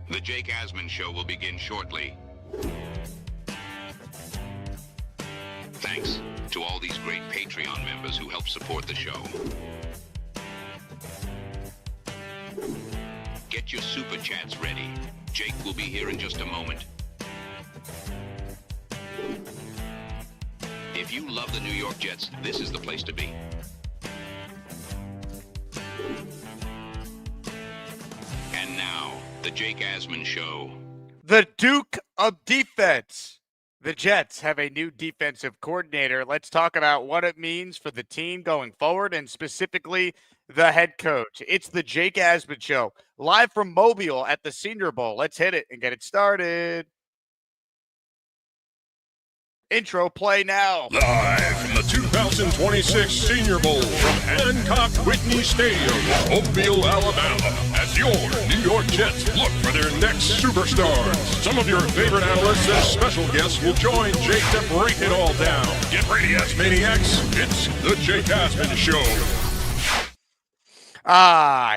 The Jake Asman Show will begin shortly. Thanks to all these great Patreon members who help support the show. Get your super chats ready. Jake will be here in just a moment. If you love the New York Jets, this is the place to be. And now, the Jake Asman Show. The Duke of Defense. The Jets have a new defensive coordinator. Let's talk about what it means for the team going forward and specifically the head coach. It's the Jake Asman Show, live from Mobile at the Senior Bowl. Let's hit it and get it started. Intro play now. Live from the 2026 Senior Bowl from Hancock Whitney Stadium, Mobile, Alabama, as your New York Jets look for their next superstars. Some of your favorite analysts and special guests will join Jake to break it all down. Get ready, Asmaniacs. It's the Jake Asman Show.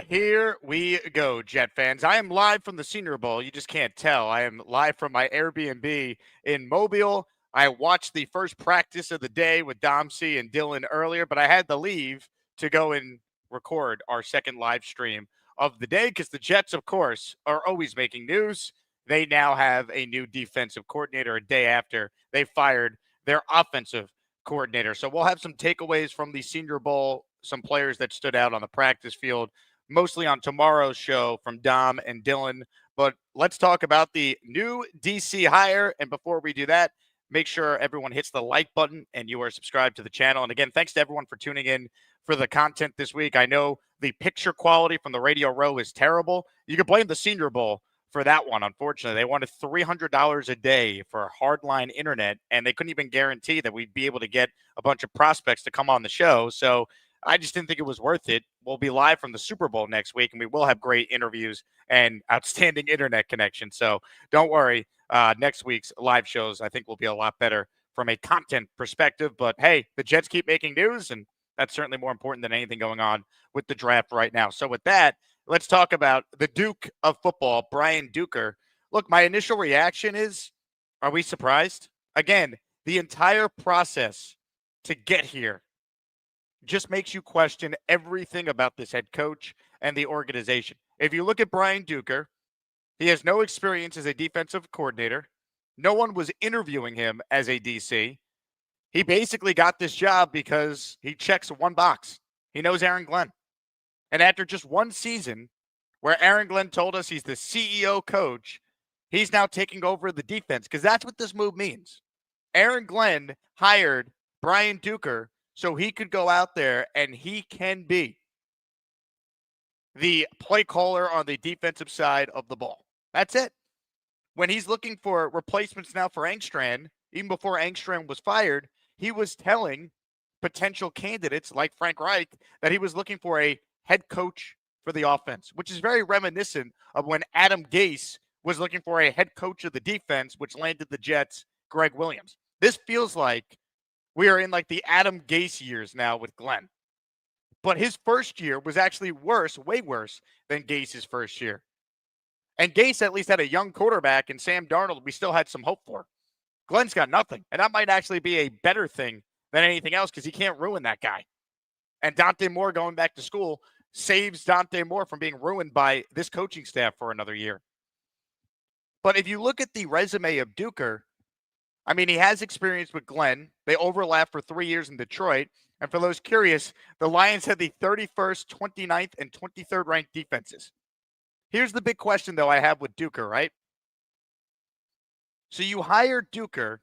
Here we go, Jet fans. I am live from the Senior Bowl. You just can't tell. I am live from my Airbnb in Mobile. I watched the first practice of the day with Domsey and Dylan earlier, but I had to leave to go and record our second live stream of the day because the Jets, of course, are always making news. They now have a new defensive coordinator a day after they fired their offensive coordinator. So we'll have some takeaways from the Senior Bowl, some players that stood out on the practice field, mostly on tomorrow's show from Dom and Dylan. But let's talk about the new DC hire. And before we do that, make sure everyone hits the like button and you are subscribed to the channel. And again, thanks to everyone for tuning in for the content this week. I know the picture quality from the Radio Row is terrible. You can blame the Senior Bowl for that one, unfortunately. They wanted $300 a day for hardline internet, and they couldn't even guarantee that we'd be able to get a bunch of prospects to come on the show. So I just didn't think it was worth it. We'll be live from the Super Bowl next week, and we will have great interviews and outstanding internet connection. So don't worry. Next week's live shows, I think, will be a lot better from a content perspective. But, hey, the Jets keep making news, and that's certainly more important than anything going on with the draft right now. So with that, let's talk about the Duke of football, Brian Duker. Look, my initial reaction is, are we surprised? Again, the entire process to get here just makes you question everything about this head coach and the organization. If you look at Brian Duker, he has no experience as a defensive coordinator. No one was interviewing him as a DC. He basically got this job because he checks one box. He knows Aaron Glenn. And after just one season where Aaron Glenn told us he's the CEO coach, he's now taking over the defense because that's what this move means. Aaron Glenn hired Brian Duker so he could go out there and he can be the play caller on the defensive side of the ball. That's it. When he's looking for replacements now for Engstrand, even before Engstrand was fired, he was telling potential candidates like Frank Reich that he was looking for a head coach for the offense, which is very reminiscent of when Adam Gase was looking for a head coach of the defense, which landed the Jets, Greg Williams. This feels like we are in like the Adam Gase years now with Glenn. But his first year was actually worse, way worse than Gase's first year. And Gase at least had a young quarterback, and Sam Darnold we still had some hope for. Glenn's got nothing, and that might actually be a better thing than anything else because he can't ruin that guy. And Dante Moore going back to school saves Dante Moore from being ruined by this coaching staff for another year. But if you look at the resume of Duker, I mean, he has experience with Glenn. They overlapped for 3 years in Detroit. And for those curious, the Lions had the 31st, 29th, and 23rd ranked defenses. Here's the big question, though, I have with Duker, right? So you hired Duker,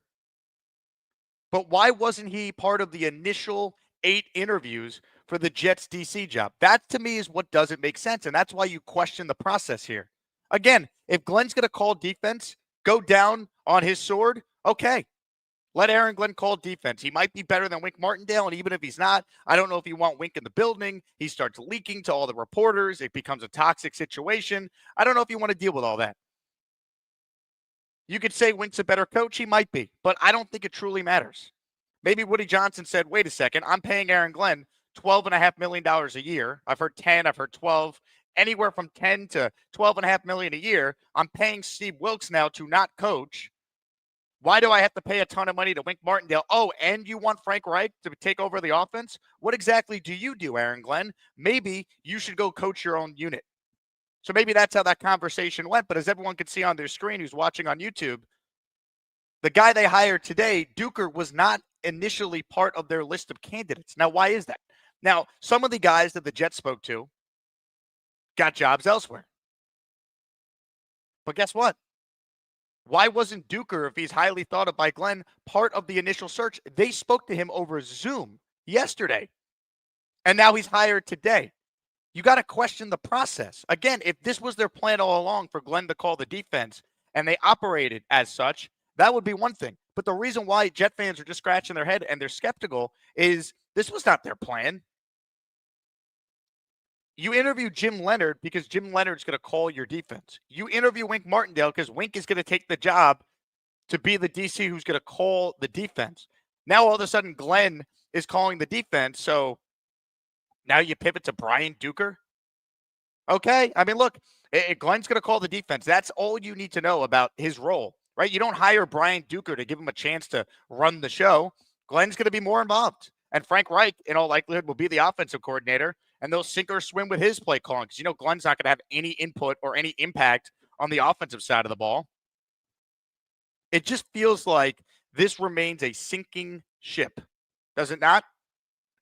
but why wasn't he part of the initial 8 interviews for the Jets DC job? That, to me, is what doesn't make sense, and that's why you question the process here. Again, if Glenn's going to call defense, go down on his sword, okay. Let Aaron Glenn call defense. He might be better than Wink Martindale, and even if he's not, I don't know if you want Wink in the building. He starts leaking to all the reporters. It becomes a toxic situation. I don't know if you want to deal with all that. You could say Wink's a better coach. He might be, but I don't think it truly matters. Maybe Woody Johnson said, wait a second, I'm paying Aaron Glenn $12.5 million a year. I've heard 10, I've heard 12. anywhere from 10 to 12.5 million a year. I'm paying Steve Wilkes now to not coach. Why do I have to pay a ton of money to Wink Martindale? Oh, and you want Frank Reich to take over the offense? What exactly do you do, Aaron Glenn? Maybe you should go coach your own unit. So maybe that's how that conversation went. But as everyone can see on their screen who's watching on YouTube, the guy they hired today, Duker, was not initially part of their list of candidates. Now, why is that? Now, some of the guys that the Jets spoke to got jobs elsewhere. But guess what? Why wasn't Duker, if he's highly thought of by Glenn, part of the initial search? They spoke to him over Zoom yesterday, and now he's hired today. You got to question the process. Again, if this was their plan all along for Glenn to call the defense and they operated as such, that would be one thing. But the reason why Jet fans are just scratching their head and they're skeptical is this was not their plan. You interview Jim Leonard because Jim Leonard's going to call your defense. You interview Wink Martindale because Wink is going to take the job to be the DC who's going to call the defense. Now, all of a sudden, Glenn is calling the defense. So now you pivot to Brian Duker. Okay. I mean, look, Glenn's going to call the defense. That's all you need to know about his role, right? You don't hire Brian Duker to give him a chance to run the show. Glenn's going to be more involved. And Frank Reich, in all likelihood, will be the offensive coordinator, and they'll sink or swim with his play calling because, Glenn's not going to have any input or any impact on the offensive side of the ball. It just feels like this remains a sinking ship, does it not?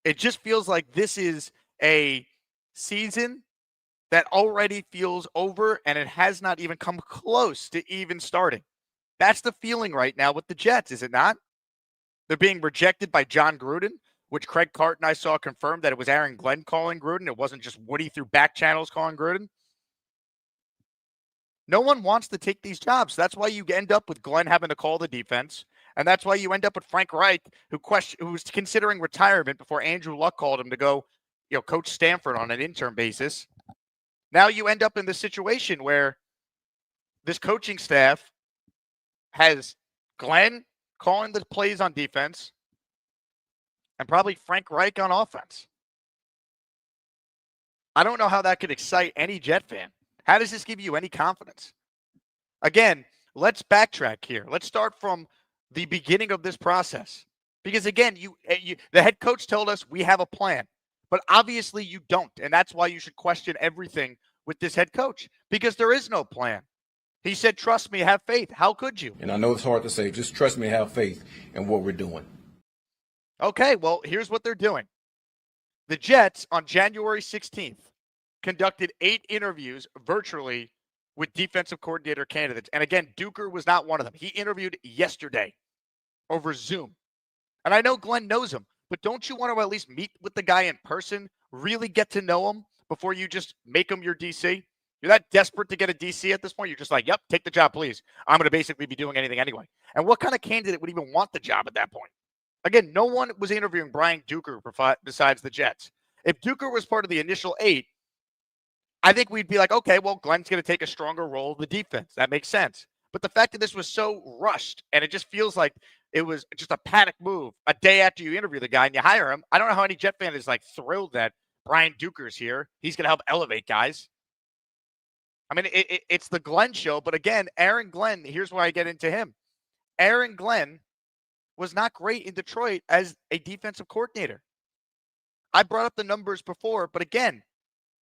It just feels like this is a season that already feels over, and it has not even come close to even starting. That's the feeling right now with the Jets, is it not? They're being rejected by John Gruden, which Craig Carton I saw confirmed that it was Aaron Glenn calling Gruden. It wasn't just Woody through back channels calling Gruden. No one wants to take these jobs. That's why you end up with Glenn having to call the defense. And that's why you end up with Frank Reich, who's considering retirement before Andrew Luck called him to go, coach Stanford on an intern basis. Now you end up in this situation where this coaching staff has Glenn calling the plays on defense and probably Frank Reich on offense. I don't know how that could excite any Jet fan. How does this give you any confidence? Again, let's backtrack here. Let's start from the beginning of this process. Because again, the head coach told us we have a plan, but obviously you don't. And that's why you should question everything with this head coach, because there is no plan. He said, trust me, have faith. How could you? And I know it's hard to say, just trust me, have faith in what we're doing. Okay, well, here's what they're doing. The Jets on January 16th conducted 8 interviews virtually with defensive coordinator candidates. And again, Duker was not one of them. He interviewed yesterday over Zoom. And I know Glenn knows him, but don't you want to at least meet with the guy in person, really get to know him before you just make him your DC? You're that desperate to get a DC at this point. You're just like, yep, take the job, please. I'm going to basically be doing anything anyway. And what kind of candidate would even want the job at that point? Again, no one was interviewing Brian Duker besides the Jets. If Duker was part of the initial 8, I think we'd be like, okay, well, Glenn's going to take a stronger role in the defense. That makes sense. But the fact that this was so rushed and it just feels like it was just a panic move a day after you interview the guy and you hire him, I don't know how any Jet fan is like thrilled that Brian Duker's here. He's going to help elevate guys. I mean, it's the Glenn show. But again, Aaron Glenn, here's where I get into him. Aaron Glenn was not great in Detroit as a defensive coordinator. I brought up the numbers before, but again,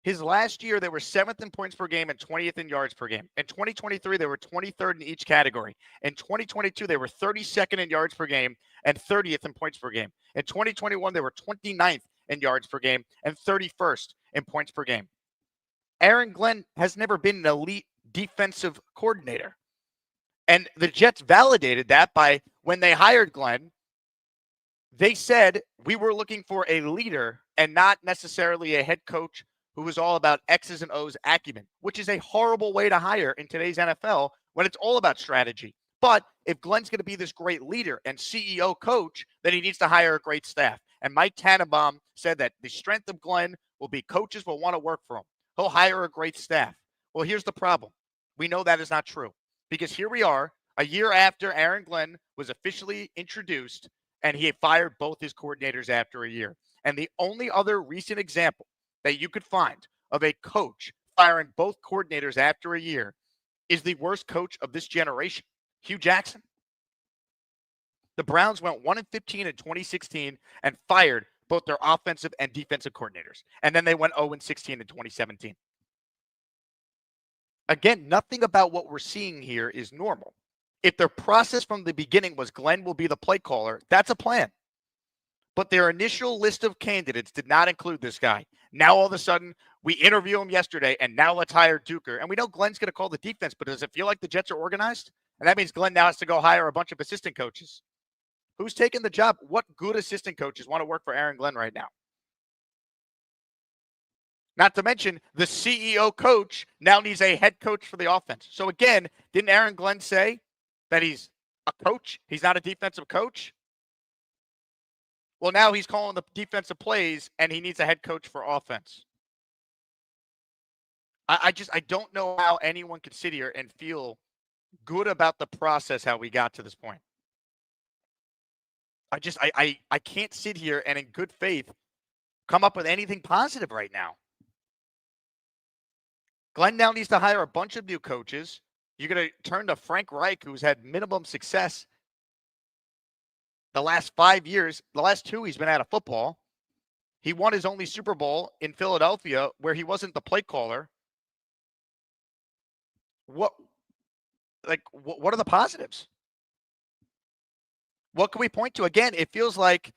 his last year, they were 7th in points per game and 20th in yards per game. In 2023, they were 23rd in each category. In 2022, they were 32nd in yards per game and 30th in points per game. In 2021, they were 29th in yards per game and 31st in points per game. Aaron Glenn has never been an elite defensive coordinator. And the Jets validated that by when they hired Glenn, they said we were looking for a leader and not necessarily a head coach who was all about X's and O's acumen, which is a horrible way to hire in today's NFL when it's all about strategy. But if Glenn's going to be this great leader and CEO coach, then he needs to hire a great staff. And Mike Tannenbaum said that the strength of Glenn will be coaches will want to work for him. He'll hire a great staff. Well, here's the problem. We know that is not true because here we are a year after Aaron Glenn was officially introduced and he fired both his coordinators after a year. And the only other recent example that you could find of a coach firing both coordinators after a year is the worst coach of this generation, Hugh Jackson. The Browns went 1-15 in 2016 and fired both their offensive and defensive coordinators. And then they went 0-16 in 2017. Again, nothing about what we're seeing here is normal. If their process from the beginning was Glenn will be the play caller, that's a plan. But their initial list of candidates did not include this guy. Now, all of a sudden, we interview him yesterday, and now let's hire Duker. And we know Glenn's going to call the defense, but does it feel like the Jets are organized? And that means Glenn now has to go hire a bunch of assistant coaches. Who's taking the job? What good assistant coaches want to work for Aaron Glenn right now? Not to mention, the CEO coach now needs a head coach for the offense. So again, didn't Aaron Glenn say that he's a coach? He's not a defensive coach? Well, now he's calling the defensive plays, and he needs a head coach for offense. I don't know how anyone could sit here and feel good about the process, how we got to this point. I can't sit here and in good faith come up with anything positive right now. Glenn now needs to hire a bunch of new coaches. You're going to turn to Frank Reich, who's had minimum success the last 5 years. The last 2, he's been out of football. He won his only Super Bowl in Philadelphia, where he wasn't the play caller. What are the positives? What can we point to? Again, it feels like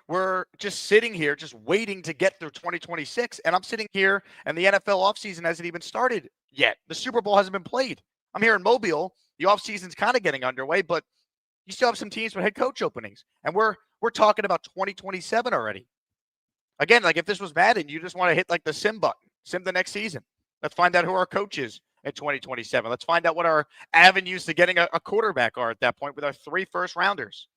we're just sitting here, just waiting to get through 2026. And I'm sitting here, and the NFL offseason hasn't even started yet. The Super Bowl hasn't been played. I'm here in Mobile. The offseason's kind of getting underway, but you still have some teams with head coach openings. And we're talking about 2027 already. Again, like if this was Madden, you just want to hit like the sim button, sim the next season. Let's find out who our coach is in 2027. Let's find out what our avenues to getting a quarterback are at that point with our 3 first-rounders.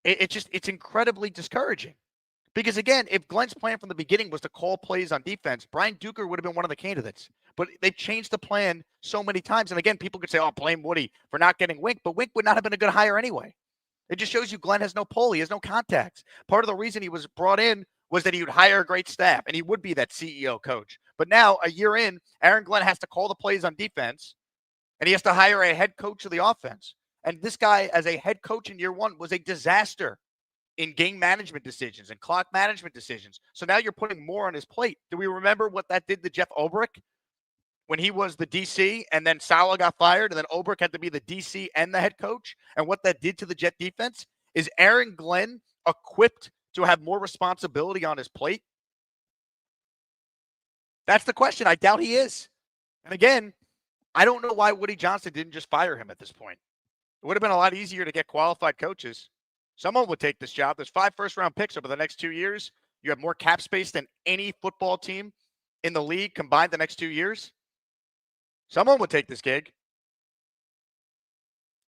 It's incredibly discouraging. Because, again, if Glenn's plan from the beginning was to call plays on defense, Brian Duker would have been one of the candidates. But they've changed the plan so many times. And, again, people could say, oh, blame Woody for not getting Wink. But Wink would not have been a good hire anyway. It just shows you Glenn has no pull. He has no contacts. Part of the reason he was brought in was that he would hire a great staff, and he would be that CEO coach. But now, a year in, Aaron Glenn has to call the plays on defense, and he has to hire a head coach of the offense. And this guy, as a head coach in year 1, was a disaster in game management decisions and clock management decisions. So now you're putting more on his plate. Do we remember what that did to Jeff Ulbrich when he was the DC and then Saleh got fired and then Ulbrich had to be the DC and the head coach? And what that did to the Jet defense? Is Aaron Glenn equipped to have more responsibility on his plate? That's the question. I doubt he is. And again, I don't know why Woody Johnson didn't just fire him at this point. It would have been a lot easier to get qualified coaches. Someone would take this job. There's 5 first-round picks over the next 2 years. You have more cap space than any football team in the league combined the next 2 years. Someone would take this gig.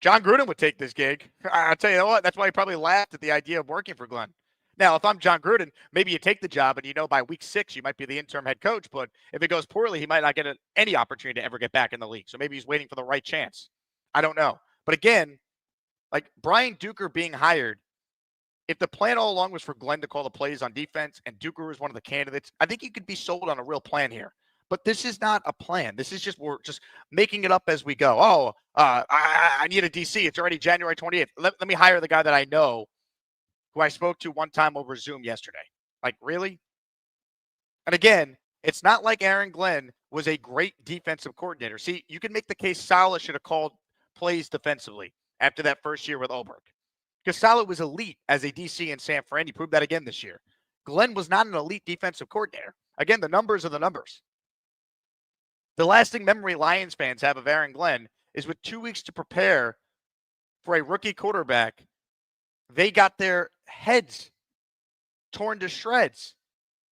John Gruden would take this gig. I'll tell you what, that's why he probably laughed at the idea of working for Glenn. Now, if I'm John Gruden, maybe you take the job and you know by week 6 you might be the interim head coach, but if it goes poorly, he might not get any opportunity to ever get back in the league. So maybe he's waiting for the right chance. I don't know. But again, like Brian Duker being hired, if the plan all along was for Glenn to call the plays on defense and Duker was one of the candidates, I think you could be sold on a real plan here. But this is not a plan. This is just, we're just making it up as we go. Oh, I need a DC. It's already January 28th. Let me hire the guy that I know who I spoke to one time over Zoom yesterday. Like, really? And again, it's not like Aaron Glenn was a great defensive coordinator. See, you can make the case Saleh should have called plays defensively after that first year with Ulbrich. Because Saleh was elite as a DC in San Fran. He proved that again this year. Glenn was not an elite defensive coordinator. Again, the numbers are the numbers. The lasting memory Lions fans have of Aaron Glenn is with 2 weeks to prepare for a rookie quarterback, they got their heads torn to shreds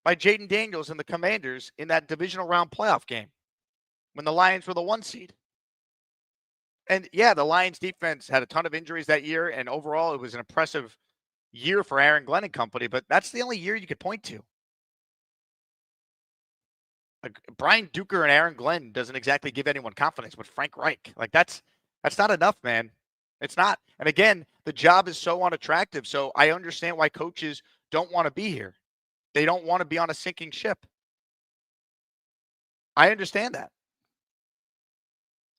by Jaden Daniels and the Commanders in that divisional round playoff game when the Lions were the 1 seed. And yeah, the Lions defense had a ton of injuries that year, and overall it was an impressive year for Aaron Glenn and company, but that's the only year you could point to. Like Brian Duker and Aaron Glenn doesn't exactly give anyone confidence with Frank Reich. Like that's not enough, man. It's not. And again, the job is so unattractive. So I understand why coaches don't want to be here. They don't want to be on a sinking ship. I understand that.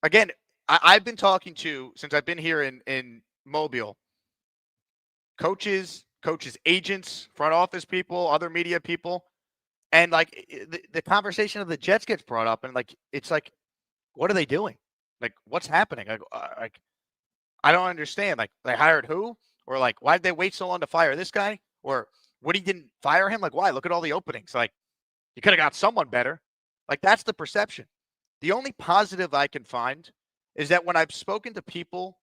Again, I've been talking to, since I've been here in Mobile, coaches, agents, front office people, other media people, and like the conversation of the Jets gets brought up, and like it's like, what are they doing? Like, what's happening? Like I don't understand. Like, they hired who? Or like, why did they wait so long to fire this guy? Or Woody didn't fire him? Like, why? Look at all the openings. Like, you could have got someone better. Like, that's the perception. The only positive I can find is that when I've spoken to people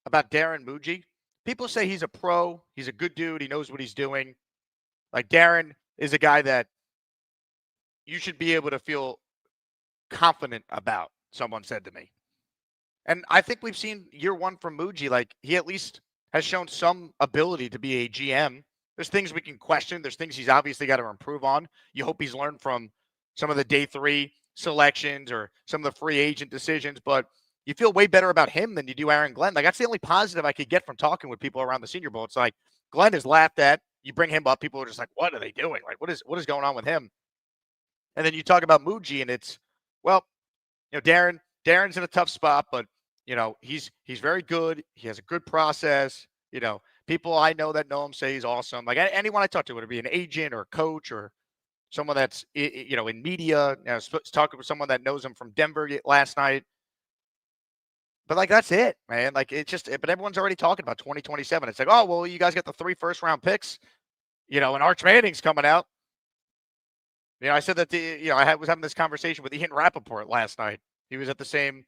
about Darren Muji, people say he's a pro, he's a good dude, he knows what he's doing. Like, Darren is a guy that you should be able to feel confident about, someone said to me. And I think we've seen year one from Muji. Like, he at least has shown some ability to be a GM. There's things we can question. There's things he's obviously got to improve on. You hope he's learned from some of the day three selections or some of the free agent decisions, but you feel way better about him than you do Aaron Glenn. Like, that's the only positive I could get from talking with people around the Senior Bowl. It's like, Glenn is laughed at. You bring him up, people are just like, what are they doing? Like, what is going on with him? And then you talk about Muji, and it's, well, Darren's in a tough spot, but he's very good. He has a good process. People I know that know him say he's awesome. Like, anyone I talk to, would it be an agent or a coach or someone that's in media. Talking with someone that knows him from Denver last night. But like, that's it, man. Like, but everyone's already talking about 2027. It's like, oh, well, you guys got the 3 first-round picks, and Arch Manning's coming out. I said that I was having this conversation with Ian Rappaport last night. He was at the same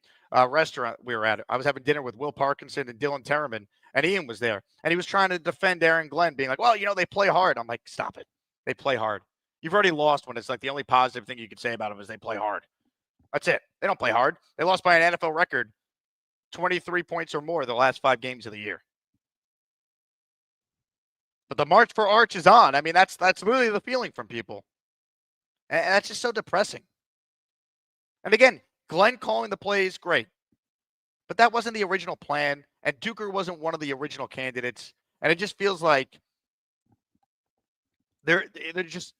restaurant we were at. I was having dinner with Will Parkinson and Dylan Terraman, and Ian was there. And he was trying to defend Aaron Glenn, being like, well, they play hard. I'm like, stop it. They play hard. You've already lost when it's like the only positive thing you could say about them is they play hard. That's it. They don't play hard. They lost by an NFL record, 23 points or more the last 5 games of the year. But the march for Arch is on. I mean, that's really the feeling from people. And that's just so depressing. And again, Glenn calling the plays, great. But that wasn't the original plan. And Duker wasn't one of the original candidates. And it just feels like they're just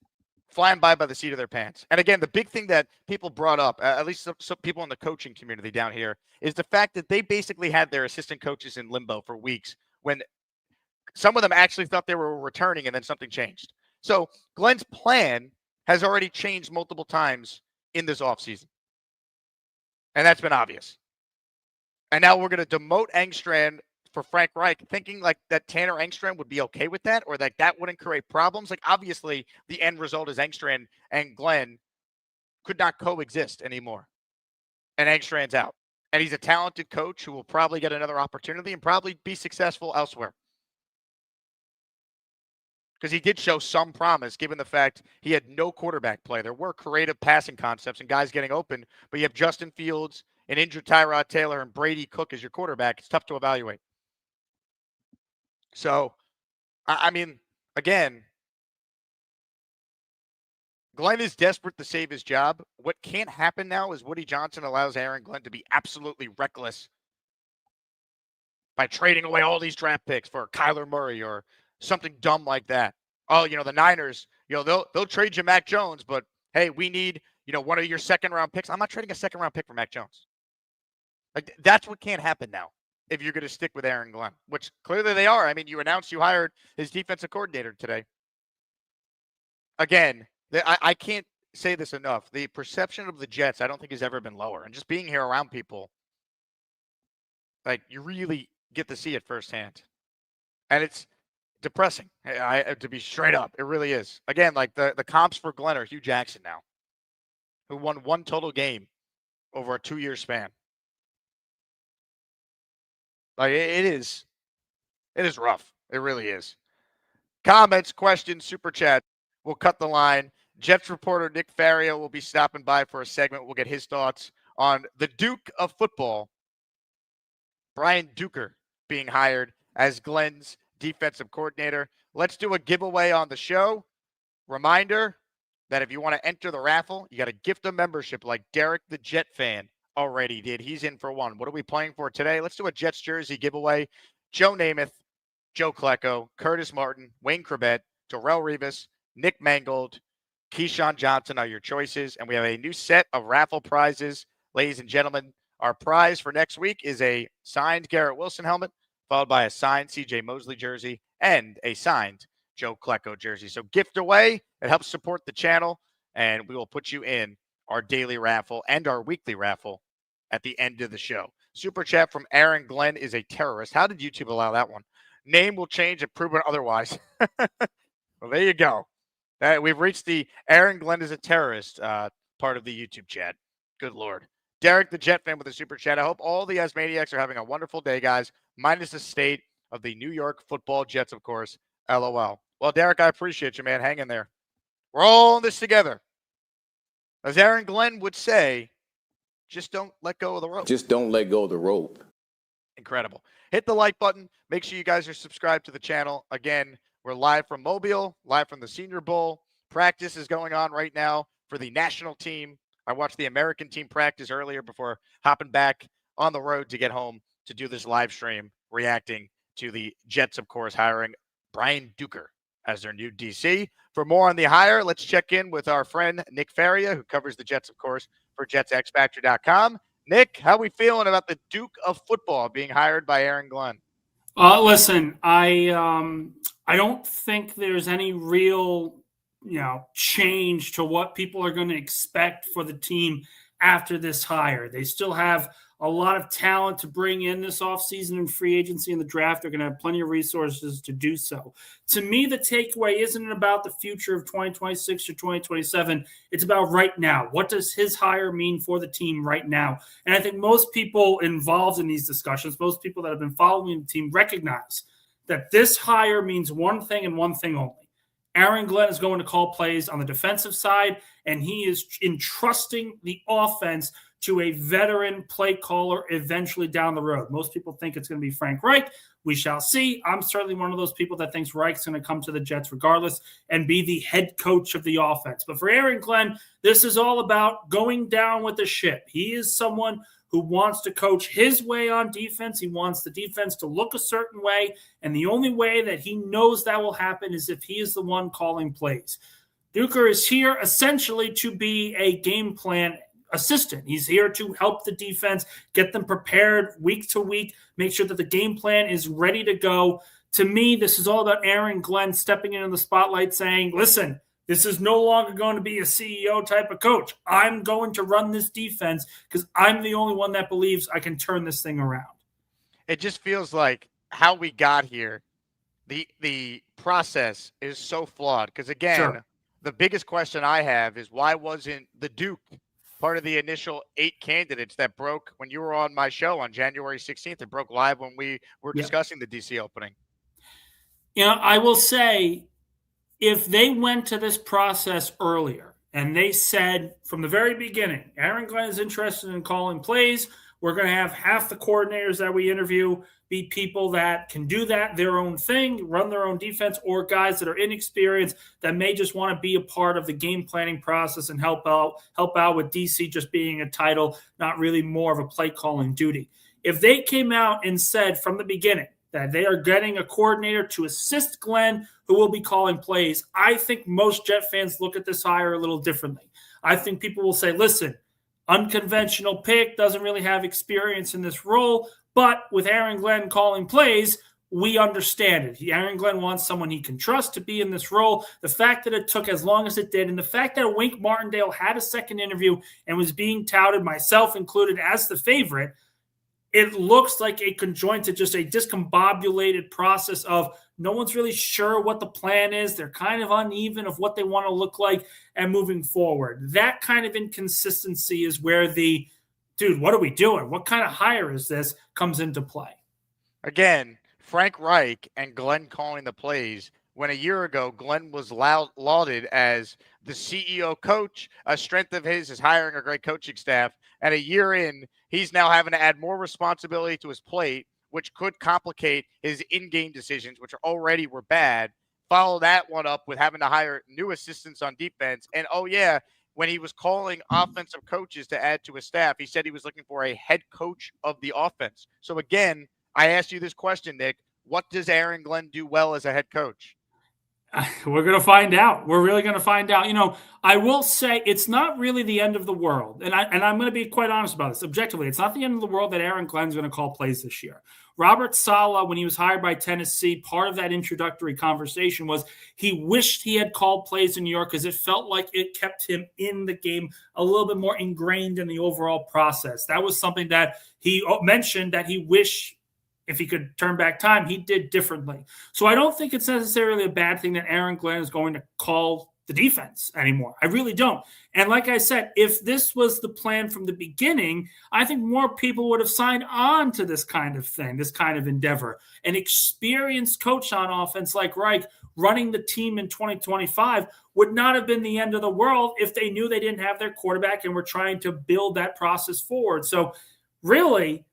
flying by the seat of their pants. And again, the big thing that people brought up, at least some people in the coaching community down here, is the fact that they basically had their assistant coaches in limbo for weeks when some of them actually thought they were returning and then something changed. So Glenn's plan has already changed multiple times in this offseason. And that's been obvious. And now we're going to demote Engstrand for Frank Reich, thinking like that Tanner Engstrand would be okay with that, or that wouldn't create problems. Like, obviously, the end result is Engstrand and Glenn could not coexist anymore. And Engstrand's out. And he's a talented coach who will probably get another opportunity and probably be successful elsewhere. Because he did show some promise, given the fact he had no quarterback play. There were creative passing concepts and guys getting open, but you have Justin Fields, an injured Tyrod Taylor, and Brady Cook as your quarterback. It's tough to evaluate. So, I mean, again, Glenn is desperate to save his job. What can't happen now is Woody Johnson allows Aaron Glenn to be absolutely reckless by trading away all these draft picks for Kyler Murray or something dumb like that. Oh, the Niners, they'll trade you Mac Jones, but hey, we need, one of your second-round picks. I'm not trading a second-round pick for Mac Jones. Like, that's what can't happen now if you're going to stick with Aaron Glenn, which clearly they are. I mean, you announced you hired his defensive coordinator today. Again, I can't say this enough. The perception of the Jets, I don't think, has ever been lower. And just being here around people, like, you really get to see it firsthand. And it's depressing, to be straight up. It really is. Again, like, the comps for Glenn are Hugh Jackson now, who won 1 total game over a 2-year span. Like, it is rough. It really is. Comments, questions, super chat. We'll cut the line. Jets reporter Nick Faria will be stopping by for a segment. We'll get his thoughts on the Duke of football, Brian Duker, being hired as Glenn's defensive coordinator. Let's do a giveaway on the show. Reminder that if you want to enter the raffle, you got to gift a membership like Derek the Jet fan already did. He's in for one. What are we playing for today? Let's do a Jets jersey giveaway. Joe Namath, Joe Klecko, Curtis Martin, Wayne Corbett, Terrell Revis, Nick Mangold, Keyshawn Johnson are your choices. And we have a new set of raffle prizes. Ladies and gentlemen, our prize for next week is a signed Garrett Wilson helmet, followed by a signed CJ Mosley jersey and a signed Joe Klecko jersey. So gift away. It helps support the channel, and we will put you in our daily raffle and our weekly raffle at the end of the show. Super chat from Aaron Glenn is a terrorist. How did YouTube allow that one? Name will change and prove it otherwise. Well, there you go. We've reached the Aaron Glenn is a terrorist part of the YouTube chat. Good Lord. Derek the Jet fan with a super chat. I hope all the Asmaniacs are having a wonderful day, guys, minus the state of the New York football Jets, of course. LOL. Well, Derek, I appreciate you, man. Hang in there. We're all in this together. As Aaron Glenn would say, just don't let go of the rope. Just don't let go of the rope. Incredible. Hit the like button. Make sure you guys are subscribed to the channel. Again, we're live from Mobile, live from the Senior Bowl. Practice is going on right now for the national team. I watched the American team practice earlier before hopping back on the road to get home to do this live stream, reacting to the Jets, of course, hiring Brian Duker as their new DC. For more on the hire, let's check in with our friend Nick Faria, who covers the Jets, of course, for JetsXFactor.com. Nick, how we feeling about the Duke of football being hired by Aaron Glenn? Listen, I don't think there's any real, change to what people are going to expect for the team after this hire. They still have a lot of talent to bring in this offseason in free agency and the draft. They're going to have plenty of resources to do so. To me, the takeaway isn't about the future of 2026 or 2027. It's about right now. What does his hire mean for the team right now? And I think most people involved in these discussions, most people that have been following the team recognize that this hire means one thing and one thing only. Aaron Glenn is going to call plays on the defensive side, and he is entrusting the offense to a veteran play caller eventually down the road. Most people think it's going to be Frank Reich. We shall see. I'm certainly one of those people that thinks Reich's going to come to the Jets regardless and be the head coach of the offense. But for Aaron Glenn, this is all about going down with the ship. He is someone who wants to coach his way on defense. He wants the defense to look a certain way, and the only way that he knows that will happen is if he is the one calling plays. Duker is here essentially to be a game plan assistant. He's here to help the defense, get them prepared week to week, make sure that the game plan is ready to go. To me, this is all about Aaron Glenn stepping into the spotlight saying, listen, this is no longer going to be a CEO type of coach. I'm going to run this defense because I'm the only one that believes I can turn this thing around. It just feels like how we got here, the process is so flawed. Because, again, Sure. The biggest question I have is why wasn't the Duke part of the initial 8 candidates that broke when you were on my show on January 16th? It broke live when we were discussing the DC opening. I will say, if they went to this process earlier and they said from the very beginning, Aaron Glenn is interested in calling plays, we're going to have half the coordinators that we interview be people that can do that, their own thing, run their own defense, or guys that are inexperienced that may just want to be a part of the game planning process and help out with DC just being a title, not really more of a play calling duty. If they came out and said from the beginning that they are getting a coordinator to assist Glenn who will be calling plays, I think most Jet fans look at this hire a little differently. I think people will say, listen, unconventional pick, doesn't really have experience in this role, but with Aaron Glenn calling plays, we understand it. Aaron Glenn wants someone he can trust to be in this role. The fact that it took as long as it did, and the fact that Wink Martindale had a second interview and was being touted, myself included, as the favorite, it looks like a conjointed, just a discombobulated process of no one's really sure what the plan is. They're kind of uneven of what they want to look like and moving forward. That kind of inconsistency is where the, dude, what are we doing? What kind of hire is this comes into play. Again, Frank Reich and Glenn calling the plays, when a year ago Glenn was lauded as the CEO coach. A strength of his is hiring a great coaching staff. And a year in, he's now having to add more responsibility to his plate, which could complicate his in-game decisions, which already were bad. Follow that one up with having to hire new assistants on defense. And, oh, yeah, when he was calling offensive coaches to add to his staff, he said he was looking for a head coach of the offense. So, again, I asked you this question, Nick. What does Aaron Glenn do well as a head coach? We're going to find out. We're really going to find out. I will say it's not really the end of the world. And I'm going to be quite honest about this. Objectively, it's not the end of the world that Aaron Glenn's going to call plays this year. Robert Saleh, when he was hired by Tennessee, part of that introductory conversation was he wished he had called plays in New York because it felt like it kept him in the game a little bit more ingrained in the overall process. That was something that he mentioned that he wished, if he could turn back time, he did differently. So I don't think it's necessarily a bad thing that Aaron Glenn is going to call the defense anymore. I really don't. And like I said, if this was the plan from the beginning, I think more people would have signed on to this kind of thing, this kind of endeavor. An experienced coach on offense like Reich running the team in 2025 would not have been the end of the world if they knew they didn't have their quarterback and were trying to build that process forward. So really,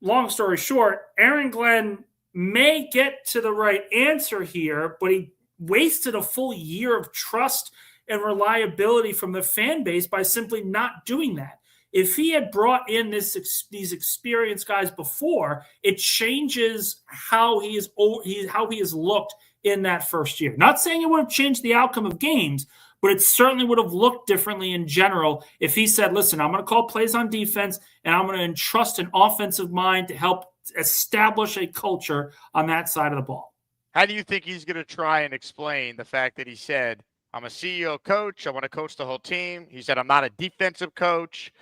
long story short, Aaron Glenn may get to the right answer here, but he wasted a full year of trust and reliability from the fan base by simply not doing that. If he had brought in these experienced guys before, it changes how he has looked in that first year. Not saying it would have changed the outcome of games, but it certainly would have looked differently in general if he said, listen, I'm going to call plays on defense and I'm going to entrust an offensive mind to help establish a culture on that side of the ball. How do you think he's going to try and explain the fact that he said, I'm a CEO coach, I want to coach the whole team? He said, I'm not a defensive coach,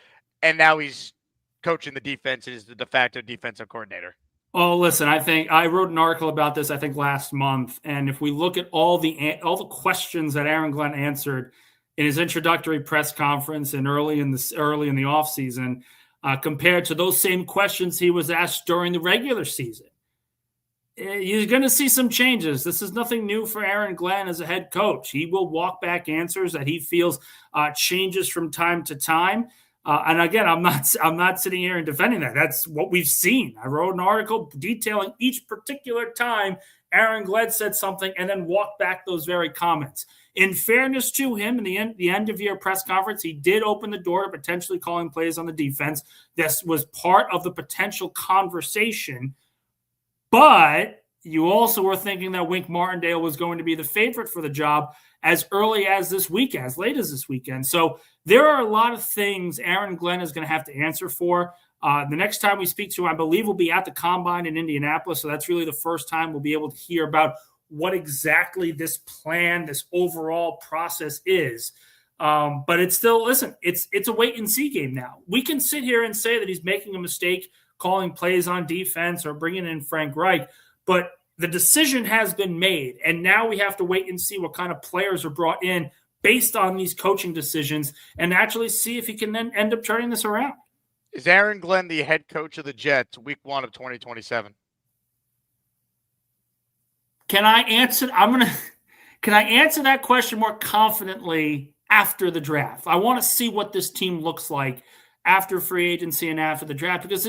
and now he's coaching the defense and is the de facto defensive coordinator. Oh, listen, I think I wrote an article about this, I think last month. And if we look at all the questions that Aaron Glenn answered in his introductory press conference and early in the offseason, compared to those same questions he was asked during the regular season, you're going to see some changes. This is nothing new for Aaron Glenn as a head coach. He will walk back answers that he feels changes from time to time. And again, I'm not sitting here and defending that. That's what we've seen. I wrote an article detailing each particular time Aaron Glenn said something and then walked back those very comments. In fairness to him, in the end of year press conference, he did open the door to potentially calling plays on the defense. This was part of the potential conversation. But you also were thinking that Wink Martindale was going to be the favorite for the job as early as this weekend, as late as this weekend. So there are a lot of things Aaron Glenn is going to have to answer for. The next time we speak to him, I believe, will be at the Combine in Indianapolis. So that's really the first time we'll be able to hear about what exactly this plan, this overall process is. But it's still, listen, it's a wait and see game now. We can sit here and say that he's making a mistake calling plays on defense or bringing in Frank Reich, but the decision has been made, and now we have to wait and see what kind of players are brought in based on these coaching decisions and actually see if he can then end up turning this around. Is Aaron Glenn the head coach of the Jets week 1 of 2027? Can I answer that question more confidently after the draft? I want to see what this team looks like after free agency and after the draft, because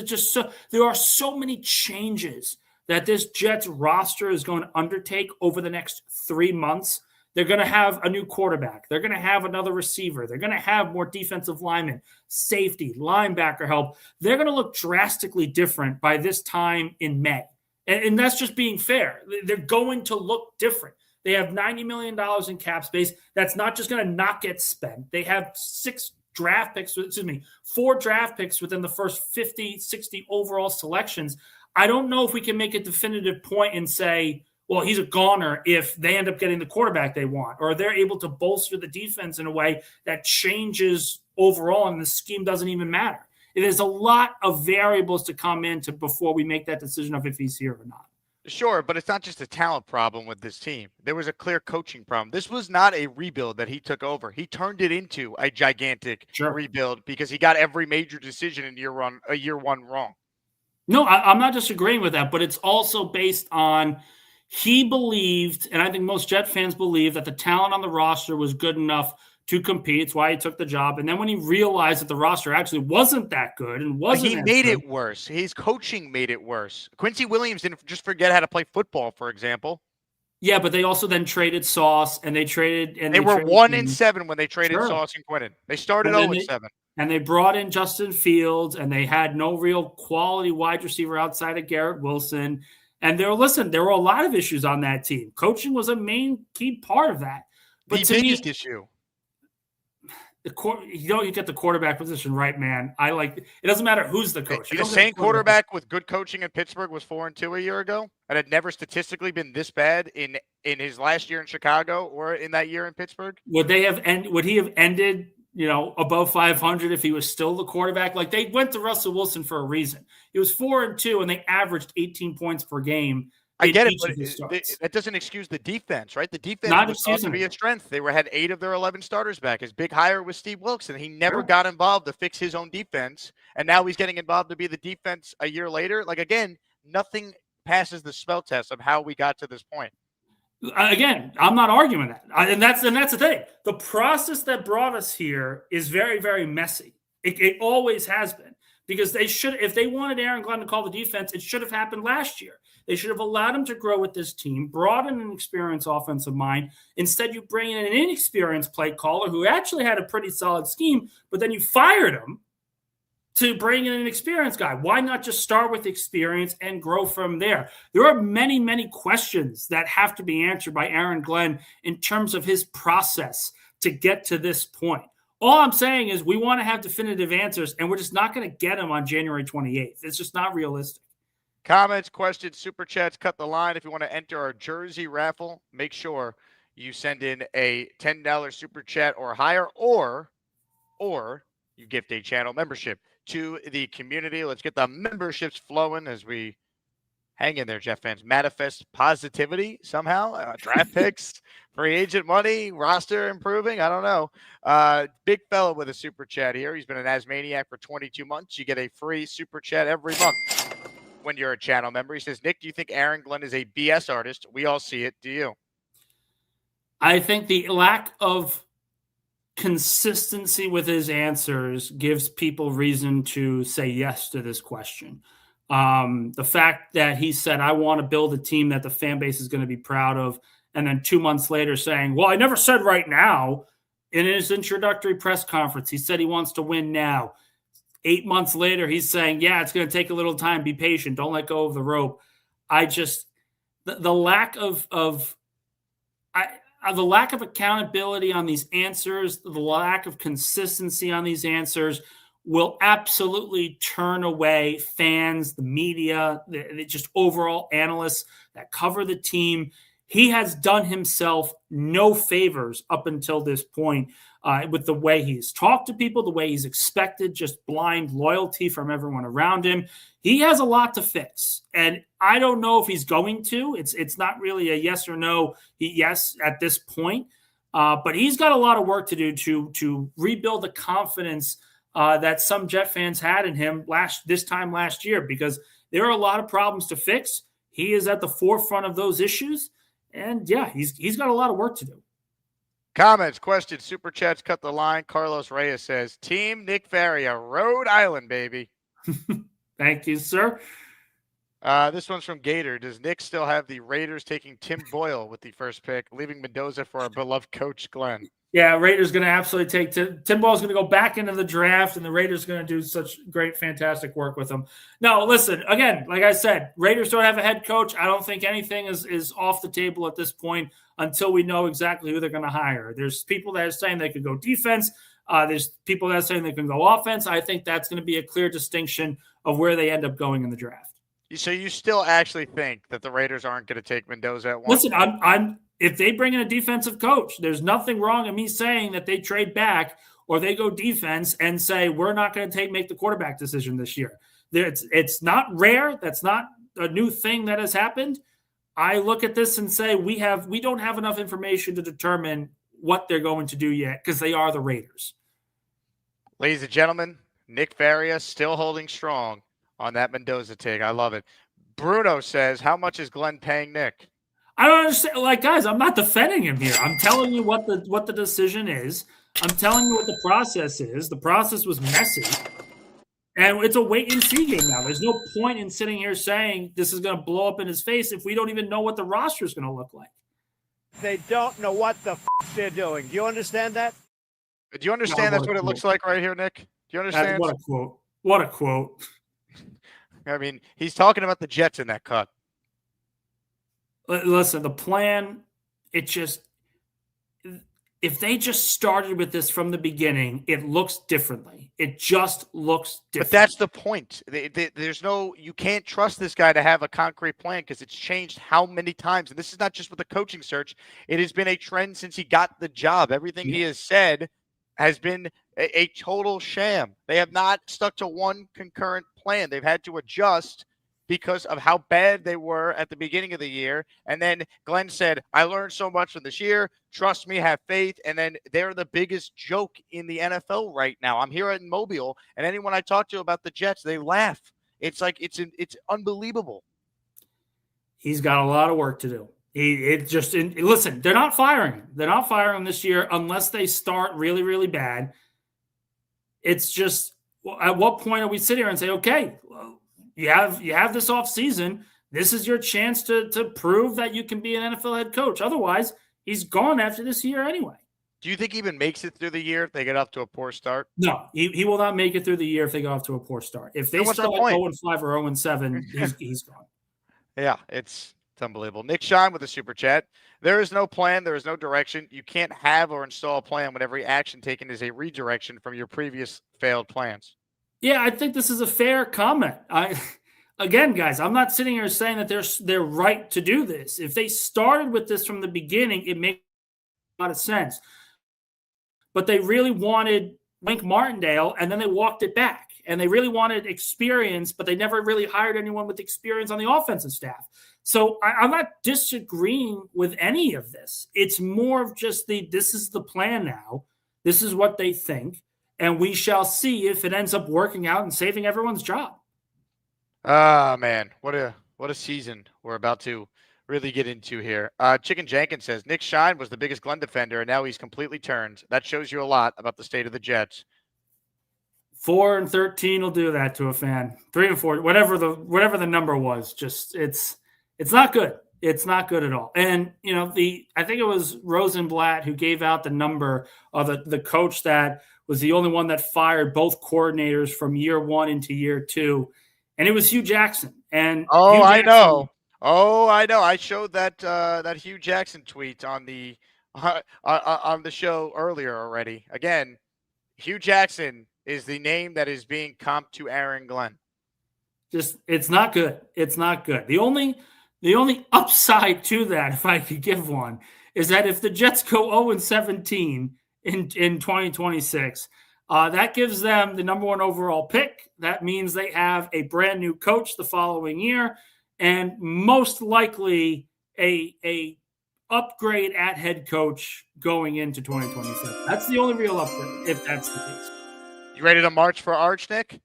there are so many changes that this Jets roster is going to undertake over the next 3 months. They're going to have a new quarterback. They're going to have another receiver. They're going to have more defensive linemen, safety, linebacker help. They're going to look drastically different by this time in May. And that's just being fair. They're going to look different. They have $90 million in cap space. That's not just going to not get spent. They have 4 draft picks within the first 50, 60 overall selections. I don't know if we can make a definitive point and say, well, he's a goner if they end up getting the quarterback they want, or they're able to bolster the defense in a way that changes overall and the scheme doesn't even matter. There's a lot of variables to come into before we make that decision of if he's here or not. Sure, but it's not just a talent problem with this team. There was a clear coaching problem. This was not a rebuild that he took over. He turned it into a gigantic rebuild because he got every major decision in year one wrong. No, I'm not disagreeing with that, but it's also based on he believed, and I think most Jet fans believe, that the talent on the roster was good enough to compete. It's why he took the job. And then when he realized that the roster actually wasn't that good and wasn't, he made it worse. His coaching made it worse. Quincy Williams didn't just forget how to play football, for example. Yeah, but they also then traded Sauce, and they traded, and they were 1-7 when they traded Sauce and Quinnen. They started 0-7. And they brought in Justin Fields, and they had no real quality wide receiver outside of Garrett Wilson. And there were a lot of issues on that team. Coaching was a main key part of that. But the biggest issue. You get the quarterback position right, man. It doesn't matter who's the coach. The same quarterback with good coaching in Pittsburgh was 4-2 a year ago, and had never statistically been this bad in his last year in Chicago or in that year in Pittsburgh. Would he have ended, above 500 if he was still the quarterback? Like, they went to Russell Wilson for a reason. It was 4-2, and they averaged 18 points per game. I get it, but that doesn't excuse the defense, right? The defense was supposed to be a strength. They had 8 of their 11 starters back. His big hire was Steve Wilkes, and he never got involved to fix his own defense. And now he's getting involved to be the defense a year later. Like, again, nothing passes the smell test of how we got to this point. Again, I'm not arguing that. And that's the thing. The process that brought us here is very, very messy. It always has been. Because if they wanted Aaron Glenn to call the defense, it should have happened last year. They should have allowed him to grow with this team, brought in an experienced offensive mind. Instead, you bring in an inexperienced play caller who actually had a pretty solid scheme, but then you fired him to bring in an experienced guy. Why not just start with experience and grow from there? There are many, many questions that have to be answered by Aaron Glenn in terms of his process to get to this point. All I'm saying is we want to have definitive answers, and we're just not going to get them on January 28th. It's just not realistic. Comments, questions, super chats, cut the line. If you want to enter our jersey raffle, make sure you send in a $10 super chat or higher, or you gift a channel membership to the community. Let's get the memberships flowing as we hang in there, Jet fans. Manifest positivity somehow. Draft picks, free agent money, roster improving. I don't know. Big fella with a super chat here. He's been an Asmaniac for 22 months. You get a free super chat every month when you're a channel member. He says, Nick, do you think Aaron Glenn is a BS artist? We all see it. Do you? I think the lack of consistency with his answers gives people reason to say yes to this question. The fact that he said, I want to build a team that the fan base is going to be proud of, and then 2 months later saying, well, I never said right now. In his introductory press conference, he said he wants to win now. 8 months later, he's saying, yeah, it's going to take a little time. Be patient. Don't let go of the rope. The lack of accountability on these answers, the lack of consistency on these answers will absolutely turn away fans, the media, the just overall analysts that cover the team. He has done himself no favors up until this point with the way he's talked to people, the way he's expected, just blind loyalty from everyone around him. He has a lot to fix, and I don't know if he's going to. It's not really a yes or no. Yes at this point, but he's got a lot of work to do to rebuild the confidence that some Jet fans had in him this time last year, because there are a lot of problems to fix. He is at the forefront of those issues, and yeah, he's got a lot of work to do. Comments, questions, super chats, cut the line. Carlos Reyes says, Team Nick Faria, Rhode Island, baby. Thank you, sir. This one's from Gator. Does Nick still have the Raiders taking Tim Boyle with the first pick, leaving Mendoza for our beloved coach, Glenn? Yeah, Raiders going to absolutely take Tim Boyle's going to go back into the draft, and the Raiders going to do such great, fantastic work with him. No, listen, again, like I said, Raiders don't have a head coach. I don't think anything is off the table at this point until we know exactly who they're going to hire. There's people that are saying they could go defense. There's people that are saying they can go offense. I think that's going to be a clear distinction of where they end up going in the draft. So you still actually think that the Raiders aren't going to take Mendoza at one? Listen, if they bring in a defensive coach, there's nothing wrong in me saying that they trade back or they go defense and say, we're not going to make the quarterback decision this year. It's not rare. That's not a new thing that has happened. I look at this and say, we don't have enough information to determine what they're going to do yet, because they are the Raiders. Ladies and gentlemen, Nick Faria still holding strong on that Mendoza take. I love it. Bruno says, how much is Glenn paying Nick? I don't understand. Like, guys, I'm not defending him here. I'm telling you what the decision is. I'm telling you what the process is. The process was messy. And it's a wait-and-see game now. There's no point in sitting here saying this is going to blow up in his face if we don't even know what the roster is going to look like. They don't know what the they're doing. Do you understand that? Do you understand that's what it looks like right here, Nick? Do you understand? What a quote. What a quote. I mean, he's talking about the Jets in that cut. Listen, the plan, if they just started with this from the beginning, it looks differently. It just looks different. But that's the point. You can't trust this guy to have a concrete plan because it's changed how many times. And this is not just with the coaching search. It has been a trend since he got the job. Everything he has said has been a total sham. They have not stuck to one concurrent plan. They've had to adjust because of how bad they were at the beginning of the year. And then Glenn said, I learned so much from this year. Trust me, have faith. And then they're the biggest joke in the NFL right now. I'm here in Mobile, and anyone I talk to about the Jets, they laugh. It's like it's unbelievable. He's got a lot of work to do. Listen, they're not firing him. They're not firing him this year unless they start really, really bad. It's just, at what point are we sit here and say, okay, you have this off season. This is your chance to prove that you can be an NFL head coach. Otherwise, he's gone after this year anyway. Do you think he even makes it through the year if they get off to a poor start? No, he will not make it through the year if they go off to a poor start. If they start like 0-5 or 0-7, he's gone. Yeah, it's unbelievable. Nick Shine with a super chat. There is no plan. There is no direction. You can't have or install a plan when every action taken is a redirection from your previous failed plans. Yeah, I think this is a fair comment. Again, guys, I'm not sitting here saying that they're right to do this. If they started with this from the beginning, it makes a lot of sense. But they really wanted Wink Martindale, and then they walked it back. And they really wanted experience, but they never really hired anyone with experience on the offensive staff. So I'm not disagreeing with any of this. It's more of just this is the plan now. This is what they think. And we shall see if it ends up working out and saving everyone's job. Ah, man, what a season we're about to really get into here. Chicken Jenkins says, Nick Shine was the biggest Glenn defender, and now he's completely turned. That shows you a lot about the state of the Jets. 4-13 will do that to a fan. 3-4, whatever the number was, just it's not good. It's not good at all. And I think it was Rosenblatt who gave out the number of the coach that was the only one that fired both coordinators from year one into year two, and it was Hugh Jackson. And I know. I showed that Hugh Jackson tweet on the show earlier already. Again, Hugh Jackson is the name that is being comped to Aaron Glenn. It's not good. It's not good. The only upside to that, if I could give one, is that if the Jets go 0-17 in 2026, that gives them the number one overall pick. That means they have a brand new coach the following year, and most likely a upgrade at head coach going into 2027. That's the only real upgrade, if that's the case. You ready to march for Arch, Nick?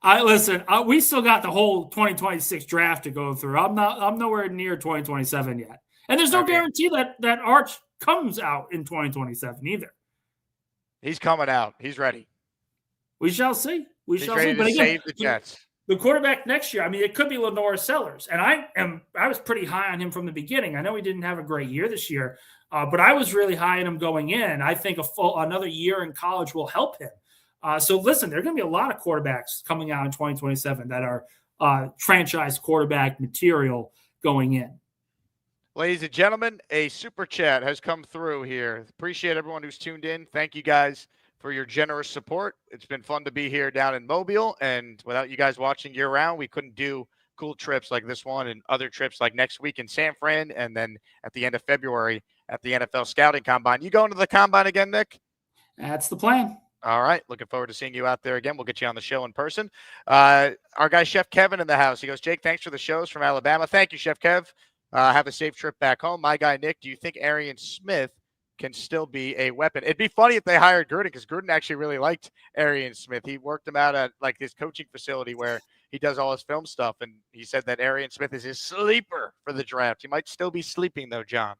Listen, we still got the whole 2026 draft to go through. I'm nowhere near 2027 yet. And there's no guarantee that Arch comes out in 2027 either. He's coming out. He's ready. We shall see. He's ready to save the Jets. The quarterback next year, it could be Lenore Sellers. And I was pretty high on him from the beginning. I know he didn't have a great year this year, but I was really high on him going in. I think another year in college will help him. So listen, there are going to be a lot of quarterbacks coming out in 2027 that are franchise quarterback material going in. Ladies and gentlemen, a super chat has come through here. Appreciate everyone who's tuned in. Thank you guys for your generous support. It's been fun to be here down in Mobile, and without you guys watching year-round, we couldn't do cool trips like this one and other trips like next week in San Fran, and then at the end of February at the NFL Scouting Combine. You going to the Combine again, Nick? That's the plan. All right. Looking forward to seeing you out there again. We'll get you on the show in person. Our guy, Chef Kevin, in the house. He goes, Jake, thanks for the shows from Alabama. Thank you, Chef Kev. Have a safe trip back home. My guy, Nick, do you think Arian Smith can still be a weapon? It'd be funny if they hired Gruden, because Gruden actually really liked Arian Smith. He worked him out at his coaching facility where he does all his film stuff, and he said that Arian Smith is his sleeper for the draft. He might still be sleeping, though, John.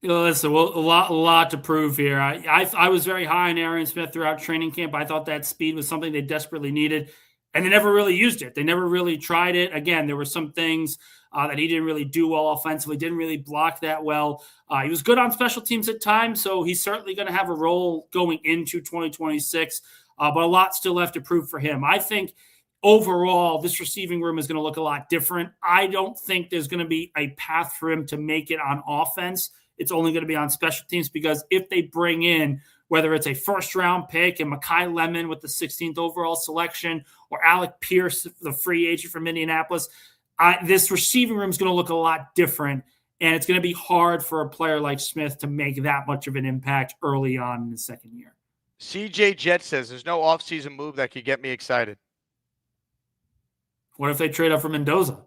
Listen, a lot to prove here. I was very high on Arian Smith throughout training camp. I thought that speed was something they desperately needed, and they never really used it. They never really tried it. Again, there were some things that he didn't really do well offensively, didn't really block that well. He was good on special teams at times, so he's certainly going to have a role going into 2026, but a lot still left to prove for him. I think overall, this receiving room is going to look a lot different. I don't think there's going to be a path for him to make it on offense. It's only going to be on special teams, because if they bring in, whether it's a first-round pick and Mekhi Lemon with the 16th overall selection, or Alec Pierce, the free agent from Indianapolis, this receiving room is going to look a lot different, and it's going to be hard for a player like Smith to make that much of an impact early on in the second year. CJ Jet says there's no offseason move that could get me excited. What if they trade up for Mendoza?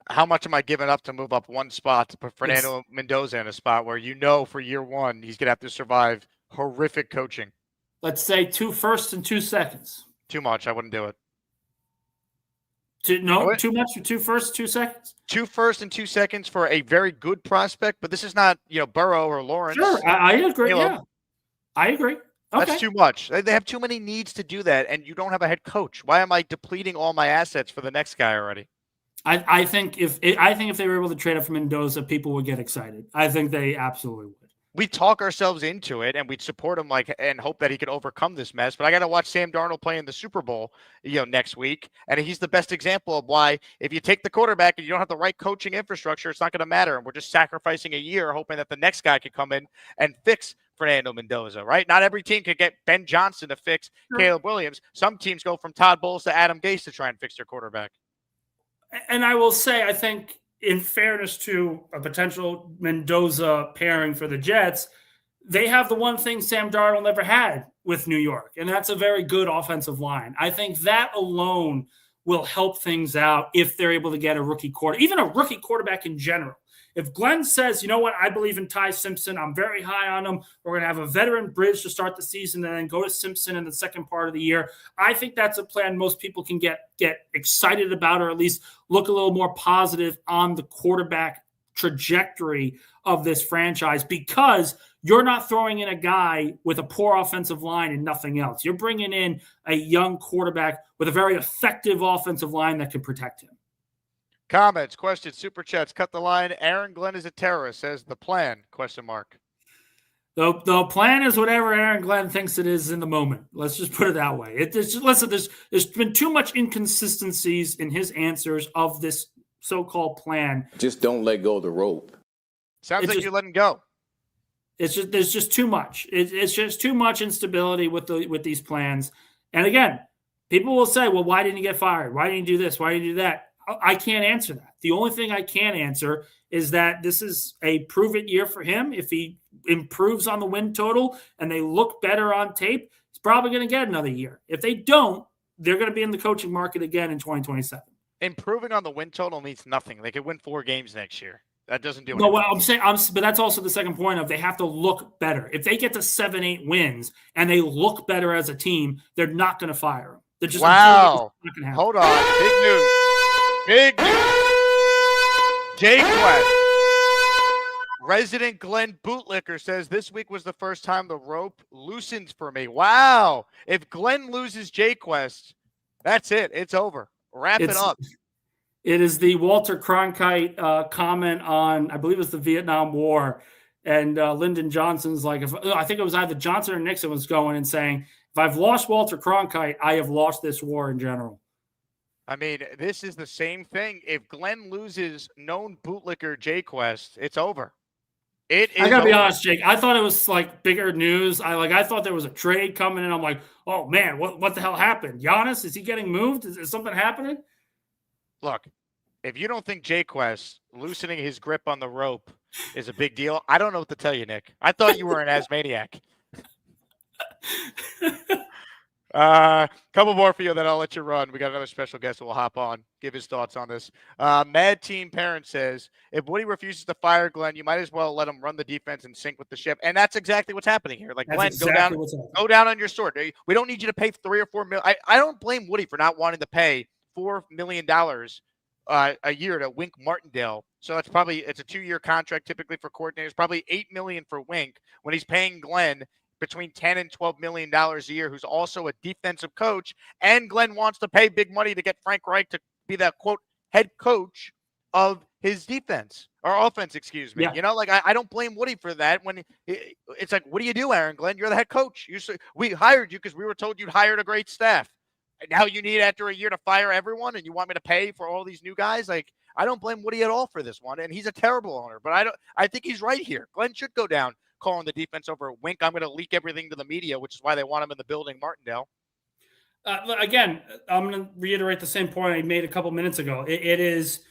How much am I giving up to move up one spot to put Fernando Mendoza in a spot where for year one he's going to have to survive horrific coaching? Let's say 2 firsts and 2 seconds. Too much. I wouldn't do it. Too much for 2 firsts, 2 seconds? 2 firsts and 2 seconds for a very good prospect, but this is not, Burrow or Lawrence. Sure, I agree. Yeah, I agree. Okay. That's too much. They have too many needs to do that, and you don't have a head coach. Why am I depleting all my assets for the next guy already? I think if they were able to trade up for Mendoza, people would get excited. I think they absolutely would. We talk ourselves into it, and we'd support him and hope that he could overcome this mess. But I got to watch Sam Darnold play in the Super Bowl, next week, and he's the best example of why if you take the quarterback and you don't have the right coaching infrastructure, it's not going to matter. And we're just sacrificing a year, hoping that the next guy could come in and fix Fernando Mendoza, right? Not every team could get Ben Johnson to fix Caleb Williams. Some teams go from Todd Bowles to Adam Gase to try and fix their quarterback. And I will say, I think, in fairness to a potential Mendoza pairing for the Jets, they have the one thing Sam Darnold never had with New York, and that's a very good offensive line. I think that alone will help things out if they're able to get a rookie even a rookie quarterback in general. If Glenn says, you know what, I believe in Ty Simpson, I'm very high on him, we're going to have a veteran bridge to start the season and then go to Simpson in the second part of the year, I think that's a plan most people can get excited about, or at least look a little more positive on the quarterback trajectory of this franchise, because you're not throwing in a guy with a poor offensive line and nothing else. You're bringing in a young quarterback with a very effective offensive line that can protect him. Comments, questions, super chats, cut the line. Aaron Glenn is a terrorist, says the plan, ? The plan is whatever Aaron Glenn thinks it is in the moment. Let's just put it that way. There's been too much inconsistencies in his answers of this so-called plan. Just don't let go of the rope. Sounds like you're letting go. There's just too much. It's just too much instability with these plans. And again, people will say, well, why didn't he get fired? Why didn't he do this? Why didn't he do that? I can't answer that. The only thing I can answer is that this is a prove-it year for him. If he improves on the win total and they look better on tape, he's probably going to get another year. If they don't, they're going to be in the coaching market again in 2027. Improving on the win total means nothing. They could win 4 games next year. That doesn't do anything. No, well, I'm saying, but that's also the second point of they have to look better. If they get to 7-8 wins and they look better as a team, they're not going to fire him. They're just wow. Hold on. Big news. Big news. Jay Quest. Resident Glenn Bootlicker says this week was the first time the rope loosened for me. Wow. If Glenn loses Jay Quest, that's it. It's over. Wrap it up. It is the Walter Cronkite comment on, I believe it was the Vietnam War. And Lyndon Johnson's like, I think it was either Johnson or Nixon was going and saying, if I've lost Walter Cronkite, I have lost this war in general. I mean, this is the same thing. If Glenn loses known bootlicker Jay Quest, it's over. I gotta be honest, Jake. I thought it was like bigger news. I thought there was a trade coming in. I'm like, oh man, what the hell happened? Giannis, is he getting moved? Is something happening? Look, if you don't think Jay Quest loosening his grip on the rope is a big deal, I don't know what to tell you, Nick. I thought you were an Asmaniac. Couple more for you, then I'll let you run. We got another special guest who will hop on, give his thoughts on this. Mad Team Parent says, if Woody refuses to fire Glenn, you might as well let him run the defense and sync with the ship. And that's exactly what's happening here. Like, Glenn, go down on your sword. We don't need you to pay $3 or $4 million. I don't blame Woody for not wanting to pay $4 million a year to Wink Martindale. So it's a 2-year contract typically for coordinators, probably $8 million for Wink when he's paying Glenn between $10 and $12 million a year, who's also a defensive coach. And Glenn wants to pay big money to get Frank Reich to be the, quote, head coach of his defense or offense, excuse me. Yeah. I don't blame Woody for that. When it's like, what do you do, Aaron Glenn? You're the head coach. We hired you because we were told you'd hired a great staff. now you need after a year to fire everyone, and you want me to pay for all these new guys? Like, I don't blame Woody at all for this one, and he's a terrible owner. But I think he's right here. Glenn should go down calling the defense over. Wink, I'm going to leak everything to the media, which is why they want him in the building, Martindale. Again, I'm going to reiterate the same point I made a couple minutes ago. It is,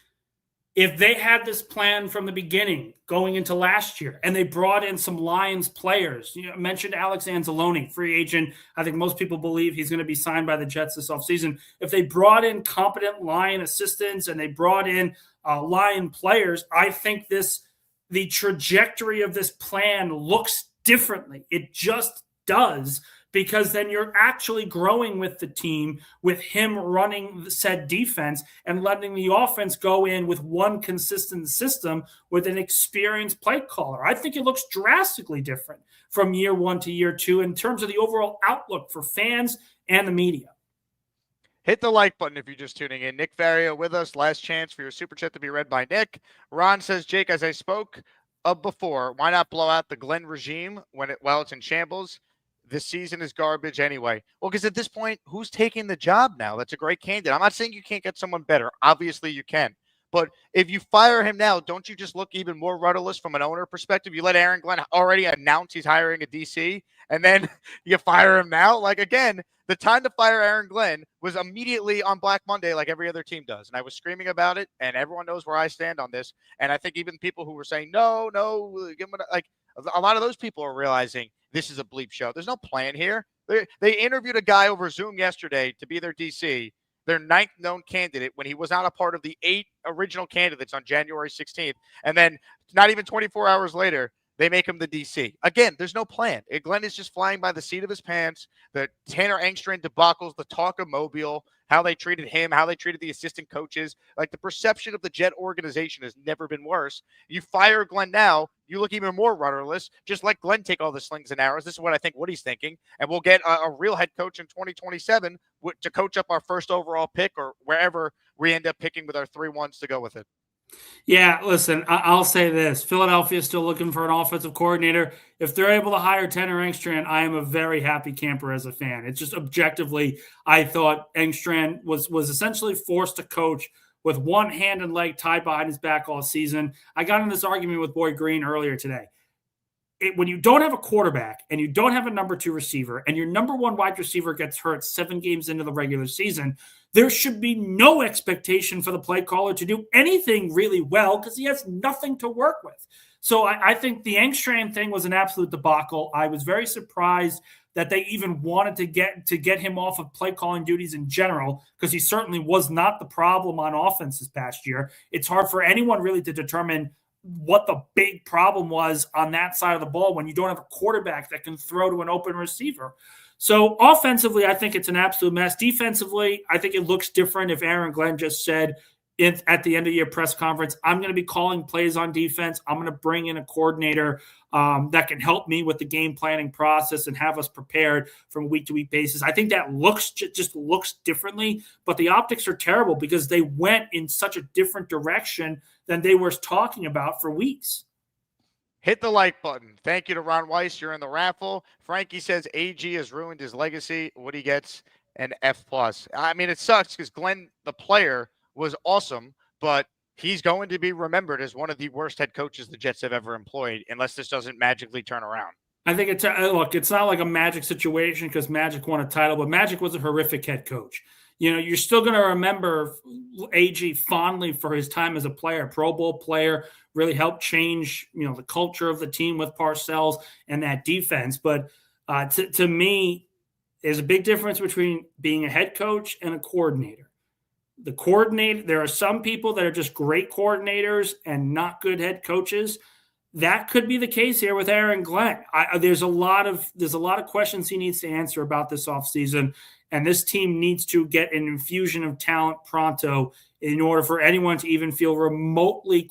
if they had this plan from the beginning going into last year and they brought in some Lions players, you know, mentioned Alex Anzalone, free agent. I think most people believe he's going to be signed by the Jets this offseason. If they brought in competent Lion assistants and they brought in Lion players, I think the trajectory of this plan looks differently. It just does, because then you're actually growing with the team, with him running said defense and letting the offense go in with one consistent system with an experienced play caller. I think it looks drastically different from year one to year two in terms of the overall outlook for fans and the media. Hit the like button if you're just tuning in. Nick Faria with us. Last chance for your super chat to be read by Nick. Ron says, Jake, as I spoke of before, why not blow out the Glenn regime while it's in shambles? This season is garbage anyway. Well, because at this point, who's taking the job now? That's a great candidate. I'm not saying you can't get someone better. Obviously, you can. But if you fire him now, don't you just look even more rudderless from an owner perspective? You let Aaron Glenn already announce he's hiring a DC, and then you fire him now? Like, again, the time to fire Aaron Glenn was immediately on Black Monday like every other team does. And I was screaming about it, and everyone knows where I stand on this. And I think even people who were saying, no, give him like a lot of those people are realizing this is a bleep show. There's no plan here. They interviewed a guy over Zoom yesterday to be their DC, their 9th known candidate, when he was not a part of the 8 original candidates on January 16th. And then not even 24 hours later, they make him the DC. Again, there's no plan. Glenn is just flying by the seat of his pants. The Tanner Engstrand debacles, the talk of Mobile, how they treated him, how they treated the assistant coaches. Like, the perception of the Jet organization has never been worse. You fire Glenn now, you look even more rudderless. Just let Glenn take all the slings and arrows. This is what I think Woody's thinking. And we'll get a real head coach in 2027 to coach up our first overall pick or wherever we end up picking with our 3-1s to go with it. Yeah, listen, I'll say this. Philadelphia is still looking for an offensive coordinator. If they're able to hire Tanner Engstrand, I am a very happy camper as a fan. It's just objectively, I thought Engstrand was essentially forced to coach with one hand and leg tied behind his back all season. I got in this argument with Boyd Green earlier today. When you don't have a quarterback and you don't have a number 2 receiver and your number 1 wide receiver gets hurt 7 games into the regular season, there should be no expectation for the play caller to do anything really well because he has nothing to work with. So I think the Engstrand thing was an absolute debacle. I was very surprised that they even wanted to get him off of play calling duties in general, because he certainly was not the problem on offense this past year. It's hard for anyone really to determine what the big problem was on that side of the ball when you don't have a quarterback that can throw to an open receiver. So offensively, I think it's an absolute mess. Defensively, I think it looks different if Aaron Glenn just said at the end of your press conference, I'm going to be calling plays on defense. I'm going to bring in a coordinator that can help me with the game planning process and have us prepared from week-to-week basis. I think that just looks differently, but the optics are terrible because they went in such a different direction than they were talking about for weeks. Hit the like button. Thank you to Ron Weiss. You're in the raffle. Frankie says AG has ruined his legacy. Woody gets an F+. I mean, it sucks because Glenn, the player, was awesome, but he's going to be remembered as one of the worst head coaches the Jets have ever employed unless this doesn't magically turn around. I think it's not like a Magic situation because Magic won a title, but Magic was a horrific head coach. You know, you're still going to remember AG fondly for his time as a player, Pro Bowl player, really helped change, you know, the culture of the team with Parcells and that defense. But to me, there's a big difference between being a head coach and a coordinator. The coordinator, there are some people that are just great coordinators and not good head coaches. That could be the case here with Aaron Glenn. There's a lot of questions he needs to answer about this offseason, and this team needs to get an infusion of talent pronto in order for anyone to even feel remotely,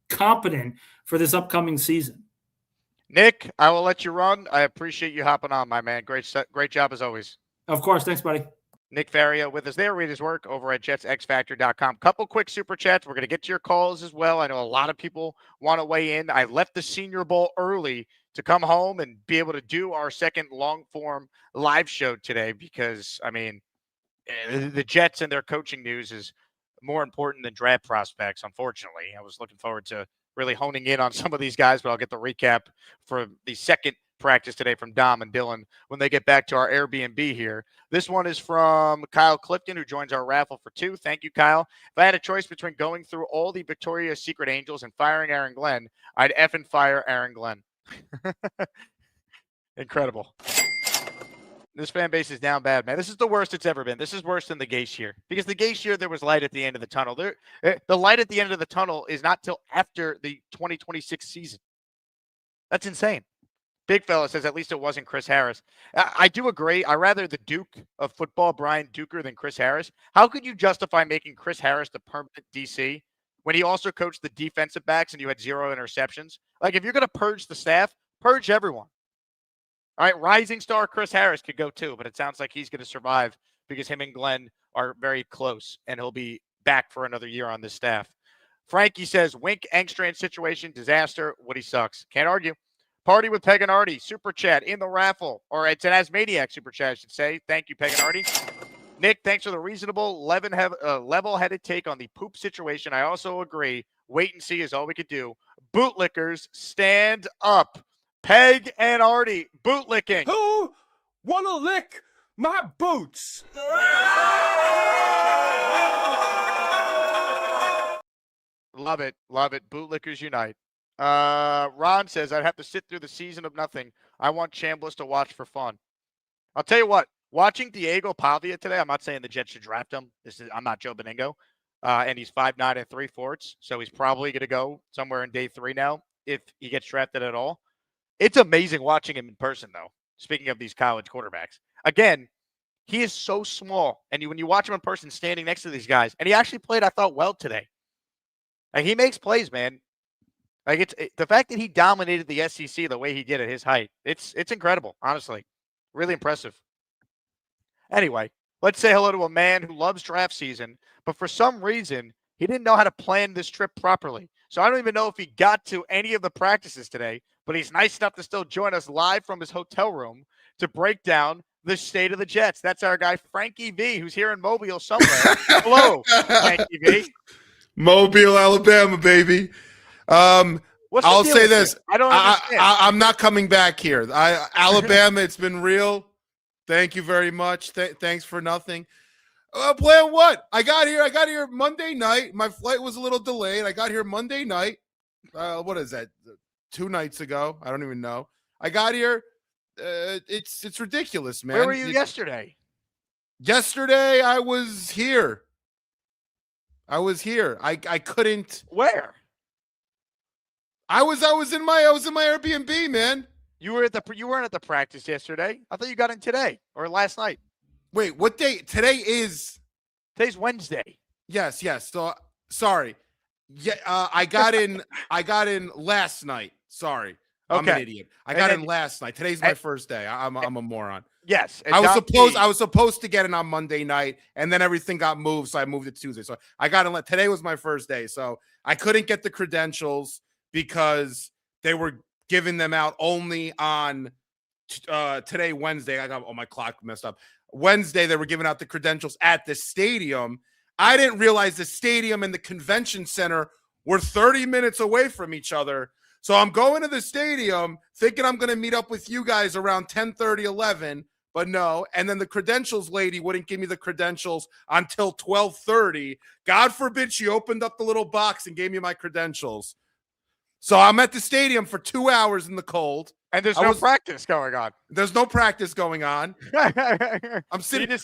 competent for this upcoming season. Nick, I will let you run. I appreciate you hopping on, my man. Great job as always. Of course. Thanks, buddy. Nick Faria with us there. Read his work over at jetsxfactor.com. Couple quick super chats. We're going to get to your calls as well. I know a lot of people want to weigh in. I left the Senior Bowl early to come home and be able to do our second long-form live show today because, I mean, the Jets and their coaching news is more important than draft prospects, unfortunately. I was looking forward to really honing in on some of these guys, but I'll get the recap for the second practice today from Dom and Dylan when they get back to our Airbnb here. This one is from Kyle Clifton, who joins our raffle for 2. Thank you, Kyle. If I had a choice between going through all the Victoria's Secret Angels and firing Aaron Glenn, I'd effing fire Aaron Glenn. Incredible. This fan base is down bad, man. This is the worst it's ever been. This is worse than the Gase year. Because the Gase year, there was light at the end of the tunnel. The light at the end of the tunnel is not till after the 2026 season. That's insane. Big fella says at least it wasn't Chris Harris. I do agree. I rather the Duke of football, Brian Duker, than Chris Harris. How could you justify making Chris Harris the permanent DC when he also coached the defensive backs and you had 0 interceptions? Like, if you're going to purge the staff, purge everyone. All right, rising star Chris Harris could go too, but it sounds like he's going to survive because him and Glenn are very close, and he'll be back for another year on this staff. Frankie says, Wink, Engstrand situation, disaster. Woody sucks. Can't argue. Party with Peganardi, super chat in the raffle. Or it's an Asmaniac super chat, I should say. Thank you, Peganardi. Nick, thanks for the reasonable, level-headed take on the poop situation. I also agree. Wait and see is all we could do. Bootlickers, stand up. Peg and Artie, bootlicking. Who wanna lick my boots? Love it. Love it. Bootlickers unite. Ron says, I'd have to sit through the season of nothing. I want Chambliss to watch for fun. I'll tell you what, watching Diego Pavia today, I'm not saying the Jets should draft him. I'm not Joe Beningo. And he's 5'9" and 3/4, so he's probably going to go somewhere in day 3 now if he gets drafted at all. It's amazing watching him in person, though. Speaking of these college quarterbacks. Again, he is so small. And when you watch him in person standing next to these guys, and he actually played, I thought, well today. Like, he makes plays, man. Like, the fact that he dominated the SEC the way he did at his height, it's incredible, honestly. Really impressive. Anyway, let's say hello to a man who loves draft season, but for some reason, he didn't know how to plan this trip properly. So I don't even know if he got to any of the practices today, but he's nice enough to still join us live from his hotel room to break down the state of the Jets. That's our guy, Frankie V, who's here in Mobile somewhere. Hello, Frankie V. Mobile, Alabama, baby. I'll say this. I don't understand. I'm not coming back here. Alabama, it's been real. Thank you very much. Thanks for nothing. Plan what? I got here Monday night. My flight was a little delayed. I got here Monday night. What is that? 2 nights ago. I don't even know. I got here. It's ridiculous, man. Where were you yesterday? Yesterday, I was here. I couldn't. Where? I was in my Airbnb, man. You weren't at the practice yesterday. I thought you got in today or last night. Wait, what day? Today's Wednesday. Yes. So sorry. Yeah, I got in last night. Sorry. I'm an idiot. I got in last night. Today's my first day. I'm a moron. Yes. I was supposed to get in on Monday night, and then everything got moved, so I moved it Tuesday. So I got in. Today was my first day, so I couldn't get the credentials because they were giving them out only on today, Wednesday. I got my clock messed up. Wednesday, they were giving out the credentials at the stadium. I didn't realize the stadium and the convention center were 30 minutes away from each other. So I'm going to the stadium thinking I'm going to meet up with you guys around 10:30, 11, but no. And then the credentials lady wouldn't give me the credentials until 12:30. God forbid she opened up the little box and gave me my credentials. So I'm at the stadium for 2 hours in the cold. And there's no practice going on. There's no practice going on. I'm sitting.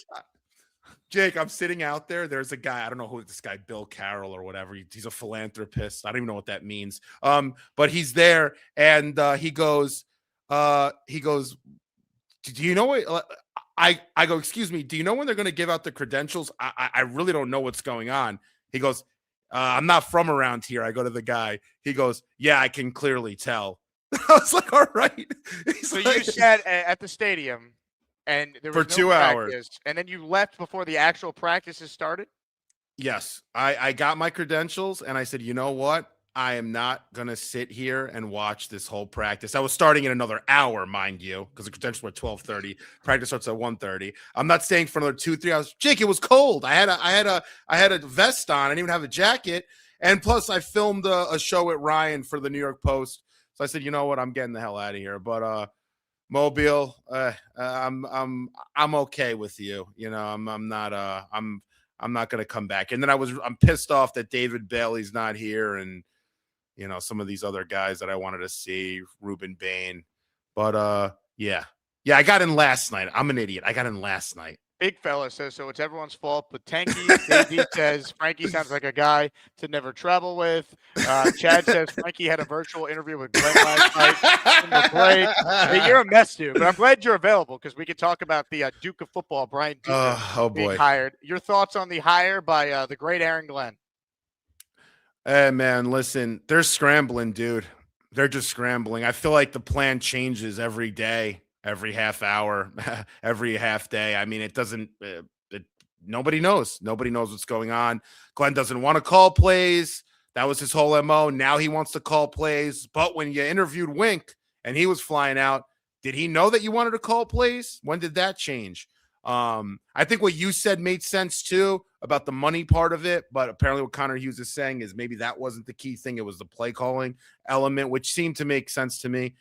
Jake, I'm sitting out there. There's a guy. I don't know who this guy, Bill Carroll or whatever. He's a philanthropist. I don't even know what that means. But he's there, and he goes. Do you know what? I go. Excuse me. Do you know when they're going to give out the credentials? I really don't know what's going on. He goes. I'm not from around here. I go to the guy. He goes. Yeah, I can clearly tell. I was like, all right. So you sat at the stadium, and there was for no 2 practice, hours, and then you left before the actual practices started? Yes, I got my credentials, and I said, you know what? I am not going to sit here and watch this whole practice. I was starting in another hour, mind you, because the credentials were at 12:30. Practice starts at 1:30. I'm not staying for another 2-3 hours. Jake, it was cold. I had a vest on. I didn't even have a jacket. And plus, I filmed a show at Ryan for the New York Post. So I said, you know what? I'm getting the hell out of here. But Mobile, I'm okay with you. You know, I'm not going to come back. And then I'm pissed off that David Bailey's not here, and you know, some of these other guys that I wanted to see, Ruben Bain. But yeah, I got in last night. I'm an idiot. I got in last night. Big fella says, so it's everyone's fault, but Tanky Davey says Frankie sounds like a guy to never travel with. Chad says Frankie had a virtual interview with Glenn last night in the break. Hey, you're a mess, dude, but I'm glad you're available because we could talk about the Duke of football, Brian Duke, being hired. Your thoughts on the hire by the great Aaron Glenn? Hey, man, listen, they're scrambling, dude. They're just scrambling. I feel like the plan changes every day, every half hour, every half day. I mean, it doesn't nobody knows. Nobody knows what's going on. Glenn doesn't want to call plays. That was his whole MO. Now he wants to call plays. But when you interviewed Wink and he was flying out, did he know that you wanted to call plays? When did that change? I think what you said made sense too about the money part of it, but apparently what Connor Hughes is saying is maybe that wasn't the key thing. It was the play calling element, which seemed to make sense to me.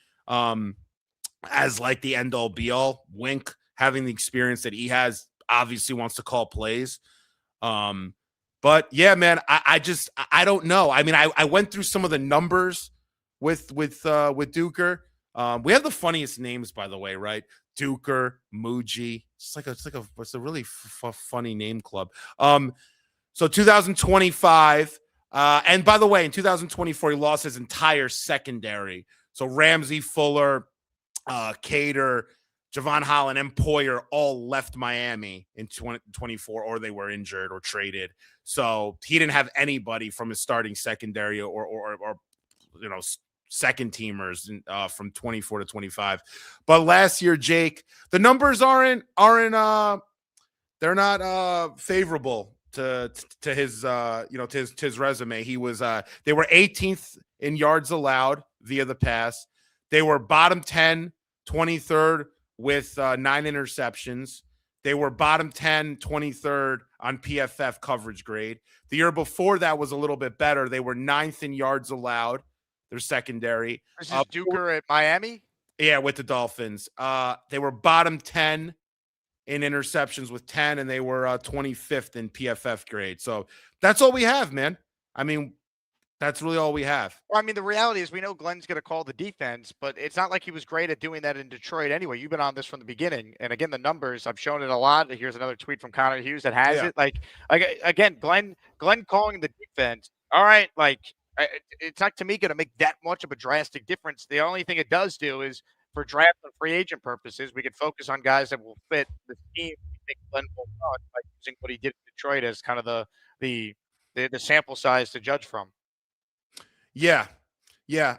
As like the end all be all. Wink, having the experience that he has, obviously wants to call plays. But yeah, man, I don't know. I mean, I went through some of the numbers with Duker. We have the funniest names, by the way, right? Duker, Muji. It's a really funny name club. So 2025, and by the way, in 2024, he lost his entire secondary. So Ramsey, Fuller, Cater, Javon Holland, and Poyer all left Miami in 2024, or they were injured or traded. So he didn't have anybody from his starting secondary or you know, second teamers from 24 to 25. But last year, Jake, the numbers aren't they're not favorable to his to his resume. He was they were 18th in yards allowed via the pass. They were bottom 10, 23rd with 9 interceptions. They were bottom 10, 23rd on PFF coverage grade. The year before that was a little bit better. They were 9th in yards allowed. Their secondary. This is Duker at Miami? Yeah, with the Dolphins. They were bottom 10 in interceptions with 10, and they were 25th in PFF grade. So that's all we have, man. I mean, that's really all we have. Well, I mean, the reality is we know Glenn's going to call the defense, but it's not like he was great at doing that in Detroit anyway. You've been on this from the beginning. And again, the numbers, I've shown it a lot. Here's another tweet from Connor Hughes that has it. Like, again, Glenn calling the defense. All right, like, it's not to me going to make that much of a drastic difference. The only thing it does do is for draft and free agent purposes, we could focus on guys that will fit the team. We think Glenn will run by using what he did in Detroit as kind of the sample size to judge from. Yeah.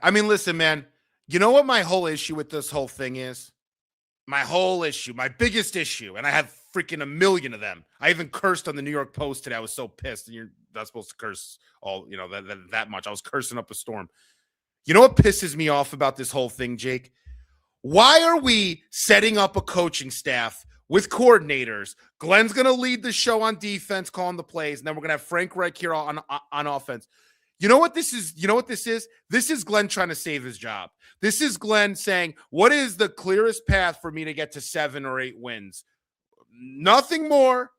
I mean, listen, man, you know what my whole issue with this whole thing is? My biggest issue, and I have freaking a million of them. I even cursed on the New York Post today. I was so pissed, and you're not supposed to curse all, that much. I was cursing up a storm. You know what pisses me off about this whole thing, Jake? Why are we setting up a coaching staff with coordinators? Glenn's going to lead the show on defense, calling the plays, and then we're going to have Frank Reich here on offense. You know what this is? This is Glenn trying to save his job. This is Glenn saying, what is the clearest path for me to get to 7 or 8 wins? Nothing more.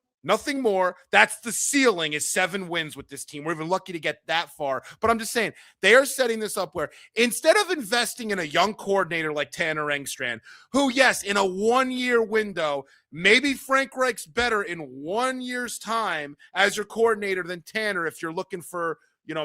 That's the ceiling, is 7 wins with this team. We're even lucky to get that far. But I'm just saying, they are setting this up where instead of investing in a young coordinator like Tanner Engstrand, who, yes, in a 1-year window, maybe Frank Reich's better in 1 year's time as your coordinator than Tanner if you're looking for,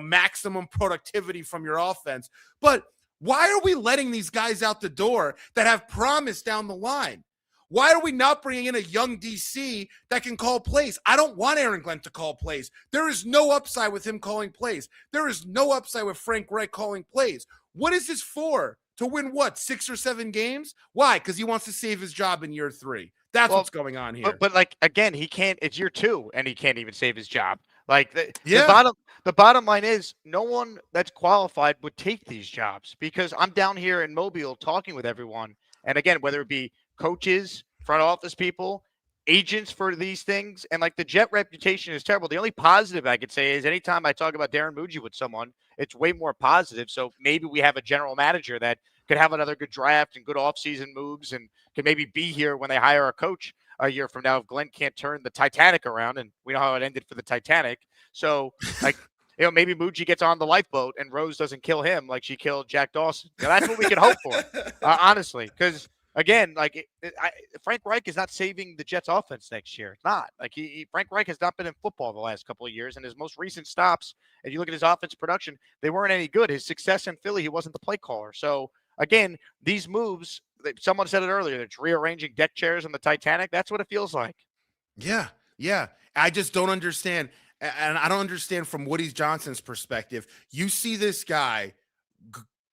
maximum productivity from your offense. But why are we letting these guys out the door that have promise down the line? Why are we not bringing in a young DC that can call plays? I don't want Aaron Glenn to call plays. There is no upside with him calling plays. There is no upside with Frank Reich calling plays. What is this for? To win what, 6 or 7 games? Why? Because he wants to save his job in year 3. That's what's going on here. But like, again, he can't. It's year 2, and he can't even save his job. Like the the bottom line is no one that's qualified would take these jobs, because I'm down here in Mobile talking with everyone. And again, whether it be coaches, front office people, agents for these things, and like the Jet reputation is terrible. The only positive I could say is anytime I talk about Darren Muji with someone, it's way more positive. So maybe we have a general manager that could have another good draft and good offseason moves and can maybe be here when they hire a coach a year from now if Glenn can't turn the Titanic around, and we know how it ended for the Titanic. So like, maybe Muji gets on the lifeboat and Rose doesn't kill him like she killed Jack Dawson. That's what we can hope for, honestly, because again, like Frank Reich is not saving the Jets offense next year. It's not like Frank Reich has not been in football the last couple of years, and his most recent stops, if you look at his offense production, they weren't any good. His success in Philly, he wasn't the play caller. So again, these moves, someone said it earlier, it's rearranging deck chairs on the Titanic. That's what it feels like. Yeah. I just don't understand. And I don't understand from Woody Johnson's perspective. You see this guy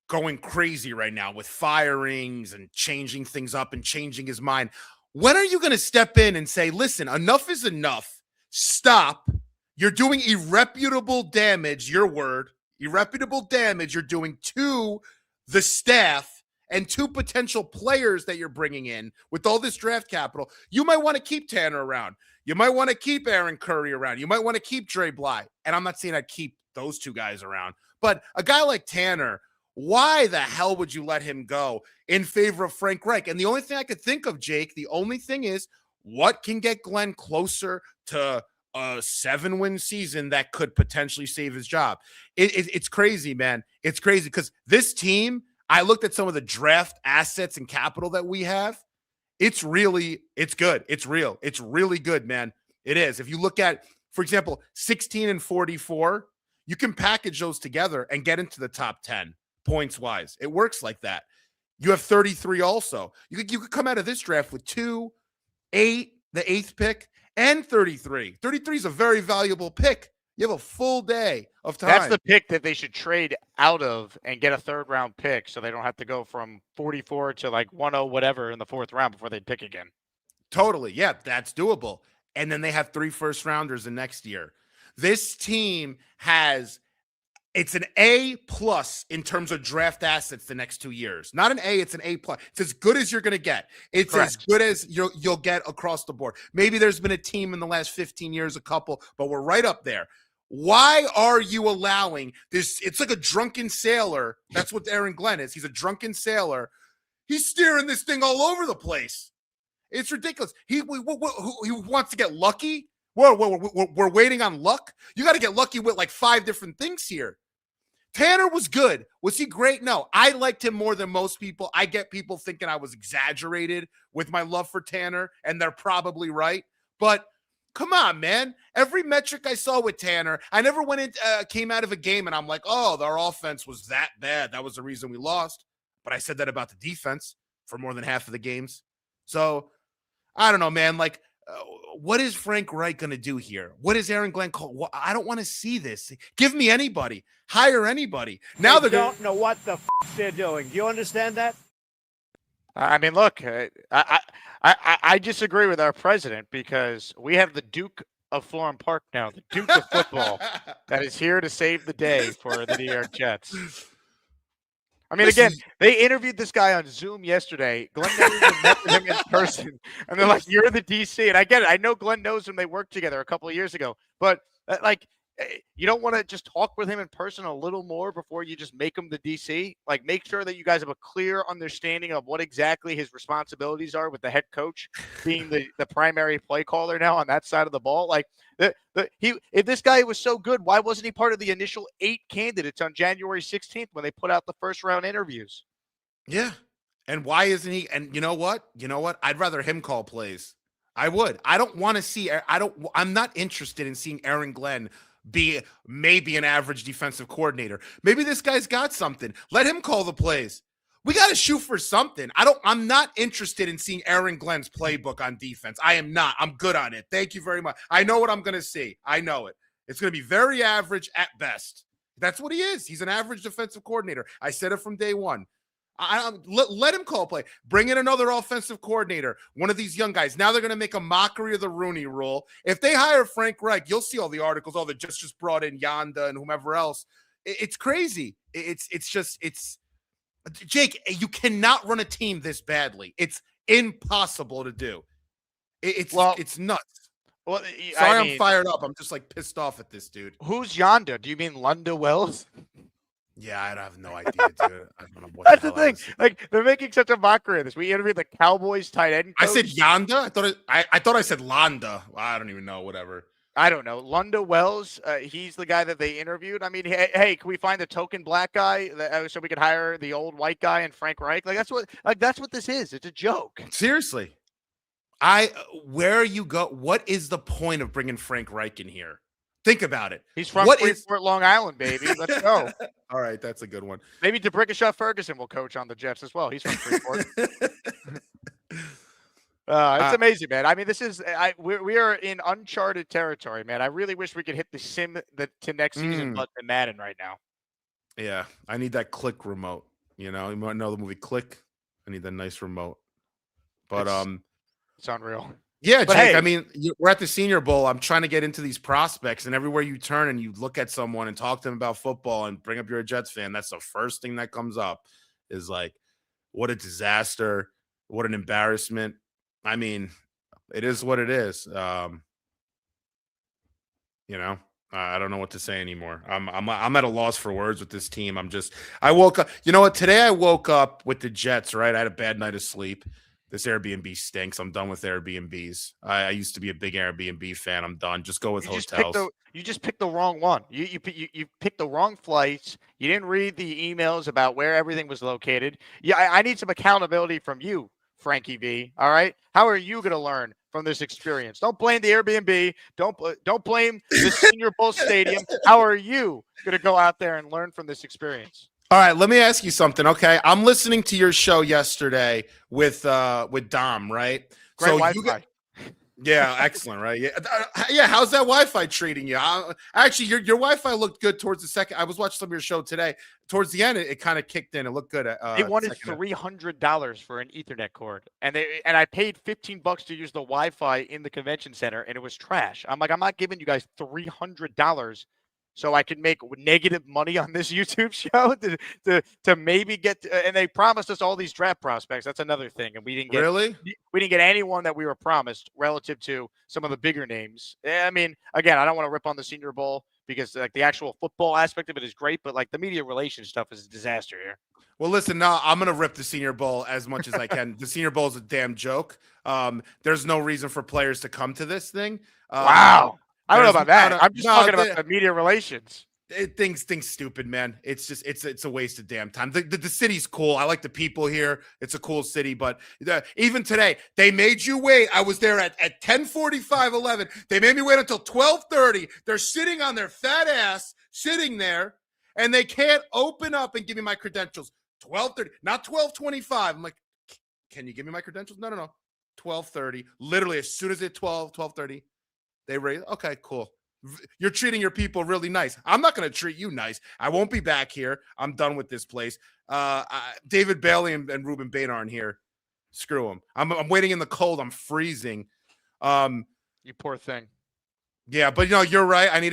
going crazy right now with firings and changing things up and changing his mind. When are you going to step in and say, listen, enough is enough. Stop. You're doing irreparable damage, your word, irreparable damage you're doing to the staff and two potential players that you're bringing in with all this draft capital. You might want to keep Tanner around. You might want to keep Aaron Curry around. You might want to keep Dre Bly. And I'm not saying I'd keep those two guys around, but a guy like Tanner, why the hell would you let him go in favor of Frank Reich? And the only thing I could think of, Jake, the only thing is what can get Glenn closer to a 7-win season that could potentially save his job. It's crazy, man. It's crazy because this team, I looked at some of the draft assets and capital that we have. It's good. It's real. It's really good, man. It is. If you look at, for example, 16 and 44, you can package those together and get into the top 10 points wise. It works like that. You have 33 also. You could come out of this draft with 2, 8, the 8th pick, and 33. 33 is a very valuable pick. You have a full day of time. That's the pick that they should trade out of and get a 3rd round pick so they don't have to go from 44 to like 10 whatever in the 4th round before they pick again. Totally. Yeah, that's doable. And then they have 3 first rounders in next year. This team it's an A+ in terms of draft assets the next 2 years. Not an A, it's an A+. It's as good as you're going to get. It's Correct. As good as you'll get across the board. Maybe there's been a team in the last 15 years, a couple, but we're right up there. Why are you allowing this? It's like a drunken sailor. That's what Aaron Glenn is. He's a drunken sailor. He's steering this thing all over the place. It's ridiculous. He wants to get lucky. We're waiting on luck. You got to get lucky with like 5 different things here. Tanner was good. Was he great? No. I liked him more than most people. I get people thinking I was exaggerated with my love for Tanner, and they're probably right. But come on, man. Every metric I saw with Tanner, I never came out of a game and I'm like, oh, their offense was that bad. That was the reason we lost. But I said that about the defense for more than half of the games. So I don't know, man. Like, what is Frank Reich going to do here? What is Aaron Glenn call? I don't want to see this. Give me anybody. Hire anybody. Now they don't know what the they're doing. Do you understand that? I mean, look, I disagree with our president because we have the Duke of Florham Park now, the Duke of football, that is here to save the day for the New York Jets. I mean, again, they interviewed this guy on Zoom yesterday. Glenn never even met with him in person. And they're like, you're the DC. And I get it. I know Glenn knows him. They worked together a couple of years ago. But, you don't want to just talk with him in person a little more before you just make him the DC? Like, make sure that you guys have a clear understanding of what exactly his responsibilities are with the head coach being the primary play caller now on that side of the ball. Like, if this guy was so good, why wasn't he part of the initial 8 candidates on January 16th when they put out the first round interviews? Yeah. And why isn't he? And you know what? I'd rather him call plays. I would. I don't want to see. I'm not interested in seeing Aaron Glenn be maybe an average defensive coordinator. Maybe this guy's got something. Let him call the plays. We got to shoot for something. I'm not interested in seeing Aaron Glenn's playbook on defense. I am not. I'm good on it. Thank you very much. I know what I'm going to see. I know it. It's going to be very average at best. That's what he is. He's an average defensive coordinator. I said it from day one. Let him call play. Bring in another offensive coordinator, one of these young guys. Now they're going to make a mockery of the Rooney Rule. If they hire Frank Reich, you'll see all the articles. Oh, they just brought in Yanda and whomever else. It's crazy. It's Jake. You cannot run a team this badly. It's impossible to do. It's nuts. Well, I'm fired up. I'm just like pissed off at this dude. Who's Yonda? Do you mean Lunda Wells? Yeah, I have no idea, dude. I don't know what That's the the hell thing. Like, they're making such a mockery of this. We interviewed the Cowboys tight end coach. I said Yanda. I thought I said Landa. I don't even know. Whatever. I don't know. Lunda Wells. He's the guy that they interviewed. I mean, hey, can we find the token black guy so we could hire the old white guy and Frank Reich? That's what this is. It's a joke. Seriously. Where you go? What is the point of bringing Frank Reich in here? Think about it. He's from Freeport, Long Island, baby. Let's go. All right, that's a good one. Maybe DeBrickashaw Ferguson will coach on the Jets as well. He's from Freeport. It's amazing, man. I mean, we are in uncharted territory, man. I really wish we could hit the sim to next season, but in Madden right now. Yeah, I need that Click remote. You might know the movie Click. I need that nice remote. But it's unreal. Yeah, Jake, hey, I mean, we're at the Senior Bowl. I'm trying to get into these prospects, and everywhere you turn and you look at someone and talk to them about football and bring up you're a Jets fan, that's the first thing that comes up is like, what a disaster, what an embarrassment. I mean, it is what it is. I don't know what to say anymore. I'm at a loss for words with this team. I woke up. You know what? Today I woke up with the Jets, right? I had a bad night of sleep. This Airbnb stinks. I'm done with Airbnbs. I used to be a big Airbnb fan. I'm done. Just go with hotels. You just picked the wrong one. You picked the wrong flights. You didn't read the emails about where everything was located. Yeah, I need some accountability from you, Frankie V. All right, how are you going to learn from this experience? Don't blame the Airbnb. Don't blame the Senior Bowl Stadium. How are you going to go out there and learn from this experience? All right, let me ask you something, okay? I'm listening to your show yesterday with Dom, right? Great Wi-Fi. Yeah, excellent, right? Yeah. How's that Wi-Fi treating you? Actually, your Wi-Fi looked good towards the second. I was watching some of your show today. Towards the end, it kind of kicked in. It looked good. They wanted $300 for an Ethernet cord, and I paid $15 to use the Wi-Fi in the convention center, and it was trash. I'm like, I'm not giving you guys $300. So I can make negative money on this YouTube show to maybe get and they promised us all these draft prospects. That's another thing, and we didn't get anyone that we were promised relative to some of the bigger names. I mean, again, I don't want to rip on the Senior Bowl because like the actual football aspect of it is great, but like the media relations stuff is a disaster here. Well, listen, no, I'm gonna rip the Senior Bowl as much as I can. The Senior Bowl is a damn jok. There's no reason for players to come to this thing. Wow. I don't know about that. I'm just talking about the media relations. Things stupid, man. It's just it's a waste of damn time. The city's cool. I like the people here. It's a cool city, but even today they made you wait. I was there at 10:45, 11. They made me wait until 12:30. They're sitting on their fat ass, sitting there, and they can't open up and give me my credentials. 12:30, not 12:25. I'm like, can you give me my credentials? No. 12:30. Literally, as soon as it's 12:30. They raise. Okay, cool. You're treating your people really nice. I'm not going to treat you nice. I won't be back here. I'm done with this place. David Bailey and Ruben Bain aren't here. Screw them. I'm waiting in the cold. I'm freezing. You poor thing. Yeah, but you're right. I need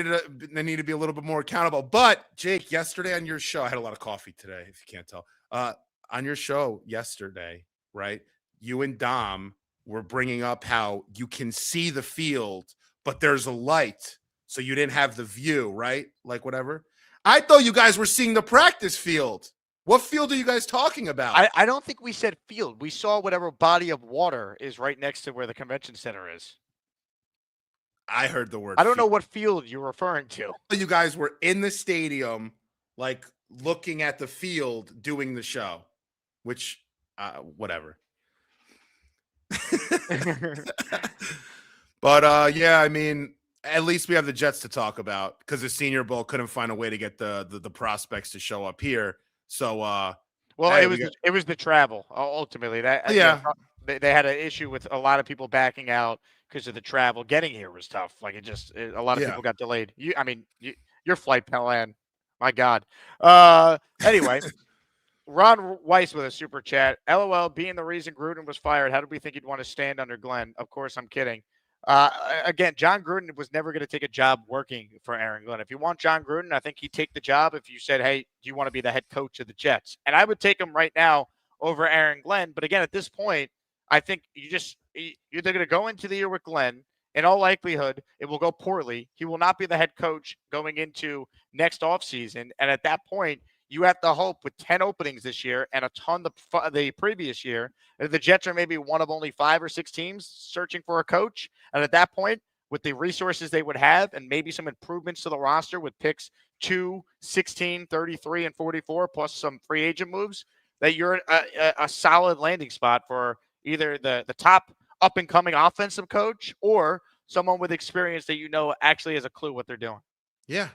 to be a little bit more accountable. But Jake, yesterday on your show, I had a lot of coffee today, if you can't tell. On your show yesterday, right? You and Dom were bringing up how you can see the field, but there's a light, so you didn't have the view, right? Like whatever. I thought you guys were seeing the practice field. What field are you guys talking about? I don't think we said field. We saw whatever body of water is right next to where the convention center is. I heard the word. I don't know what field you're referring to. You guys were in the stadium, like looking at the field, doing the show, which, whatever. But yeah, I mean, at least we have the Jets to talk about because the Senior Bowl couldn't find a way to get the prospects to show up here. So, well, hey, it was the travel ultimately. That they had an issue with a lot of people backing out because of the travel. Getting here was tough. Like a lot of people got delayed. Your flight plan, my God. Anyway. Ron Weiss with a super chat. LOL, being the reason Gruden was fired, how did we think he'd want to stand under Glenn? Of course, I'm kidding. Again, John Gruden was never going to take a job working for Aaron Glenn. If you want John Gruden, I think he'd take the job if you said, hey, do you want to be the head coach of the Jets? And I would take him right now over Aaron Glenn. But again, at this point, I think you're going to go into the year with Glenn. In all likelihood, it will go poorly. He will not be the head coach going into next offseason. And at that point, you have to hope with 10 openings this year and a ton the previous year, the Jets are maybe one of only 5 or 6 teams searching for a coach. And at that point, with the resources they would have and maybe some improvements to the roster with picks 2, 16, 33, and 44, plus some free agent moves, that you're a solid landing spot for either the top up-and-coming offensive coach or someone with experience that actually has a clue what they're doing. Yeah,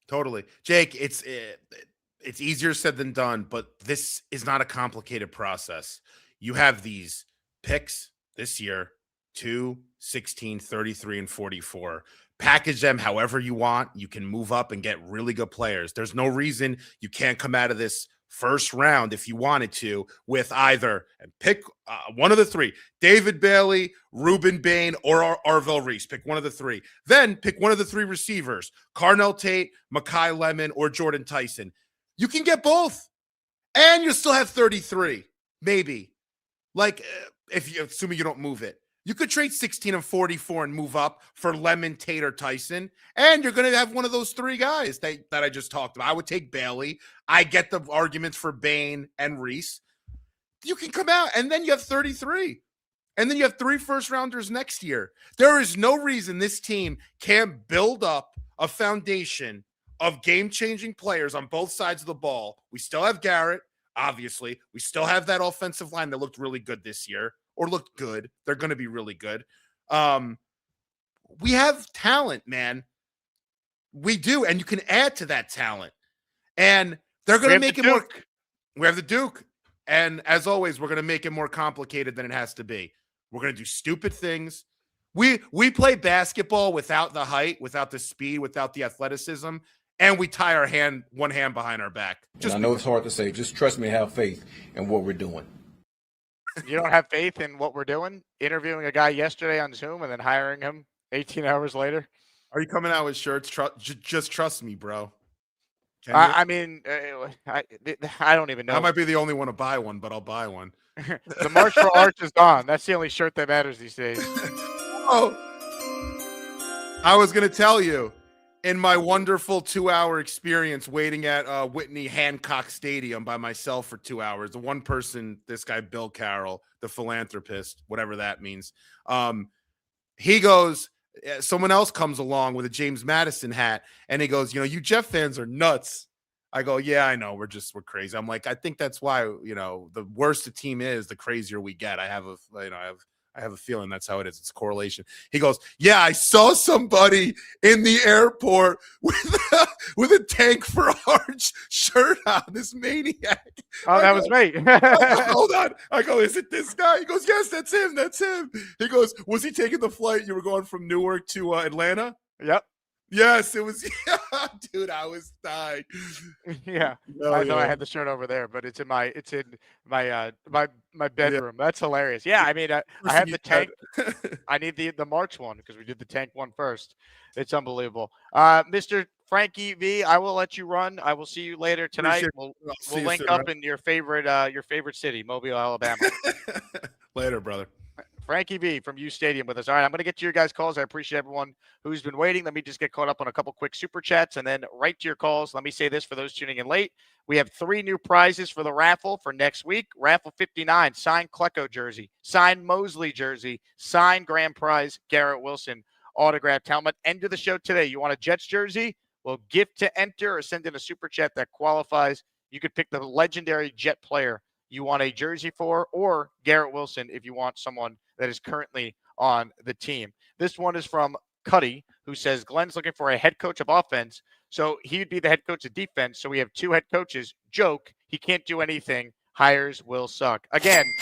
totally. Jake, it's easier said than done, but this is not a complicated process. You have these picks this year, 2, 16, 33, and 44. Package them however you want. You can move up and get really good players. There's no reason you can't come out of this first round if you wanted to with either and pick one of the 3, David Bailey, Reuben Bain, or Arvell Reese. Pick one of the 3. Then pick one of the 3 receivers, Carnell Tate, Mekhi Lemon, or Jordan Tyson. You can get both, and you still have 33, maybe. Like, assuming you don't move it. You could trade 16 and 44 and move up for Lemon, Tate, or Tyson, and you're going to have one of those 3 guys that I just talked about. I would take Bailey. I get the arguments for Bain and Reese. You can come out, and then you have 33. And then you have 3 first-rounders next year. There is no reason this team can't build up a foundation of game-changing players on both sides of the ball. We still have Garrett, obviously. We still have that offensive line that looked really good this year, or looked good. They're going to be really good. We have talent, man. We do, and you can add to that talent. And they're going to make it more. We have the Duke. And as always, we're going to make it more complicated than it has to be. We're going to do stupid things. We play basketball without the height, without the speed, without the athleticism. And we tie one hand behind our back. I know it's hard to say. Just trust me, have faith in what we're doing. You don't have faith in what we're doing? Interviewing a guy yesterday on Zoom and then hiring him 18 hours later? Are you coming out with shirts? Just trust me, bro. I don't even know. I might be the only one to buy one, but I'll buy one. The March for Arch is gone. That's the only shirt that matters these days. Oh, I was going to tell you. In my wonderful 2-hour experience waiting at Whitney Hancock Stadium by myself for 2 hours, the one person, this guy, Bill Carroll, the philanthropist, whatever that means, he goes, someone else comes along with a James Madison hat, and he goes, you Jeff fans are nuts. I go, yeah, I know. We're crazy. I'm like, I think that's why, the worse the team is, the crazier we get. I have a feeling that's how it is. It's correlation. He goes, yeah, I saw somebody in the airport with a Tank for Arch shirt on, this maniac. Oh, that was me. Hold on. I go, is it this guy? He goes, yes, that's him. That's him. He goes, was he taking the flight? You were going from Newark to Atlanta? Yep. Yes, it was. Yeah, dude, I was dying. Yeah, I know. I had the shirt over there, but it's in my bedroom. Yeah. That's hilarious. Yeah, I mean, I have the Tank. I need the March one because we did the Tank one first. It's unbelievable. Mr. Frankie V, I will let you run. I will see you later tonight. We'll link up in your favorite city, Mobile, Alabama. Later, brother. Frankie V from U Stadium with us. All right, I'm going to get to your guys' calls. I appreciate everyone who's been waiting. Let me just get caught up on a couple quick super chats and then right to your calls. Let me say this for those tuning in late. We have 3 new prizes for the raffle for next week. Raffle 59, signed Klecko jersey, signed Mosley jersey, signed grand prize Garrett Wilson autographed helmet. End of the show today. You want a Jets jersey? Well, gift to enter or send in a super chat that qualifies. You could pick the legendary Jet player you want a jersey for, or Garrett Wilson if you want someone that is currently on the team. This one is from Cuddy, who says Glenn's looking for a head coach of offense, so he would be the head coach of defense. So we have 2 head coaches. Joke, he can't do anything. Hires will suck. Again,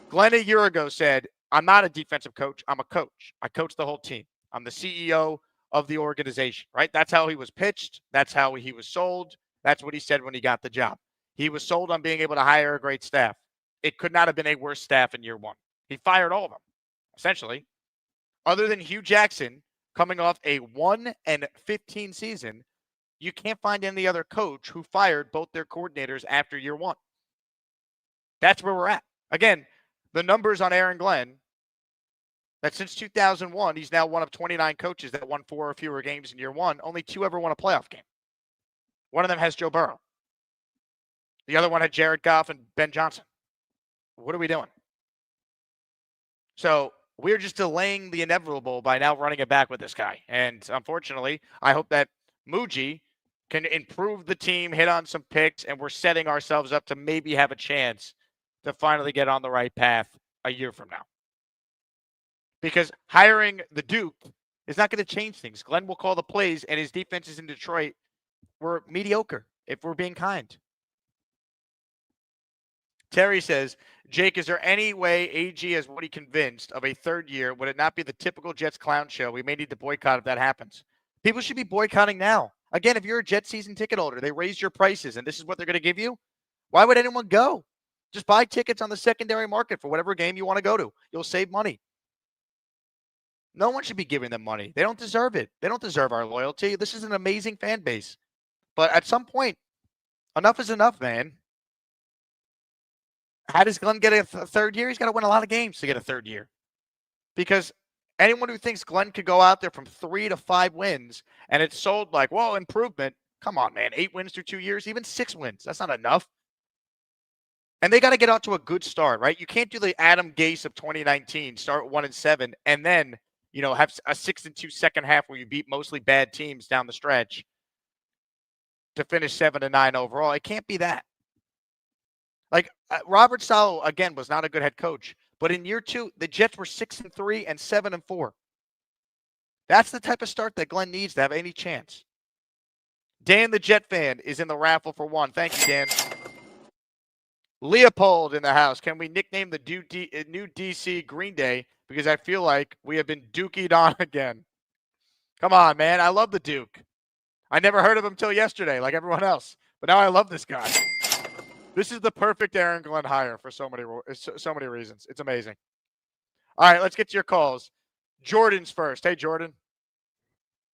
Glenn a year ago said, I'm not a defensive coach. I'm a coach. I coach the whole team. I'm the CEO of the organization, right? That's how he was pitched. That's how he was sold. That's what he said when he got the job. He was sold on being able to hire a great staff. It could not have been a worse staff in year one. He fired all of them, essentially. Other than Hugh Jackson coming off a 1-15 season, you can't find any other coach who fired both their coordinators after year one. That's where we're at. Again, the numbers on Aaron Glenn, that since 2001, he's now one of 29 coaches that won 4 or fewer games in year one. Only 2 ever won a playoff game. One of them has Joe Burrow. The other one had Jared Goff and Ben Johnson. What are we doing? So we're just delaying the inevitable by now running it back with this guy. And unfortunately, I hope that Muji can improve the team, hit on some picks, and we're setting ourselves up to maybe have a chance to finally get on the right path a year from now. Because hiring the Duke is not going to change things. Glenn will call the plays, and his defenses in Detroit were mediocre, if we're being kind. Terry says, Jake, is there any way AG has what he convinced of a third year? Would it not be the typical Jets clown show? We may need to boycott if that happens. People should be boycotting now. Again, if you're a Jets season ticket holder, they raised your prices, and this is what they're going to give you. Why would anyone go? Just buy tickets on the secondary market for whatever game you want to go to. You'll save money. No one should be giving them money. They don't deserve it. They don't deserve our loyalty. This is an amazing fan base. But at some point, enough is enough, man. How does Glenn get a third year? He's got to win a lot of games to get a third year. Because anyone who thinks Glenn could go out there from 3 to 5 wins and it's sold like, whoa, improvement. Come on, man. 8 wins through 2 years, even 6 wins. That's not enough. And they got to get out to a good start, right? You can't do the Adam Gase of 2019, start 1-7, and then, have a 6-2 second half where you beat mostly bad teams down the stretch to finish 7-9 overall. It can't be that. Like Robert Saleh, again, was not a good head coach. But in year 2, the Jets were 6-3 and 7-4. That's the type of start that Glenn needs to have any chance. Dan, the Jet fan, is in the raffle for 1. Thank you, Dan. Leopold in the house. Can we nickname the new DC Green Day? Because I feel like we have been dookied on again. Come on, man. I love the Duke. I never heard of him till yesterday, like everyone else. But now I love this guy. This is the perfect Aaron Glenn hire for so many reasons. It's amazing. All right, let's get to your calls. Jordan's first. Hey, Jordan.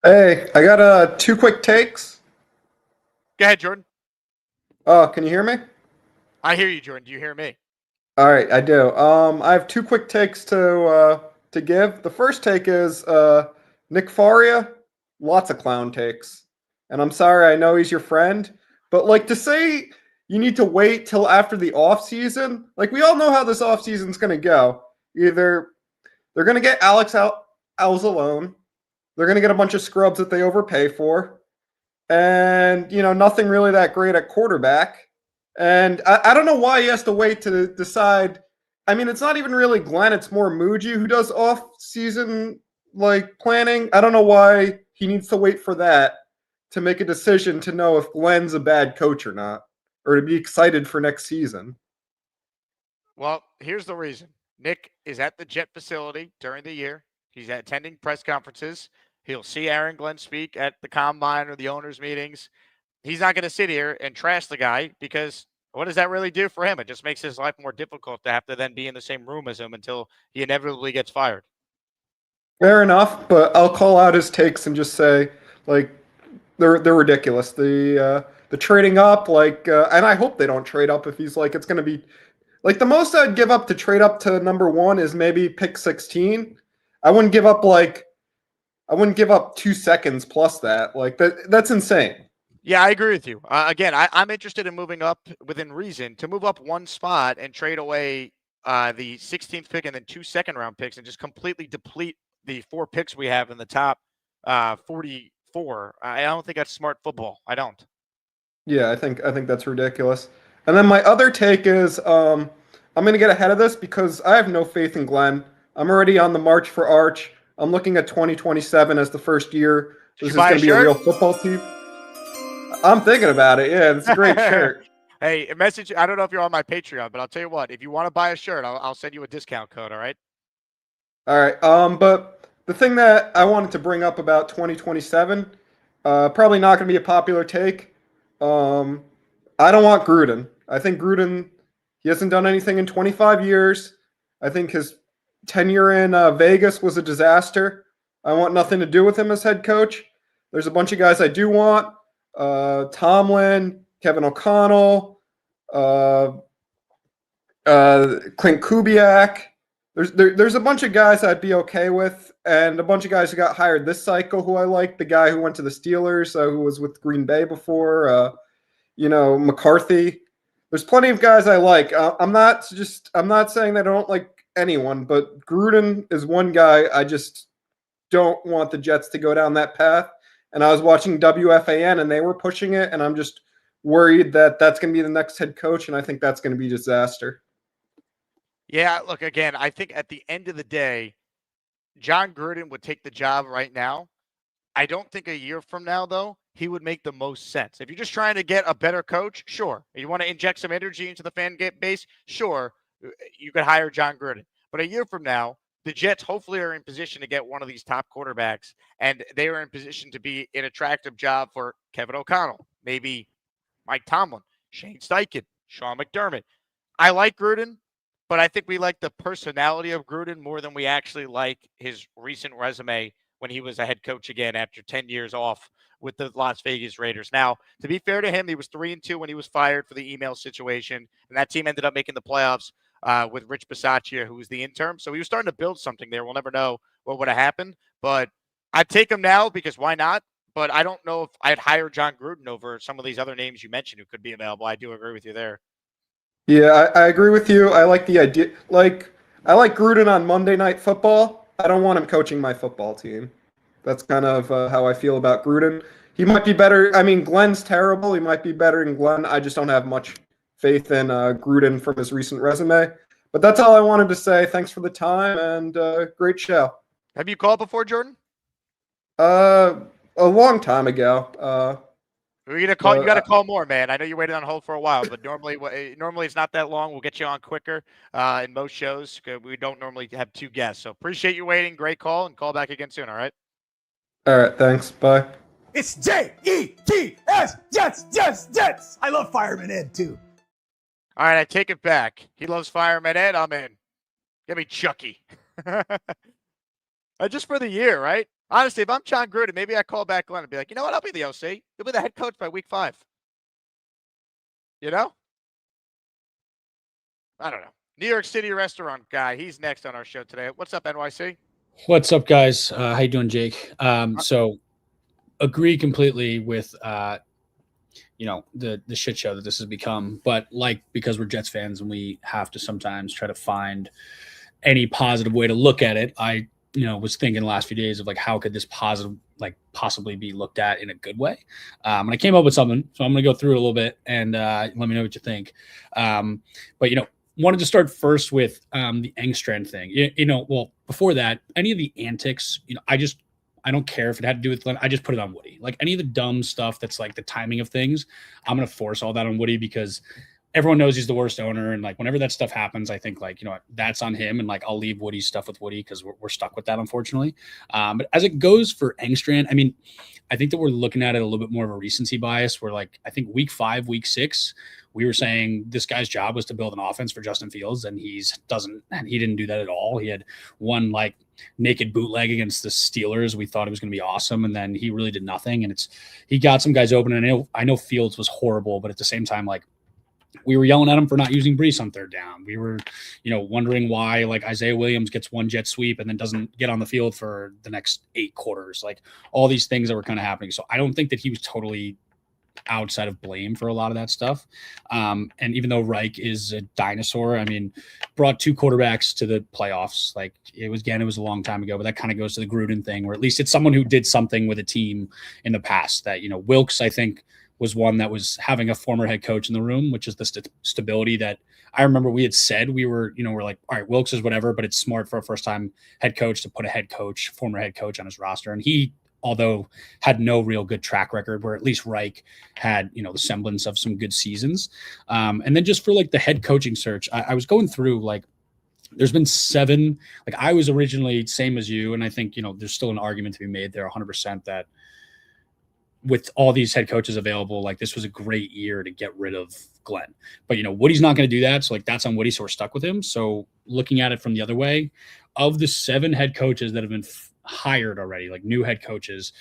Hey, I got 2 quick takes. Go ahead, Jordan. Can you hear me? I hear you, Jordan. Do you hear me? All right, I do. I have 2 quick takes to give. The first take is Nick Faria. Lots of clown takes, and I'm sorry. I know he's your friend, but like to say you need to wait till after the offseason. Like, we all know how this offseason's going to go. Either they're going to get Alex Alzalone, they're going to get a bunch of scrubs that they overpay for, and, nothing really that great at quarterback. And I don't know why he has to wait to decide. I mean, it's not even really Glenn. It's more Muji who does off-season, planning. I don't know why he needs to wait for that to make a decision to know if Glenn's a bad coach or not, or to be excited for next season. Well, here's the reason. Nick is at the Jet facility during the year. He's attending press conferences. He'll see Aaron Glenn speak at the combine or the owners' meetings. He's not going to sit here and trash the guy, because what does that really do for him? It just makes his life more difficult to have to then be in the same room as him until he inevitably gets fired. Fair enough, but I'll call out his takes and just say, they're ridiculous. The trading up, and I hope they don't trade up if he's it's going to be, the most I'd give up to trade up to number 1 is maybe pick 16. I wouldn't give up 2 seconds plus that. That's insane. Yeah, I agree with you. Again, I'm interested in moving up within reason, to move up 1 spot and trade away the 16th pick and then 2 second-round picks and just completely deplete the 4 picks we have in the top 44. I don't think that's smart football. I don't. Yeah, I think that's ridiculous. And then my other take is I'm going to get ahead of this because I have no faith in Glenn. I'm already on the march for Arch. I'm looking at 2027 as the first year. This is going to be a real football team. I'm thinking about it. Yeah, it's a great shirt. Hey, a message. I don't know if you're on my Patreon, but I'll tell you what. If you want to buy a shirt, I'll send you a discount code. All right. All right. But the thing that I wanted to bring up about 2027, probably not going to be a popular take. I don't want Gruden. I think Gruden, he hasn't done anything in 25 years. I think his tenure in Vegas was a disaster. I want nothing to do with him as head coach. There's a bunch of guys I do want. Tomlin, Kevin O'Connell, Clint Kubiak. There's a bunch of guys I'd be okay with, and a bunch of guys who got hired this cycle who I like. The guy who went to the Steelers, who was with Green Bay before, McCarthy. There's plenty of guys I like. I'm not saying that I don't like anyone, but Gruden is one guy I just don't want the Jets to go down that path. And I was watching WFAN, and they were pushing it, and I'm just worried that that's going to be the next head coach, and I think that's going to be a disaster. Yeah, look, again, I think at the end of the day, John Gruden would take the job right now. I don't think a year from now, though, he would make the most sense. If you're just trying to get a better coach, sure. If you want to inject some energy into the fan base, sure, you could hire John Gruden. But a year from now, the Jets hopefully are in position to get one of these top quarterbacks, and they are in position to be an attractive job for Kevin O'Connell, maybe Mike Tomlin, Shane Steichen, Sean McDermott. I like Gruden, but I think we like the personality of Gruden more than we actually like his recent resume when he was a head coach again after 10 years off with the Las Vegas Raiders. Now, to be fair to him, he was 3-2 when he was fired for the email situation, and that team ended up making the playoffs with Rich Bisaccia, who was the interim. So he was starting to build something there. We'll never know what would have happened, but I'd take him now because why not? But I don't know if I'd hire John Gruden over some of these other names you mentioned who could be available. I do agree with you there. Yeah, I agree with you. I like the idea. I like Gruden on Monday Night Football. I don't want him coaching my football team. That's kind of how I feel about Gruden. He might be better. I mean, Glenn's terrible. He might be better than Glenn. I just don't have much faith in Gruden from his recent resume. But that's all I wanted to say. Thanks for the time, and great show. Have you called before, Jordan? A long time ago. We're gonna call. You got to call more, man. I know you waited on hold for a while, but normally it's not that long. We'll get you on quicker in most shows. We don't normally have two guests, so appreciate you waiting. Great call, and call back again soon. All right. All right. Thanks. Bye. It's Jets, Jets. I love Fireman Ed too. All right, I take it back. He loves Fireman Ed. I'm in. Give me Chucky. Just for the year, right? Honestly, if I'm John Gruden, maybe I call back Glenn and be like, you know what? I'll be the OC. You'll be the head coach by week 5. You know? I don't know. New York City restaurant guy. He's next on our show today. What's up, NYC? What's up, guys? How you doing, Jake? So agree completely with the shit show that this has become. But because we're Jets fans and we have to sometimes try to find any positive way to look at it, I was thinking the last few days of how could this possibly be looked at in a good way. And I came up with something, so I'm going to go through it a little bit and let me know what you think. But wanted to start first with the Engstrand thing. Well, before that, any of the antics, I don't care if it had to do with Glenn. I just put it on Woody. Any of the dumb stuff that's the timing of things, I'm going to force all that on Woody because everyone knows he's the worst owner. And whenever that stuff happens, I think that's on him. And I'll leave Woody's stuff with Woody because we're stuck with that, unfortunately. But as it goes for Engstrand, I mean, I think that we're looking at it a little bit more of a recency bias where I think week 5, week 6, we were saying this guy's job was to build an offense for Justin Fields. And he didn't do that at all. He had one naked bootleg against the Steelers. We thought it was going to be awesome. And then he really did nothing. And he got some guys open. And I know Fields was horrible, but at the same time, we were yelling at him for not using Brees on 3rd down. We were, wondering why Isaiah Williams gets one jet sweep and then doesn't get on the field for the next 8 quarters. All these things that were kind of happening. So I don't think that he was totally outside of blame for a lot of that stuff. And even though Reich is a dinosaur, I mean, brought 2 quarterbacks to the playoffs. It was a long time ago, but that kind of goes to the Gruden thing, where at least it's someone who did something with a team in the past that, Wilkes, I think, was one that was having a former head coach in the room, which is the stability that I remember we had said we're all right, Wilkes is whatever, but it's smart for a first-time head coach to put a former head coach on his roster. And he, although had no real good track record, where at least Reich had, the semblance of some good seasons. And then just for the head coaching search, I was going through there's been 7, I was originally same as you. And I think, there's still an argument to be made there 100% that with all these head coaches available, like this was a great year to get rid of Glenn. But Woody's not going to do that. So like that's on Woody. So we're stuck with him. So looking at it from the other way, of the 7 head coaches that have been hired already, like new head coaches,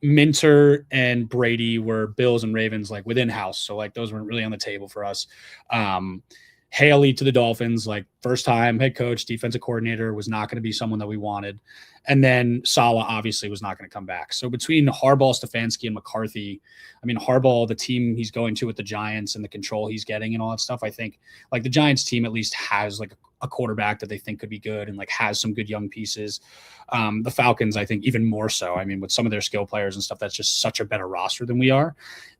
Minter and Brady were Bills and Ravens, like within house. So like those weren't really on the table for us. Haley to the Dolphins, like first time head coach, defensive coordinator, was not going to be someone that we wanted. And then Saleh obviously was not going to come back. So between Harbaugh, Stefanski, and McCarthy, I mean, Harbaugh, the team he's going to with the Giants and the control he's getting and all that stuff, I think like the Giants team at least has like a quarterback that they think could be good and like has some good young pieces. The Falcons, I think even more so. I mean, with some of their skill players and stuff, that's just such a better roster than we are.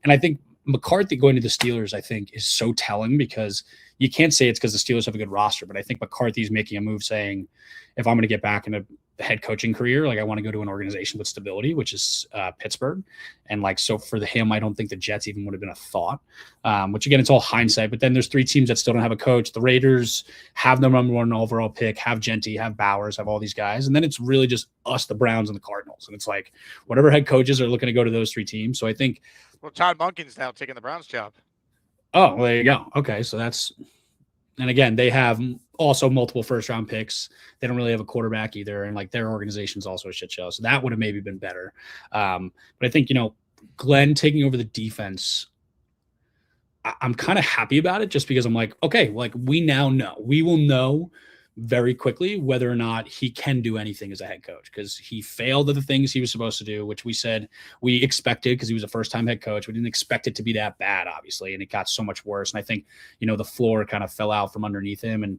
And I think McCarthy going to the Steelers, I think, is so telling because you can't say it's because the Steelers have a good roster, but I think McCarthy's making a move saying, if I'm going to get back into the head coaching career, like I want to go to an organization with stability, which is Pittsburgh. And like, so for him, I don't think the Jets even would have been a thought, which again, it's all hindsight, but then there's 3 teams that still don't have a coach. The Raiders have the number 1 overall pick, have Genty, have Bowers, have all these guys. And then it's really just us, the Browns and the Cardinals. And it's like, whatever head coaches are looking to go to those 3 teams. So I think, well, Todd Monken's now taking the Browns job. Oh, well, there you go. Okay. So that's, and again, they have also multiple first round picks. They don't really have a quarterback either. And like their organization's also a shit show. So that would have maybe been better. But I think, Glenn taking over the defense, I'm kind of happy about it just because I'm like, okay, like we will know very quickly whether or not he can do anything as a head coach because he failed at the things he was supposed to do, which we said we expected because he was a first-time head coach. We didn't expect it to be that bad, obviously, and it got so much worse. And I think, the floor kind of fell out from underneath him, and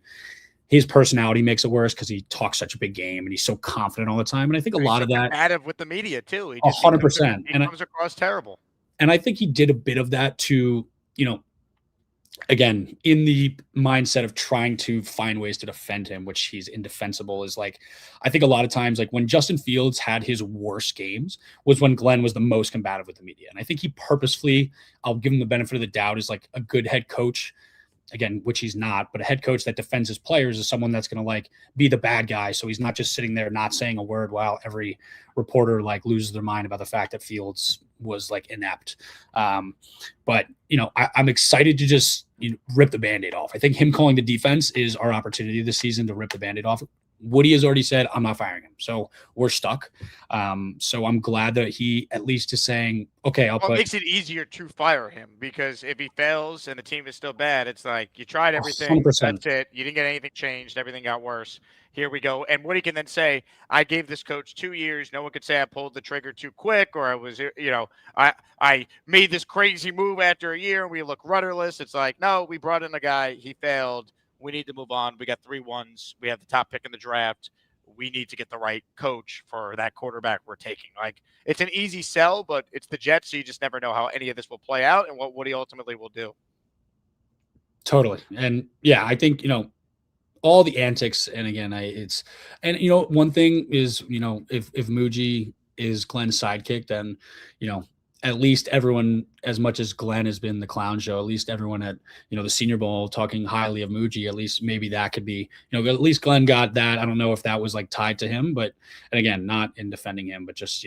his personality makes it worse because he talks such a big game and he's so confident all the time. And I think a lot of that combative with the media too. He 100%. He comes across terrible. And I think he did a bit of that to, again, in the mindset of trying to find ways to defend him, which he's indefensible, is like, I think a lot of times, like when Justin Fields had his worst games was when Glenn was the most combative with the media. And I think he purposefully, I'll give him the benefit of the doubt, is like a good head coach, again, which he's not, but a head coach that defends his players is someone that's going to like be the bad guy. So he's not just sitting there, not saying a word while every reporter like loses their mind about the fact that Fields was like inept. But I'm excited to just rip the Band-Aid off. I think him calling the defense is our opportunity this season to rip the Band-Aid off. Woody has already said, I'm not firing him. So we're stuck. So I'm glad that he at least is saying, okay, it makes it easier to fire him because if he fails and the team is still bad, it's like you tried everything. 100%. That's it. You didn't get anything changed. Everything got worse. Here we go. And Woody can then say, I gave this coach 2 years. No one could say I pulled the trigger too quick or I was, I made this crazy move after a year and we look rudderless. It's like, no, we brought in a guy. He failed. We need to move on. We got 3 1s. We have the top pick in the draft. We need to get the right coach for that quarterback we're taking. Like, it's an easy sell, but it's the Jets, so you just never know how any of this will play out and what Woody ultimately will do. Totally. And yeah, I think, all the antics, and again, one thing is, if Muji is Glenn's sidekick, then, at least everyone, as much as Glenn has been the clown show, at least everyone at, the Senior Bowl talking highly of Muji, at least maybe that could be, at least Glenn got that. I don't know if that was like tied to him, but, and again, not in defending him, but just,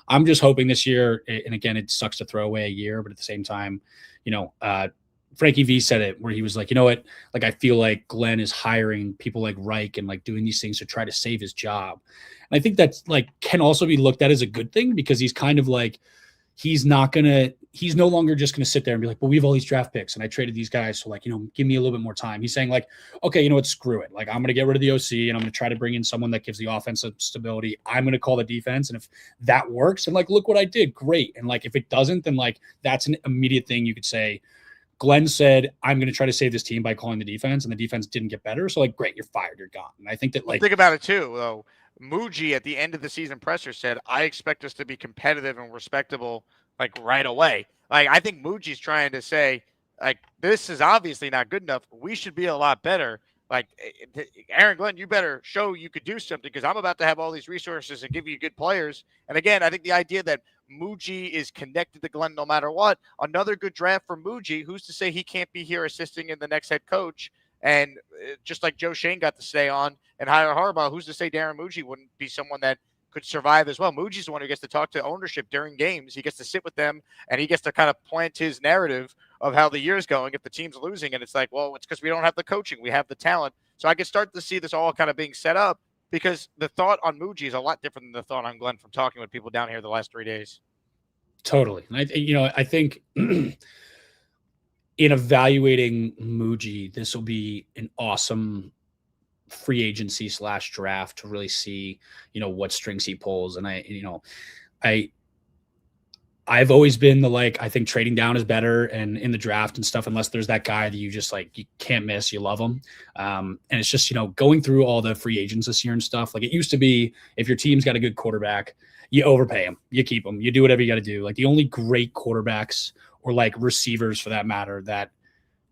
I'm just hoping this year, and again, it sucks to throw away a year, but at the same time, Frankie V said it where he was like, you know what, like, I feel like Glenn is hiring people like Reich and like doing these things to try to save his job. And I think that's like, can also be looked at as a good thing because he's kind of like, he's no longer just going to sit there and be like, well, we have all these draft picks and I traded these guys. So like, give me a little bit more time. He's saying like, okay, you know what, screw it. Like, I'm going to get rid of the OC and I'm going to try to bring in someone that gives the offensive stability. I'm going to call the defense. And if that works and like, look what I did. Great. And like, if it doesn't, then like, that's an immediate thing you could say. Glenn said, I'm going to try to save this team by calling the defense, and the defense didn't get better. So, like, great, you're fired, you're gone. And I think that, like, think about it too, though. Muji at the end of the season presser said, I expect us to be competitive and respectable, like, right away. Like, I think Muji's trying to say, like, this is obviously not good enough. We should be a lot better. Like, Aaron Glenn, you better show you could do something because I'm about to have all these resources and give you good players. And again, I think the idea that Muji is connected to Glenn no matter what, another good draft for Muji. Who's to say he can't be here assisting in the next head coach? And just like Joe Shane got to stay on and hire Harbaugh, who's to say Darren Muji wouldn't be someone that could survive as well. Muji's the one who gets to talk to ownership during games. He gets to sit with them, and he gets to kind of plant his narrative of how the year's going if the team's losing. And it's like, well, it's because we don't have the coaching. We have the talent. So I can start to see this all kind of being set up, because the thought on Muji is a lot different than the thought on Glenn from talking with people down here the last 3 days. Totally. I think in evaluating Muji, this will be an awesome free agency / draft to really see, what strings he pulls. And I've always been I think trading down is better, and in the draft and stuff, unless there's that guy that you just you can't miss, you love him. And it's just, going through all the free agents this year and stuff. Like, it used to be, if your team's got a good quarterback, you overpay him, you keep him, you do whatever you got to do. Like, the only great quarterbacks, or receivers for that matter, that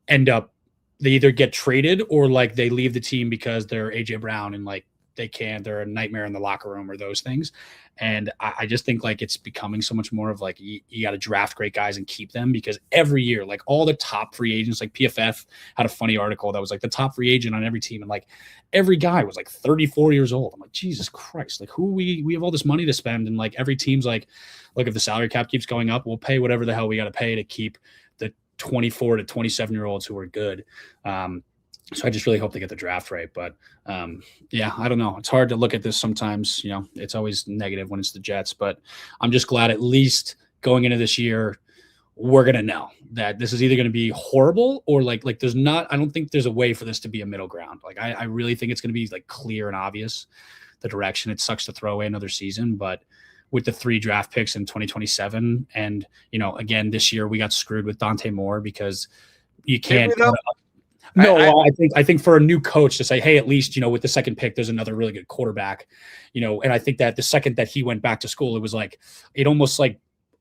end up, they either get traded or they leave the team because they're AJ Brown and they're a nightmare in the locker room, or those things. And I just think it's becoming so much more of you got to draft great guys and keep them, because every year, all the top free agents, PFF had a funny article that was the top free agent on every team. And every guy was 34 years old. I'm like, Jesus Christ, we have all this money to spend. And every team's look, if the salary cap keeps going up, we'll pay whatever the hell we got to pay to keep the 24 to 27 year olds who are good. So I just really hope they get the draft right. But yeah, I don't know. It's hard to look at this sometimes. It's always negative when it's the Jets. But I'm just glad, at least going into this year, we're going to know that this is either going to be horrible or there's not. I don't think there's a way for this to be a middle ground. I really think it's going to be clear and obvious the direction. It sucks to throw away another season, but with the 3 draft picks in 2027, and again this year we got screwed with Dante Moore because you can't. No, I think for a new coach to say, hey, at least, with the second pick, there's another really good quarterback, and I think that the second that he went back to school, it was it almost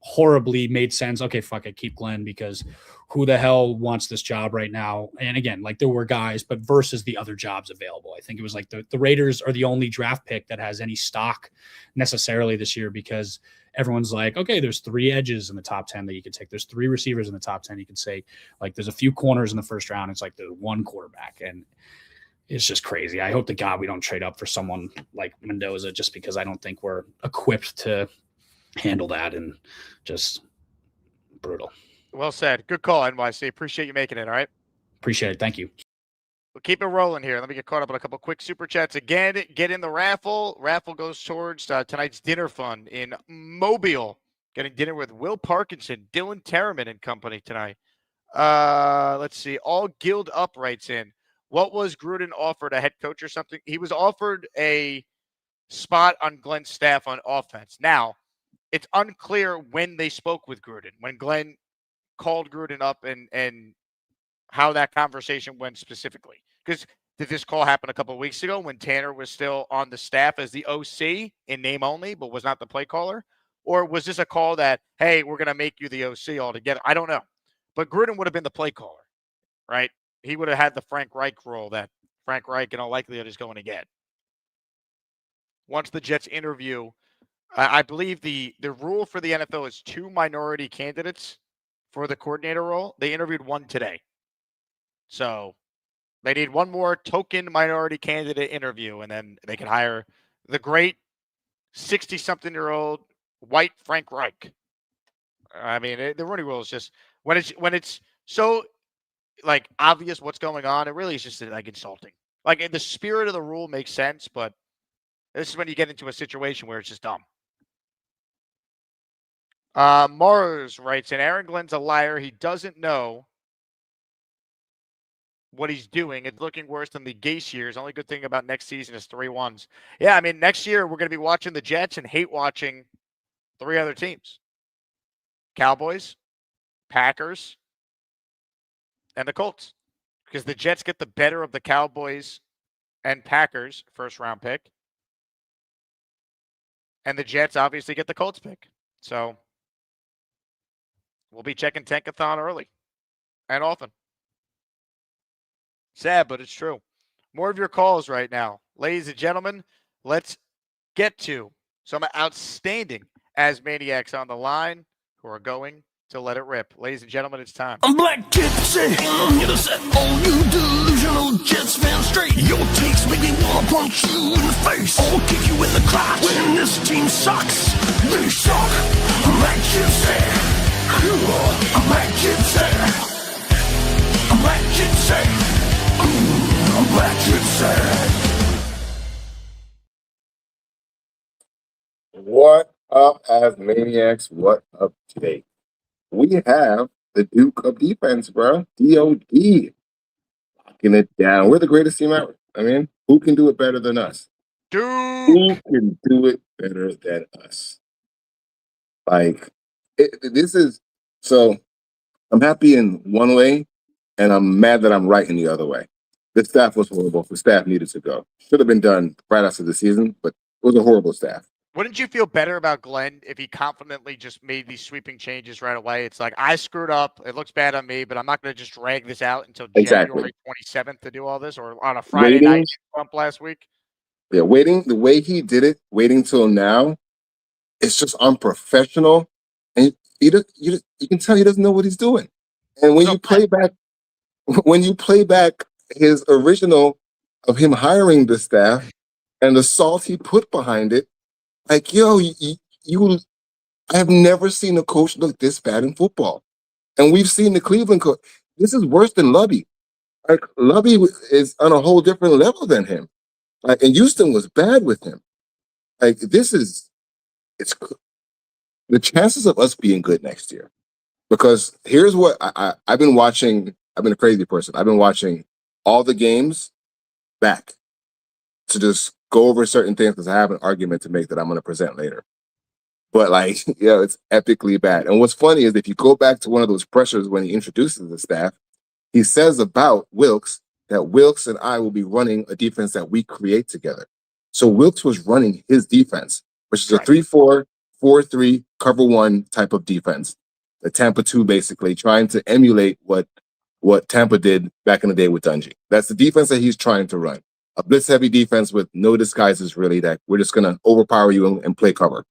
horribly made sense. Okay, fuck it, keep Glenn, because who the hell wants this job right now? And again, there were guys, but versus the other jobs available, I think it was the Raiders are the only draft pick that has any stock necessarily this year, because everyone's okay, there's 3 edges in the top 10 that you could take. There's 3 receivers in the top 10. You could say there's a few corners in the first round. It's there's 1 quarterback, and it's just crazy. I hope to God we don't trade up for someone like Mendoza, just because I don't think we're equipped to handle that, and just brutal. Well said. Good call, NYC. Appreciate you making it. All right. Appreciate it. Thank you. We'll keep it rolling here. Let me get caught up on a couple quick super chats. Again, get in the raffle. Raffle goes towards tonight's dinner fund in Mobile. Getting dinner with Will Parkinson, Dylan Terraman and company tonight. Let's see. All Guild Uprights in. What was Gruden offered? A head coach or something? He was offered a spot on Glenn's staff on offense. Now, it's unclear when they spoke with Gruden, when Glenn called Gruden up and how that conversation went specifically. Because did this call happen a couple of weeks ago when Tanner was still on the staff as the OC in name only, but was not the play caller? Or was this a call that, hey, we're going to make you the OC altogether? I don't know. But Gruden would have been the play caller, right? He would have had the Frank Reich role that Frank Reich in all likelihood is going to get. Once the Jets interview, I believe the rule for the NFL is 2 minority candidates for the coordinator role. They interviewed 1 today. So they need 1 more token minority candidate interview, and then they can hire the great 60-something-year-old white Frank Reich. I mean, the Rooney Rule is just when it's so obvious what's going on, it really is just insulting. The spirit of the rule makes sense, but this is when you get into a situation where it's just dumb. Mars writes, and Aaron Glenn's a liar. He doesn't know what he's doing. It's looking worse than the Gase years. Only good thing about next season is 3 wins. Yeah, I mean, next year we're going to be watching the Jets and hate watching 3 other teams. Cowboys, Packers, and the Colts. Because the Jets get the better of the Cowboys and Packers first-round pick. And the Jets obviously get the Colts pick. So we'll be checking Tankathon early and often. Sad, but it's true. More of your calls right now. Ladies and gentlemen, let's get to some outstanding Asmaniacs on the line who are going to let it rip. Ladies and gentlemen, it's time. I'm Black Gypsy, I'm gonna set all you delusional Jets fans straight. Your takes make me wanna punch you in the face, or kick you in the crotch. When this team sucks, they suck. I'm Black Gypsy, I'm Black Gypsy, I'm Black Gypsy, I'm Black Gypsy. What up, Asmaniacs? What up, Jake? We have the Duke of Defense, bro. DOD. Locking it down. We're the greatest team ever. I mean, who can do it better than us? Duke! Who can do it better than us? Like, this is... So, I'm happy in one way, and I'm mad that I'm right in the other way. The staff was horrible. The staff needed to go. Should have been done right after the season, but it was a horrible staff. Wouldn't you feel better about Glenn if he confidently just made these sweeping changes right away? It's like, I screwed up. It looks bad on me, but I'm not going to just drag this out until January 27th to do all this, or on a Friday night bump last week. Yeah, the way he did it, waiting till now, it's just unprofessional. And you can tell he doesn't know what he's doing. And when you play back his original of him hiring the staff and the salt he put behind it, like, yo, I have never seen a coach look this bad in football. And we've seen the Cleveland coach. This is worse than Lubby. Like, Lubby is on a whole different level than him. Like, and Houston was bad with him. Like, it's the chances of us being good next year. Because here's what I've been watching. I've been a crazy person. I've been watching all the games back to just go over certain things because I have an argument to make that I'm going to present later. But, like, yeah, it's epically bad. And what's funny is if you go back to one of those pressures when he introduces the staff, he says about Wilkes that Wilkes and I will be running a defense that we create together. So Wilkes was running his defense, which is a 3-4, 4-3, cover one type of defense. The Tampa 2, basically, trying to emulate what Tampa did back in the day with Dungy. That's the defense that he's trying to run. A blitz-heavy defense with no disguises, really, that we're just going to overpower you and play cover.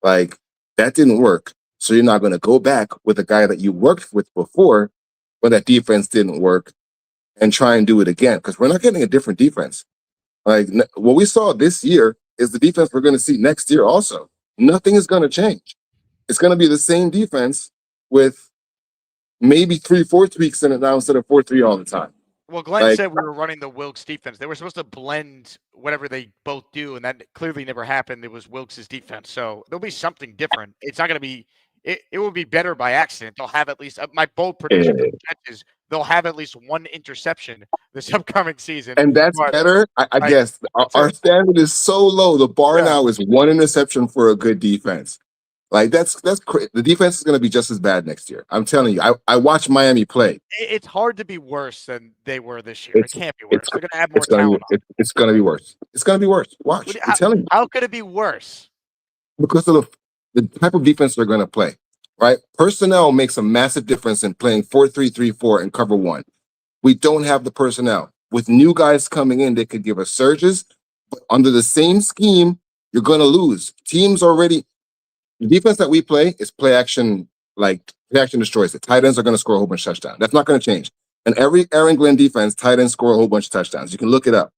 Like, that didn't work. So you're not going to go back with a guy that you worked with before when that defense didn't work and try and do it again, because we're not getting a different defense. Like, what we saw this year is the defense we're going to see next year also. Nothing is going to change. It's going to be the same defense with maybe 3-4 tweaks in it now instead of 4-3 all the time. Well, Glenn said we were running the Wilkes defense. They were supposed to blend whatever they both do, and that clearly never happened. It was Wilkes' defense. So there'll be something different. It's not going to be – it will be better by accident. They'll have at least – my bold prediction for the Jets is they'll have at least one interception this upcoming season. And that's better, I guess. Our standard is so low. The bar now is one interception for a good defense. Like, that's the defense is going to be just as bad next year. I'm telling you. I watched Miami play. It's hard to be worse than they were this year. It can't be worse. They're going to have more talent. It's going to be worse. It's going to be worse. Watch. I'm telling you. How could it be worse? Because of the type of defense they're going to play, right? Personnel makes a massive difference in playing 4-3-3-4 and cover one. We don't have the personnel. With new guys coming in, they could give us surges. But under the same scheme, you're going to lose. Teams already... The defense that we play is play action destroys it. Tight ends are going to score a whole bunch of touchdowns. That's not going to change. And every Aaron Glenn defense, tight ends score a whole bunch of touchdowns. You can look it up.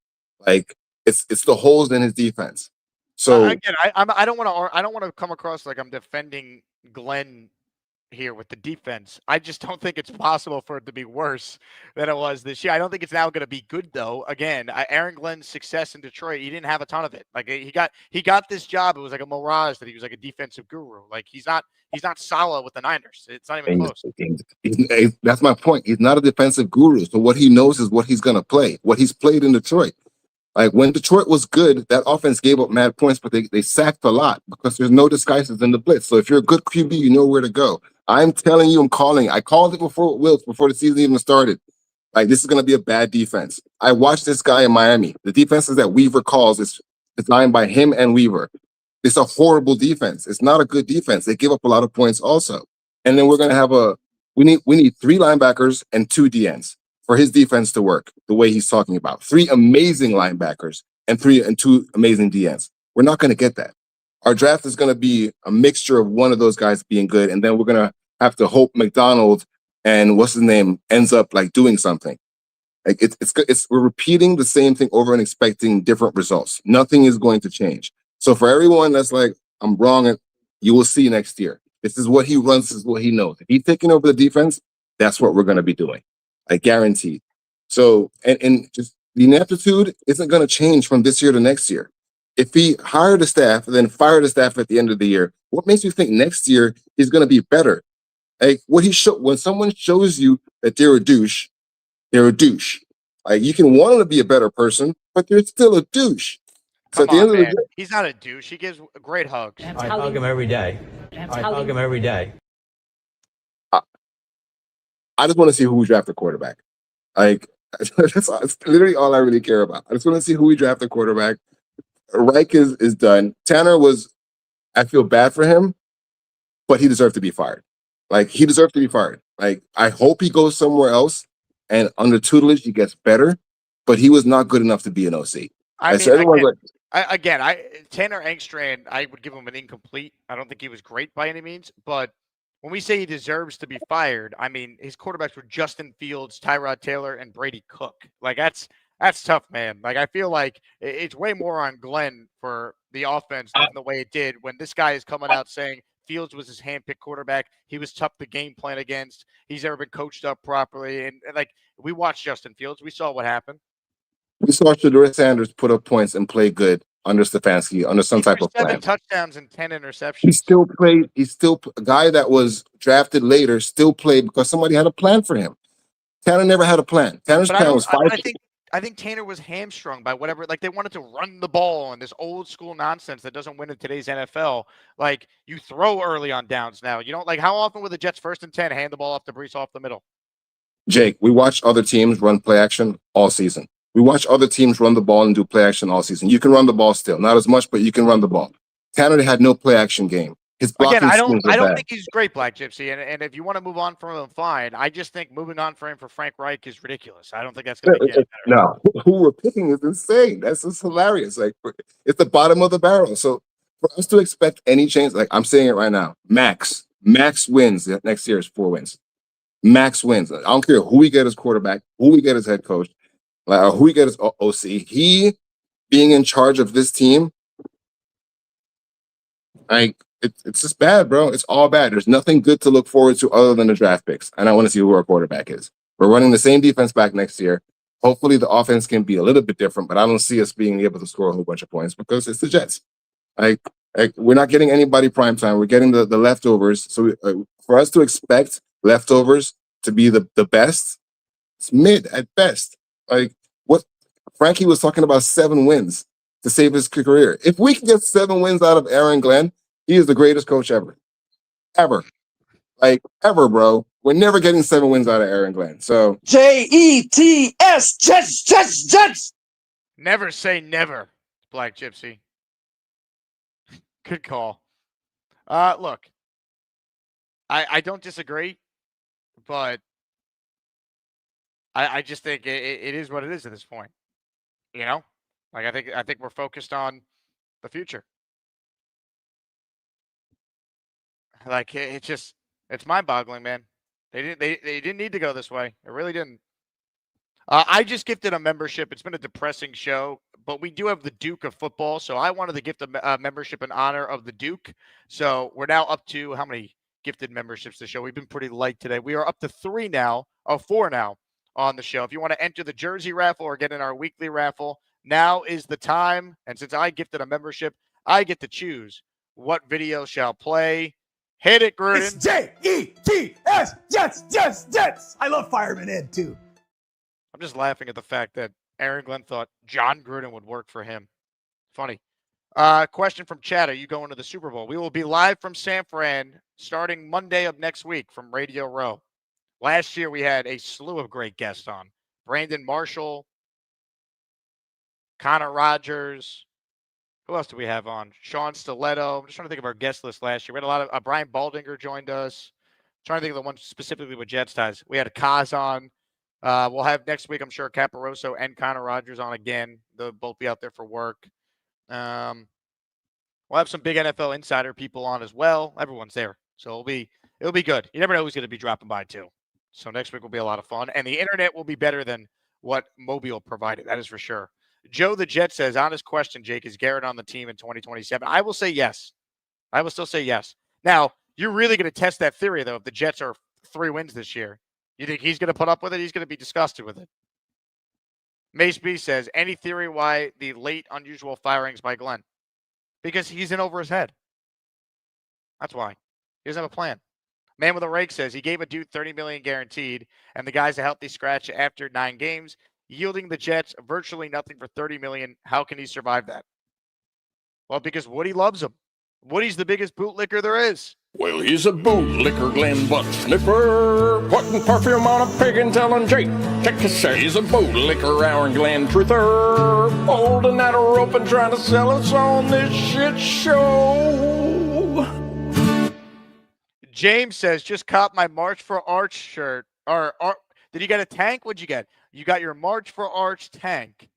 Like, it's the holes in his defense. So again, I don't want to come across like I'm defending Glenn here with the defense. I just don't think it's possible for it to be worse than it was this year. I don't think it's now going to be good though. Again, Aaron Glenn's success in Detroit, he didn't have a ton of it. Like, he got this job. It was like a mirage that he was like a defensive guru. Like, he's not solid with the Niners. It's not even close. That's my point. He's not a defensive guru. So what he knows is what he's going to play, what he's played in Detroit. Like, when Detroit was good, that offense gave up mad points, but they sacked a lot because there's no disguises in the blitz. So if you're a good QB, you know where to go. I'm telling you, I'm calling. I called it before Wilkes, before the season even started. Like, this is going to be a bad defense. I watched this guy in Miami. The defenses that Weaver calls is designed by him and Weaver. It's a horrible defense. It's not a good defense. They give up a lot of points also. And then we're going to have we need 3 linebackers and 2 DNs for his defense to work the way he's talking about. 3 amazing linebackers and 2 amazing DNs. We're not going to get that. Our draft is going to be a mixture of one of those guys being good, and then we're going to have to hope McDonald and what's his name ends up like doing something. Like we're repeating the same thing over and expecting different results. Nothing is going to change. So for everyone that's like, I'm wrong, and you will see next year. This is what he runs. This is what he knows. If he's taking over the defense, that's what we're going to be doing. I guarantee. So, and just the ineptitude isn't going to change from this year to next year. If he hired a staff and then fired a staff at the end of the year, what makes you think next year is going to be better? Like when someone shows you that they're a douche, they're a douche. Like you can want them to be a better person, but they're still a douche. So at the end of the day, he's not a douche. He gives great hugs. I hug him every day. I hug him every day. I just want to see who we draft a quarterback. Like that's literally all I really care about. I just want to see who we draft a quarterback. Reich is done. Tanner I feel bad for him, but he deserved to be fired. Like he deserved to be fired. Like I hope he goes somewhere else and under tutelage he gets better, but he was not good enough to be an OC. Tanner Engstrand, I would give him an incomplete. I don't think he was great by any means, but when we say he deserves to be fired, I mean his quarterbacks were Justin Fields, Tyrod Taylor, and Brady Cook. Like that's tough, man. Like I feel like it's way more on Glenn for the offense than the way it did when this guy is coming out saying Fields was his handpicked quarterback. He was tough to game plan against. He's never been coached up properly, and like we watched Justin Fields, we saw what happened. We saw Shedeur Sanders put up points and play good under Stefanski, under some type of plan. 7 touchdowns and 10 interceptions. He still played. He's still a guy that was drafted later, still played because somebody had a plan for him. Tanner never had a plan. Tanner's plan was 5. I think Tanner was hamstrung by whatever. Like they wanted to run the ball and this old school nonsense that doesn't win in today's NFL. Like you throw early on downs now. You don't like how often would the Jets 1st and 10 hand the ball off to Brees off the middle? Jake, we watch other teams run play action all season. We watch other teams run the ball and do play action all season. You can run the ball still, not as much, but you can run the ball. Tanner had no play action game. His blocking I don't think he's great, Black Gypsy. And if you want to move on from him, fine. I just think moving on for him for Frank Reich is ridiculous. I don't think that's going to get better. No, who we're picking is insane. That's just hilarious. Like it's the bottom of the barrel. So for us to expect any change, like I'm saying it right now, max wins next year is 4 wins. Max wins. I don't care who we get as quarterback, who we get as head coach, like who we get as OC. He being in charge of this team, like it's just bad, bro. It's all bad. There's nothing good to look forward to other than the draft picks. And I want to see who our quarterback is. We're running the same defense back next year. Hopefully the offense can be a little bit different, but I don't see us being able to score a whole bunch of points because it's the Jets. Like we're not getting anybody prime time. We're getting the leftovers. So for us to expect leftovers to be the best, it's mid at best. Like what Frankie was talking about 7 wins to save his career. If we can get 7 wins out of Aaron Glenn, he is the greatest coach ever. Like ever, bro. We're never getting 7 wins out of Aaron Glenn. So Jets, Jets. Never say never, Black Gypsy. Good call. Look, I don't disagree, but I just think it is what it is at this point. You know, like I think we're focused on the future. Like it's mind-boggling, man. They didn't need to go this way. It really didn't. I just gifted a membership. It's been a depressing show, but we do have the Duke of football, so I wanted to gift a membership in honor of the Duke. So we're now up to how many gifted memberships to the show? We've been pretty light today. We are up to 4 now on the show. If you want to enter the jersey raffle or get in our weekly raffle, now is the time. And since I gifted a membership, I get to choose what video shall play. Hit it, Gruden. It's Jets, Jets. I love Fireman Ed too. I'm just laughing at the fact that Aaron Glenn thought John Gruden would work for him. Funny. Question from Chad. Are you going to the Super Bowl? We will be live from San Fran starting Monday of next week from Radio Row. Last year, we had a slew of great guests on. Brandon Marshall, Connor Rogers. Who else do we have on? Sean Stiletto. I'm just trying to think of our guest list last year. We had a lot of Brian Baldinger joined us. I'm trying to think of the one specifically with Jets ties. We had Kaz on. We'll have next week, I'm sure, Caparoso and Connor Rogers on again. They'll both be out there for work. We'll have some big NFL insider people on as well. Everyone's there. So it'll be it'll be good. You never know who's going to be dropping by too. So next week will be a lot of fun, and the internet will be better than what Mobile provided. That is for sure. Joe the Jet says, honest question, Jake, is Garrett on the team in 2027? I will say yes. I will still say yes. Now, you're really going to test that theory, though, if the Jets are 3 wins this year. You think he's going to put up with it? He's going to be disgusted with it. Mace B says, any theory why the late unusual firings by Glenn? Because he's in over his head. That's why. He doesn't have a plan. Man with a rake says he gave a dude $30 million guaranteed, and the guy's a healthy scratch after 9 games, yielding the Jets virtually nothing for $30 million. How can he survive that? Well, because Woody loves him. Woody's the biggest bootlicker there is. Well, he's a bootlicker, Glenn butt sniffer, putting perfume on a pig and telling Jake, check to say he's a bootlicker, Aaron Glenn truther, holding out a rope and trying to sell us on this shit show. James says, just caught my March for Arch shirt. Did you get a tank? What'd you get? You got your March for Arch tank.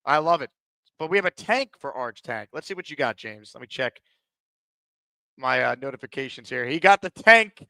I love it. But we have a tank for Arch tank. Let's see what you got, James. Let me check my notifications here. He got the tank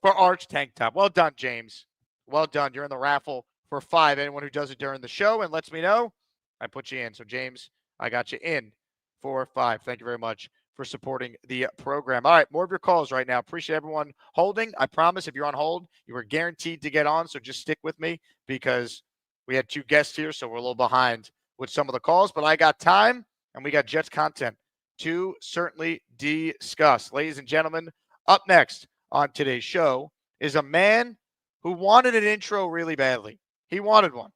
for Arch tank top. Well done, James. Well done. You're in the raffle for 5. Anyone who does it during the show and lets me know, I put you in. So, James, I got you in for 5. Thank you very much for supporting the program. All right, more of your calls right now. Appreciate everyone holding. I promise if you're on hold, you are guaranteed to get on, so just stick with me because we had 2 guests here, so we're a little behind with some of the calls, but I got time, and we got Jets content to certainly discuss. Ladies and gentlemen, up next on today's show is a man who wanted an intro really badly. He wanted one.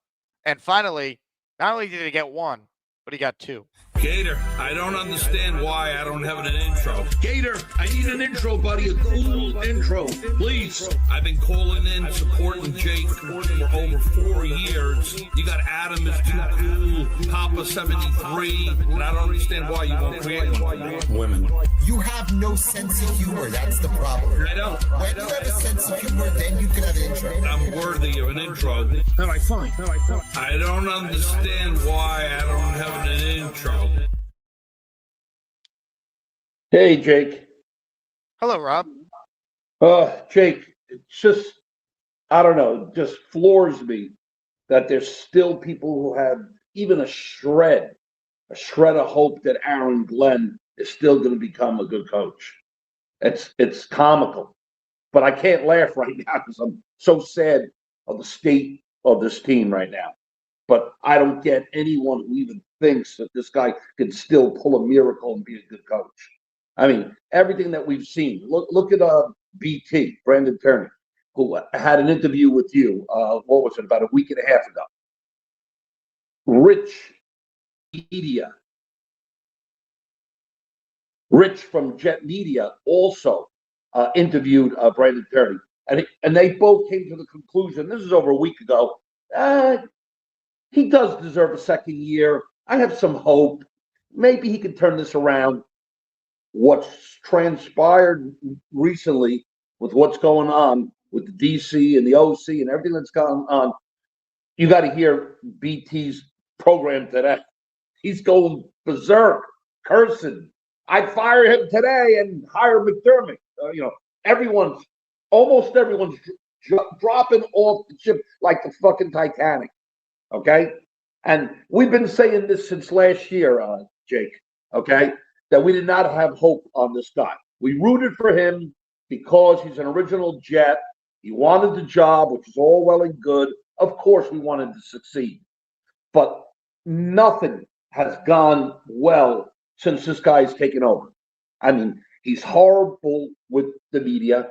And finally, not only did he get one, but he got 2. Gator, I don't understand why I don't have an intro. Gator, I need an intro, buddy. A cool intro, please. I've been calling in, supporting Jake for over 4 years. You got Adam is too cool, Papa 73, and I don't understand why you won't create one. Women. You have no sense of humor. That's the problem. I don't. When you have a sense of humor, then you can have an intro. I'm worthy of an intro. All right, fine. I don't understand why I don't have an intro. Hey, Jake. Hello, Rob. Jake, it's just, I don't know, just floors me that there's still people who have even a shred of hope that Aaron Glenn is still going to become a good coach. It's comical, but I can't laugh right now because I'm so sad of the state of this team right now. But I don't get anyone who even thinks that this guy can still pull a miracle and be a good coach. I mean, everything that we've seen. Look at BT, Brandon Turner, who had an interview with you. What was it, about a week and a half ago? Rich from Jet Media also interviewed Brandon Turner, and they both came to the conclusion. This is over a week ago. He does deserve a second year. I have some hope. Maybe he can turn this around. What's transpired recently with what's going on with the DC and the OC and everything that's gone on, you got to hear BT's program today. He's going berserk, cursing. I'd fire him today and hire McDermott. Almost everyone's dropping off the ship like the fucking Titanic. Okay? And we've been saying this since last year, Jake, okay, that we did not have hope on this guy. We rooted for him because he's an original Jet. He wanted the job, which is all well and good. Of course, we wanted to succeed. But nothing has gone well since this guy's taken over. I mean, he's horrible with the media.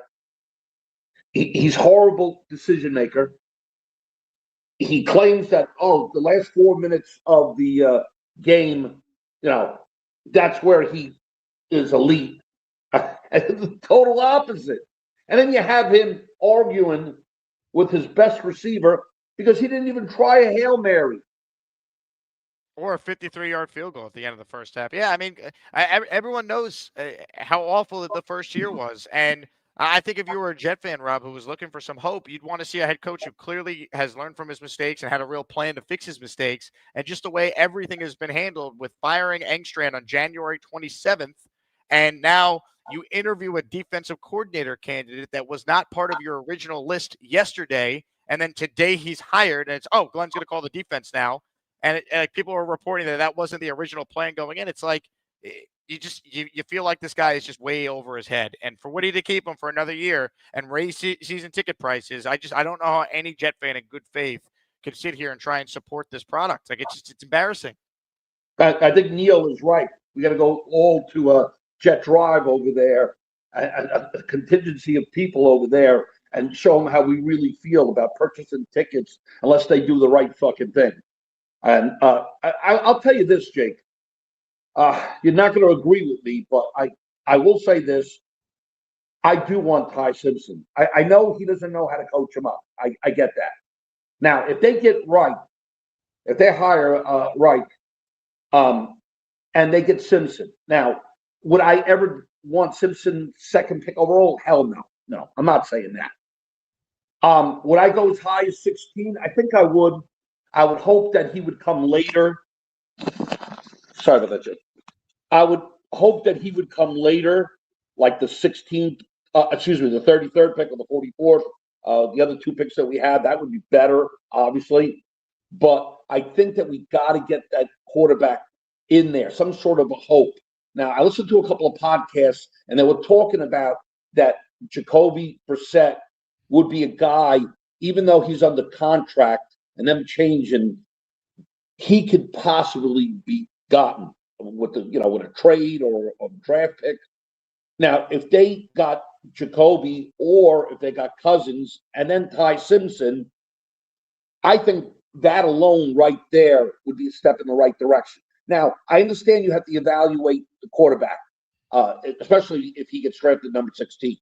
He's horrible decision maker. He claims that, the last 4 minutes of the game, that's where he is elite. The total opposite. And then you have him arguing with his best receiver because he didn't even try a Hail Mary. Or a 53-yard field goal at the end of the first half. Yeah, I mean, everyone knows how awful the first year was. And I think if you were a Jet fan, Rob, who was looking for some hope, you'd want to see a head coach who clearly has learned from his mistakes and had a real plan to fix his mistakes. And just the way everything has been handled with firing Engstrand on January 27th And now you interview a defensive coordinator candidate that was not part of your original list yesterday. And then today he's hired, and it's, oh, Glenn's going to call the defense now. And people are reporting that wasn't the original plan going in. It's like you feel like this guy is just way over his head. And for Woody to keep him for another year and raise season ticket prices, I don't know how any Jet fan in good faith can sit here and try and support this product. Like, it's embarrassing. I think Neil is right. We got to go all to Jet Drive over there, a contingency of people over there, and show them how we really feel about purchasing tickets unless they do the right fucking thing. And I'll tell you this, Jake. You're not going to agree with me, but I will say this. I do want Ty Simpson. I know he doesn't know how to coach him up. I get that. Now, if they get right, if they hire Reich, and they get Simpson. Now, would I ever want Simpson second pick overall? Hell no. No, I'm not saying that. Would I go as high as 16? I think I would. I would hope that he would come later. Sorry about that, Jake. I would hope that he would come later, like the 16th, the 33rd pick or the 44th. The other two picks that we had, that would be better, obviously. But I think that we got to get that quarterback in there, some sort of a hope. Now, I listened to a couple of podcasts, and they were talking about that Jacoby Brissett would be a guy, even though he's under contract and them changing, he could possibly be gotten with a trade or a draft pick. Now, if they got Jacoby or if they got Cousins and then Ty Simpson, I think that alone right there would be a step in the right direction. Now, I understand you have to evaluate the quarterback, especially if he gets drafted number 16.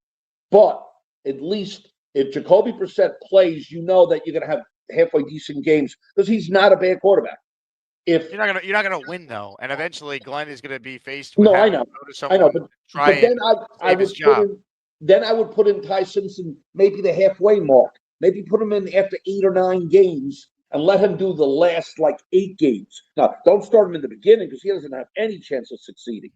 But at least if Jacoby Brissett plays, you know that you're going to have halfway decent games because he's not a bad quarterback. If you're not gonna win though, and eventually Glenn is going to be faced with I know, but then I would put in Ty Simpson maybe the halfway mark, maybe put him in after 8 or 9 games and let him do the last 8 games. Now, don't start him in the beginning because he doesn't have any chance of succeeding.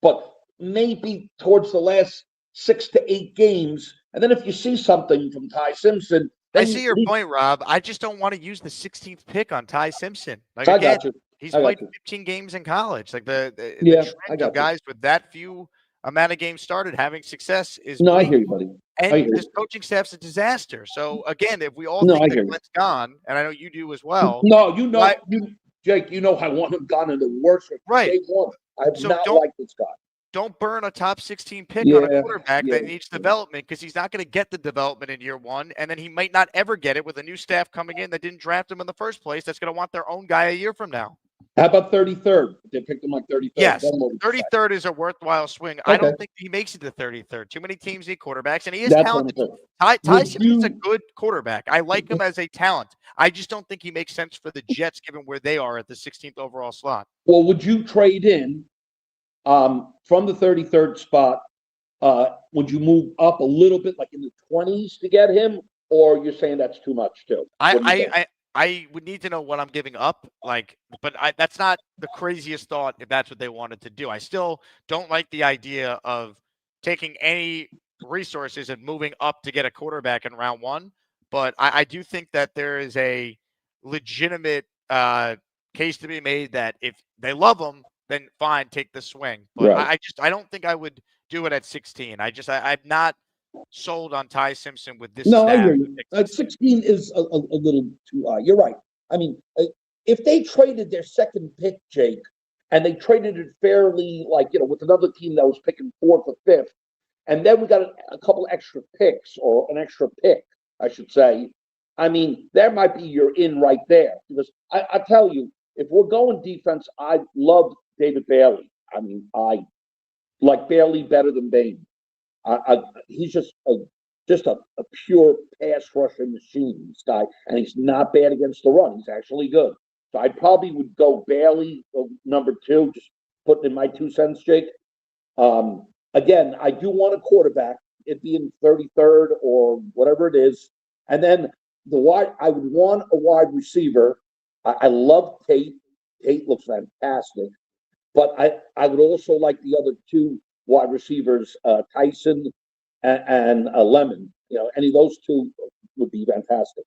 But maybe towards the last 6 to 8 games, and then if you see something from Ty Simpson. I see your point, Rob. I just don't want to use the 16th pick on Ty Simpson. He's played 15 games in college. The trend of guys with that few amount of games started having success is I hear you, buddy. And this coaching staff's a disaster. So again, if we all think that Glenn's gone, and I know you do as well. No, Jake, I want him gone in the worst way. Right. Day one. I have not liked this guy. Don't burn a top 16 pick on a quarterback that needs development because he's not going to get the development in year one, and then he might not ever get it with a new staff coming in that didn't draft him in the first place. That's going to want their own guy a year from now. How about 33rd? They picked him 33rd. Yes, 33rd is a worthwhile swing. Okay. I don't think he makes it to 33rd. Too many teams need quarterbacks, and he is talented. Ty Simpson's a good quarterback. I like him as a talent. I just don't think he makes sense for the Jets given where they are at the 16th overall slot. Well, would you trade in from the 33rd spot? Would you move up a little bit, in the 20s to get him, or you're saying that's too much too? I would need to know what I'm giving up, but that's not the craziest thought if that's what they wanted to do. I still don't like the idea of taking any resources and moving up to get a quarterback in round 1. But I do think that there is a legitimate case to be made that if they love him, then fine, take the swing. But right. I don't think I would do it at 16. I'm not sold on Ty Simpson with this. No, I hear you. 16 is a little too high. You're right. I mean, if they traded their second pick, Jake, and they traded it fairly, with another team that was picking 4th or 5th, and then we got a couple extra picks or an extra pick, I should say. I mean, that might be your in right there. Because I tell you, if we're going defense, I love David Bailey. I mean, I like Bailey better than Bain. He's just a pure pass rushing machine, this guy, and he's not bad against the run. He's actually good. So I probably would go Bailey number 2, just putting in my 2 cents, Jake. Again, I do want a quarterback. It'd be in 33rd or whatever it is, and then I would want a wide receiver. I love Tate. Tate looks fantastic, but I would also like the other 2 wide receivers, Tyson and Lemon. Any of those two would be fantastic.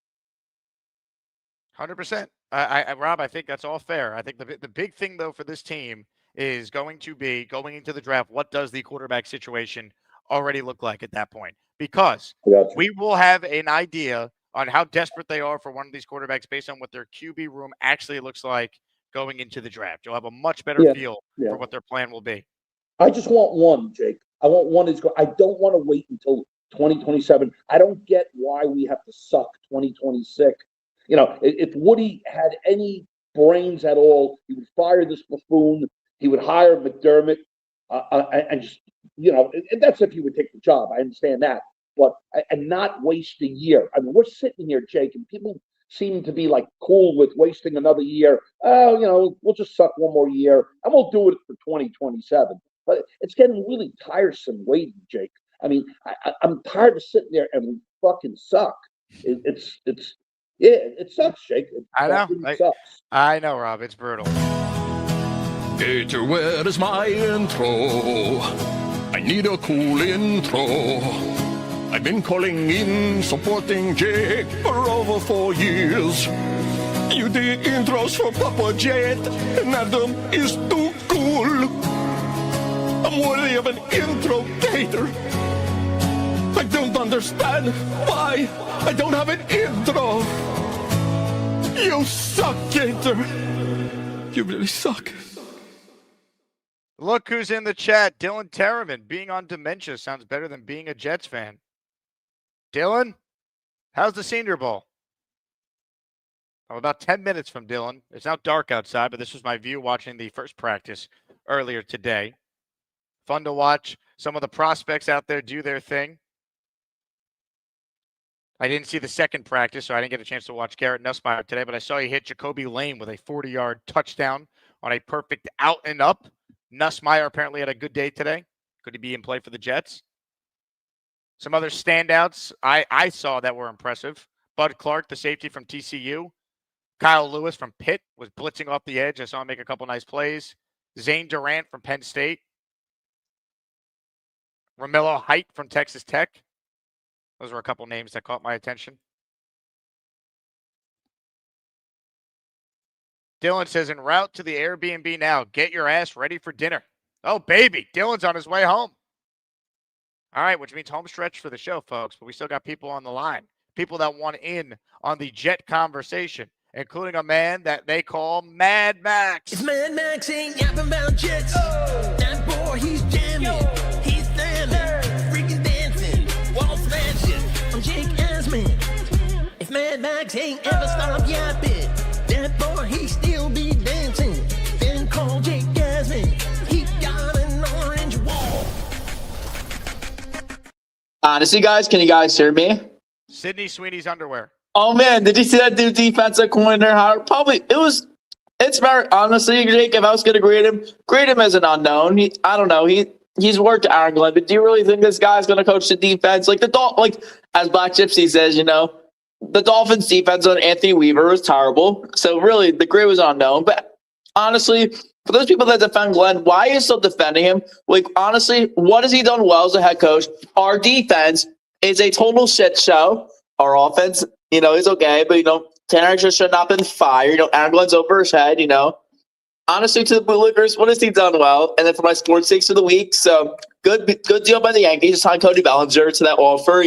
100%. Rob, I think that's all fair. I think the big thing, though, for this team is going to be going into the draft. What does the quarterback situation already look like at that point? Because we will have an idea on how desperate they are for one of these quarterbacks based on what their QB room actually looks like going into the draft. You'll have a much better feel for what their plan will be. I just want one, Jake. I want one. I don't want to wait until 2027. I don't get why we have to suck 2026. If Woody had any brains at all, he would fire this buffoon. He would hire McDermott, and just, and that's if he would take the job. I understand that, but and not waste a year. I mean, we're sitting here, Jake, and people seem to be like cool with wasting another year. Oh, we'll just suck one more year, and we'll do it for 2027. But it's getting really tiresome waiting, Jake. I mean, I'm tired of sitting there and we fucking suck. It sucks, Jake. I know. Really sucks. I know, Rob. It's brutal. Peter, where is my intro? I need a cool intro. I've been calling in, supporting Jake for over 4 years. You did intros for Papa Jet, and Adam is too cool. I'm worthy of an intro, Gator. I don't understand why I don't have an intro. You suck, Gator. You really suck. Look who's in the chat. Dylan Terriman. Being on dementia sounds better than being a Jets fan. Dylan, how's the Senior Bowl? I'm about 10 minutes from Dylan. It's now dark outside, but this was my view watching the first practice earlier today. Fun to watch some of the prospects out there do their thing. I didn't see the second practice, so I didn't get a chance to watch Garrett Nussmeier today, but I saw he hit Jacoby Lane with a 40-yard touchdown on a perfect out and up. Nussmeier apparently had a good day today. Could he be in play for the Jets? Some other standouts I saw that were impressive. Bud Clark, the safety from TCU. Kyle Lewis from Pitt was blitzing off the edge. I saw him make a couple nice plays. Zane Durant from Penn State. Romello Height from Texas Tech. Those were a couple names that caught my attention. Dylan says, en route to the Airbnb now. Get your ass ready for dinner. Oh, baby. Dylan's on his way home. All right, which means home stretch for the show, folks. But we still got people on the line. People that want in on the Jet conversation, including a man that they call Mad Max. It's Mad Max ain't yapping about Jets. Oh. That boy, he's jamming. He's standing. Freaking dancing. Wall smashing. I'm Jake Asman. If Mad Max ain't ever stopped yapping, that boy, he still be dancing. Then call Jake Asman. He got an orange wall. Honestly, guys, can you guys hear me? Sydney Sweeney's underwear. Oh man, did you see that new defensive coordinator? Probably it's very honestly, Jake. If I was going to grade him as an unknown. I don't know. He's worked at Aaron Glenn, but do you really think this guy's going to coach the defense? Like as Black Gypsy says, the Dolphins defense on Anthony Weaver was terrible. So really, the grade was unknown. But honestly, for those people that defend Glenn, why are you still defending him? Like honestly, what has he done well as a head coach? Our defense is a total shit show. Our offense, is okay, but Tanner just should not have been fired. Aaron Glenn's over his head. Honestly, to the bootlickers, what has he done well? And then for my sports takes of the week, so good deal by the Yankees. Signed Cody Bellinger to that offer.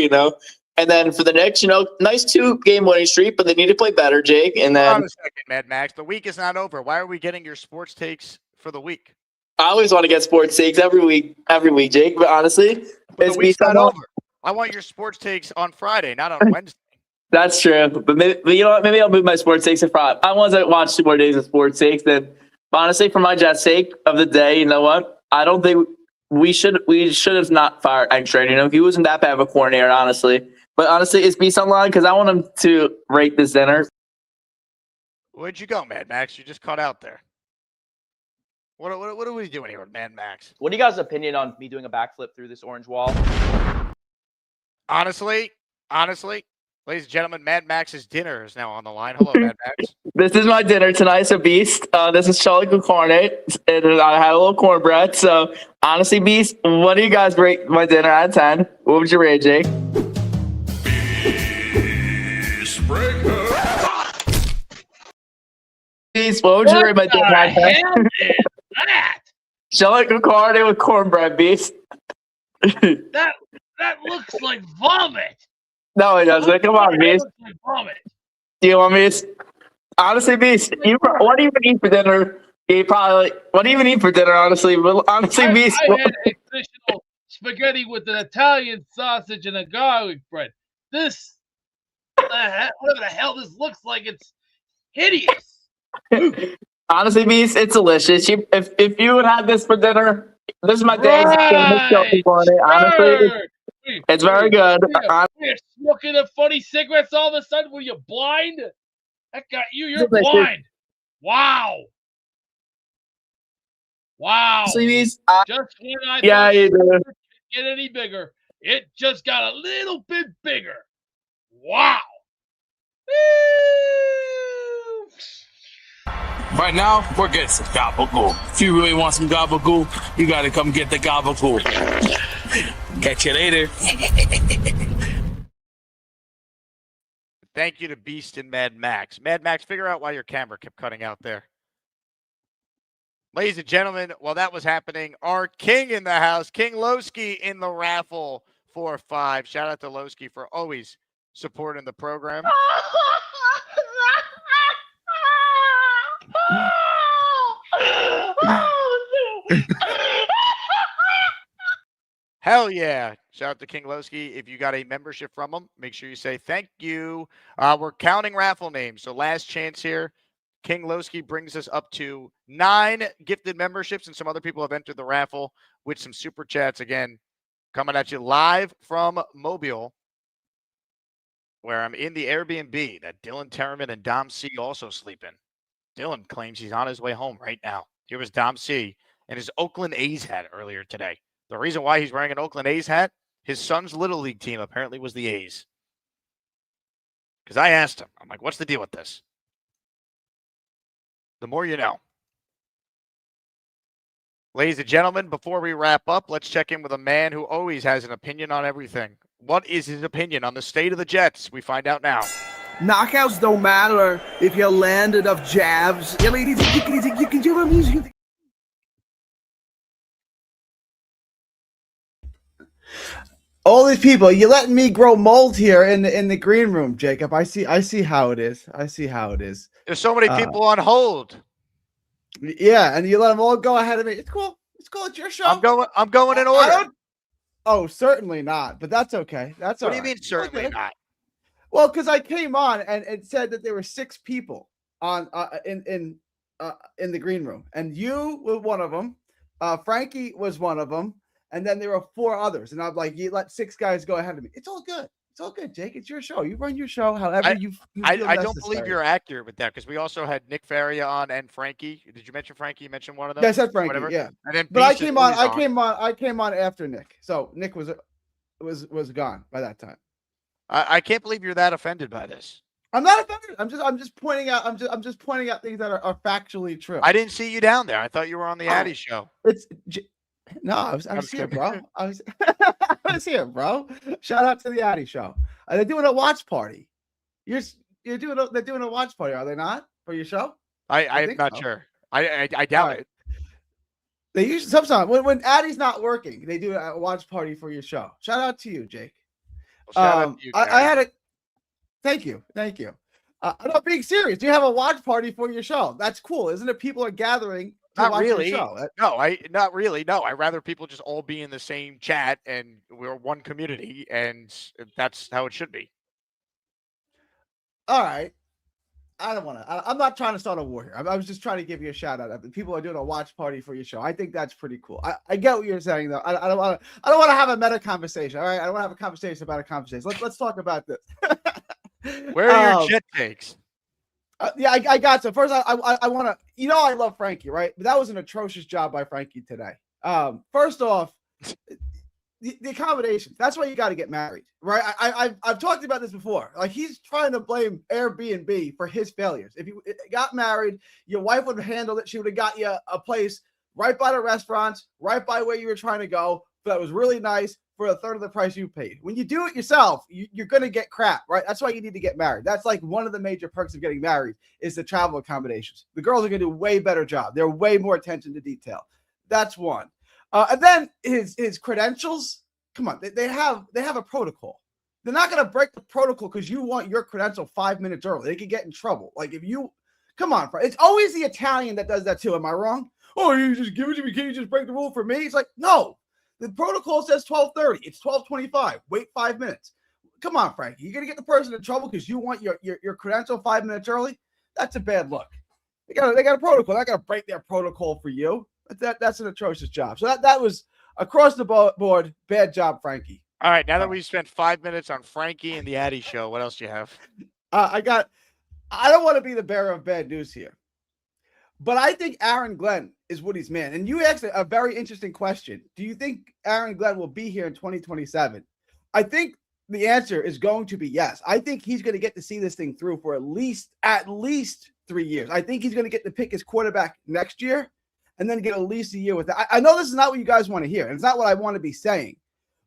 And then for the Knicks, nice 2-game winning streak, but they need to play better, Jake. And then hold on a second, Mad Max. The week is not over. Why are we getting your sports takes for the week? I always want to get sports takes every week, Jake. But honestly, the week's not over. I want your sports takes on Friday, not on Wednesday. That's true. But maybe, you know what? Maybe I'll move my sports takes to Friday. I want to watch 2 more days of sports takes. Then, honestly, for my Jets' sake of the day, you know what? I don't think we should have not fired Engstrom. He wasn't that bad of a coordinator, honestly. But honestly, it's Beast Online because I want him to rate this dinner. Where'd you go, Mad Max? You just caught out there. What are we doing here with Mad Max? What are you guys' opinion on me doing a backflip through this orange wall? Honestly, Ladies and gentlemen, Mad Max's dinner is now on the line. Hello, Mad Max. This is my dinner tonight. So, Beast, this is Charlie Cornet, and I had a little cornbread. So, honestly, Beast, what do you guys rate my dinner out of 10? What would you rate, Jake? Beast, what would you rate my dinner out of 10? Charlie Cornet with cornbread, Beast. That looks like vomit. No, it doesn't. Come on, Beast. Looks like vomit. Do you want me to? Honestly, Beast, what do you even eat for dinner? What do you even eat for dinner, honestly? Honestly, Beast. I had a traditional spaghetti with an Italian sausage and a garlic bread. This, whatever the hell this looks like, it's hideous. Honestly, Beast, it's delicious. If you would have this for dinner, this is my day. Honestly, it's very good. You're smoking the funny cigarettes all of a sudden. Were you blind? That got you. You're Delicious. blind. Wow. Wow. Beast, just when I yeah, thought you it do. couldn't get any bigger, it just got a little bit bigger. Wow. Right now, we're getting some gabagool. If you really want some gabagool, you gotta come get the gabagool. Catch you later. Thank you to Beast and Mad Max. Mad Max, figure out why your camera kept cutting out there. Ladies and gentlemen, while that was happening, our king in the house, King Lowski in the raffle 4-5. Shout out to Lowski for always supporting the program. Hell yeah. Shout out to King Lowski. If you got a membership from him, make sure you say thank you. We're counting raffle names. So last chance here. King Lowski brings us up to 9 gifted memberships, and some other people have entered the raffle with some super chats. Again, coming at you live from Mobile, where I'm in the Airbnb that Dylan Terraman and Dom C also sleep in. Dylan claims he's on his way home right now. Here was Dom C and his Oakland A's hat earlier today. The reason why he's wearing an Oakland A's hat, his son's Little League team apparently was the A's. Because I asked him, I'm like, what's the deal with this? The more you know. Ladies and gentlemen, before we wrap up, let's check in with a man who always has an opinion on everything. What is his opinion on the state of the Jets? We find out now. Knockouts don't matter if you land enough jabs. You can do a music. All these people, you're letting me grow mold here in the green room, Jacob. I see how it is. There's so many people on hold. Yeah, and you let them all go ahead of me. It's cool. It's your show. I'm going in order. Oh, certainly not. But that's okay. That's what all do you right. mean certainly not? Well, because I came on and it said that there were 6 people on in the green room, and you were one of them. Frankie was one of them, and then there were 4 others. And I'm like, you let 6 guys go ahead of me. It's all good. It's all good, Jake. It's your show. You run your show however you feel I don't necessary. believe you're accurate with that, because we also had Nick Faria on and Frankie. Did you mention Frankie? You mentioned one of them? Yeah, I said Frankie. Whatever. Yeah, and then but I Beast is came on. always I came on after Nick, so Nick was gone by that time. I can't believe you're that offended by this. I'm not offended. I'm just pointing out. I'm just pointing out things that are factually true. I didn't see you down there. I thought you were on the Addy show. I was here, bro. I was here, bro. Shout out to the Addy show. They're doing a watch party. They're doing a watch party, are they not, for your show? I'm not sure. I doubt it. They usually sometimes when Addy's not working, they do a watch party for your show. Shout out to you, Jake. Well, shout out to you, I had a thank you. I'm not being serious. You have a watch party for your show. That's cool, isn't it? People are gathering to Not watch really. your show. Not really. No, I'd rather people just all be in the same chat, and we're one community, and that's how it should be. All right. I don't want to. I'm not trying to start a war here. I was just trying to give you a shout out. People are doing a watch party for your show. I think that's pretty cool. I get what you're saying though. I don't want to have a meta conversation. All right. I don't want to have a conversation about a conversation. Let's talk about this. Where are your jet takes? Yeah, I got to. First, I want to. I love Frankie, right? But that was an atrocious job by Frankie today. First off, the accommodations. That's why you got to get married, right? I've talked about this before. Like, he's trying to blame Airbnb for his failures. If you got married, your wife would have handled it. She would have got you a place right by the restaurants, right by where you were trying to go. That was really nice for a third of the price you paid. When you do it yourself, you're going to get crap, right? That's why you need to get married. That's like one of the major perks of getting married is the travel accommodations. The girls are going to do a way better job. They're way more attention to detail. That's one. And then his credentials. Come on, they have a protocol. They're not going to break the protocol because you want your credential 5 minutes early. They could get in trouble. Like, if you come on, it's always the Italian that does that too. Am I wrong? Oh, you just give it to me. Can you just break the rule for me? It's like, no. The protocol says 12:30. It's 12:25. Wait 5 minutes. Come on, Frankie. You're gonna get the person in trouble because you want your credential 5 minutes early. That's a bad look. They got a protocol. They're not gonna break their protocol for you. That's an atrocious job. So that was across the board. Bad job, Frankie. All right. Now that we spent 5 minutes on Frankie and the Addy show, what else do you have? I don't want to be the bearer of bad news here, but I think Aaron Glenn is Woody's man. And you asked a very interesting question. Do you think Aaron Glenn will be here in 2027? I think the answer is going to be yes. I think he's going to get to see this thing through for at least 3 years. I think he's going to get to pick his quarterback next year and then get at least a year with that. I know this is not what you guys want to hear, and it's not what I want to be saying,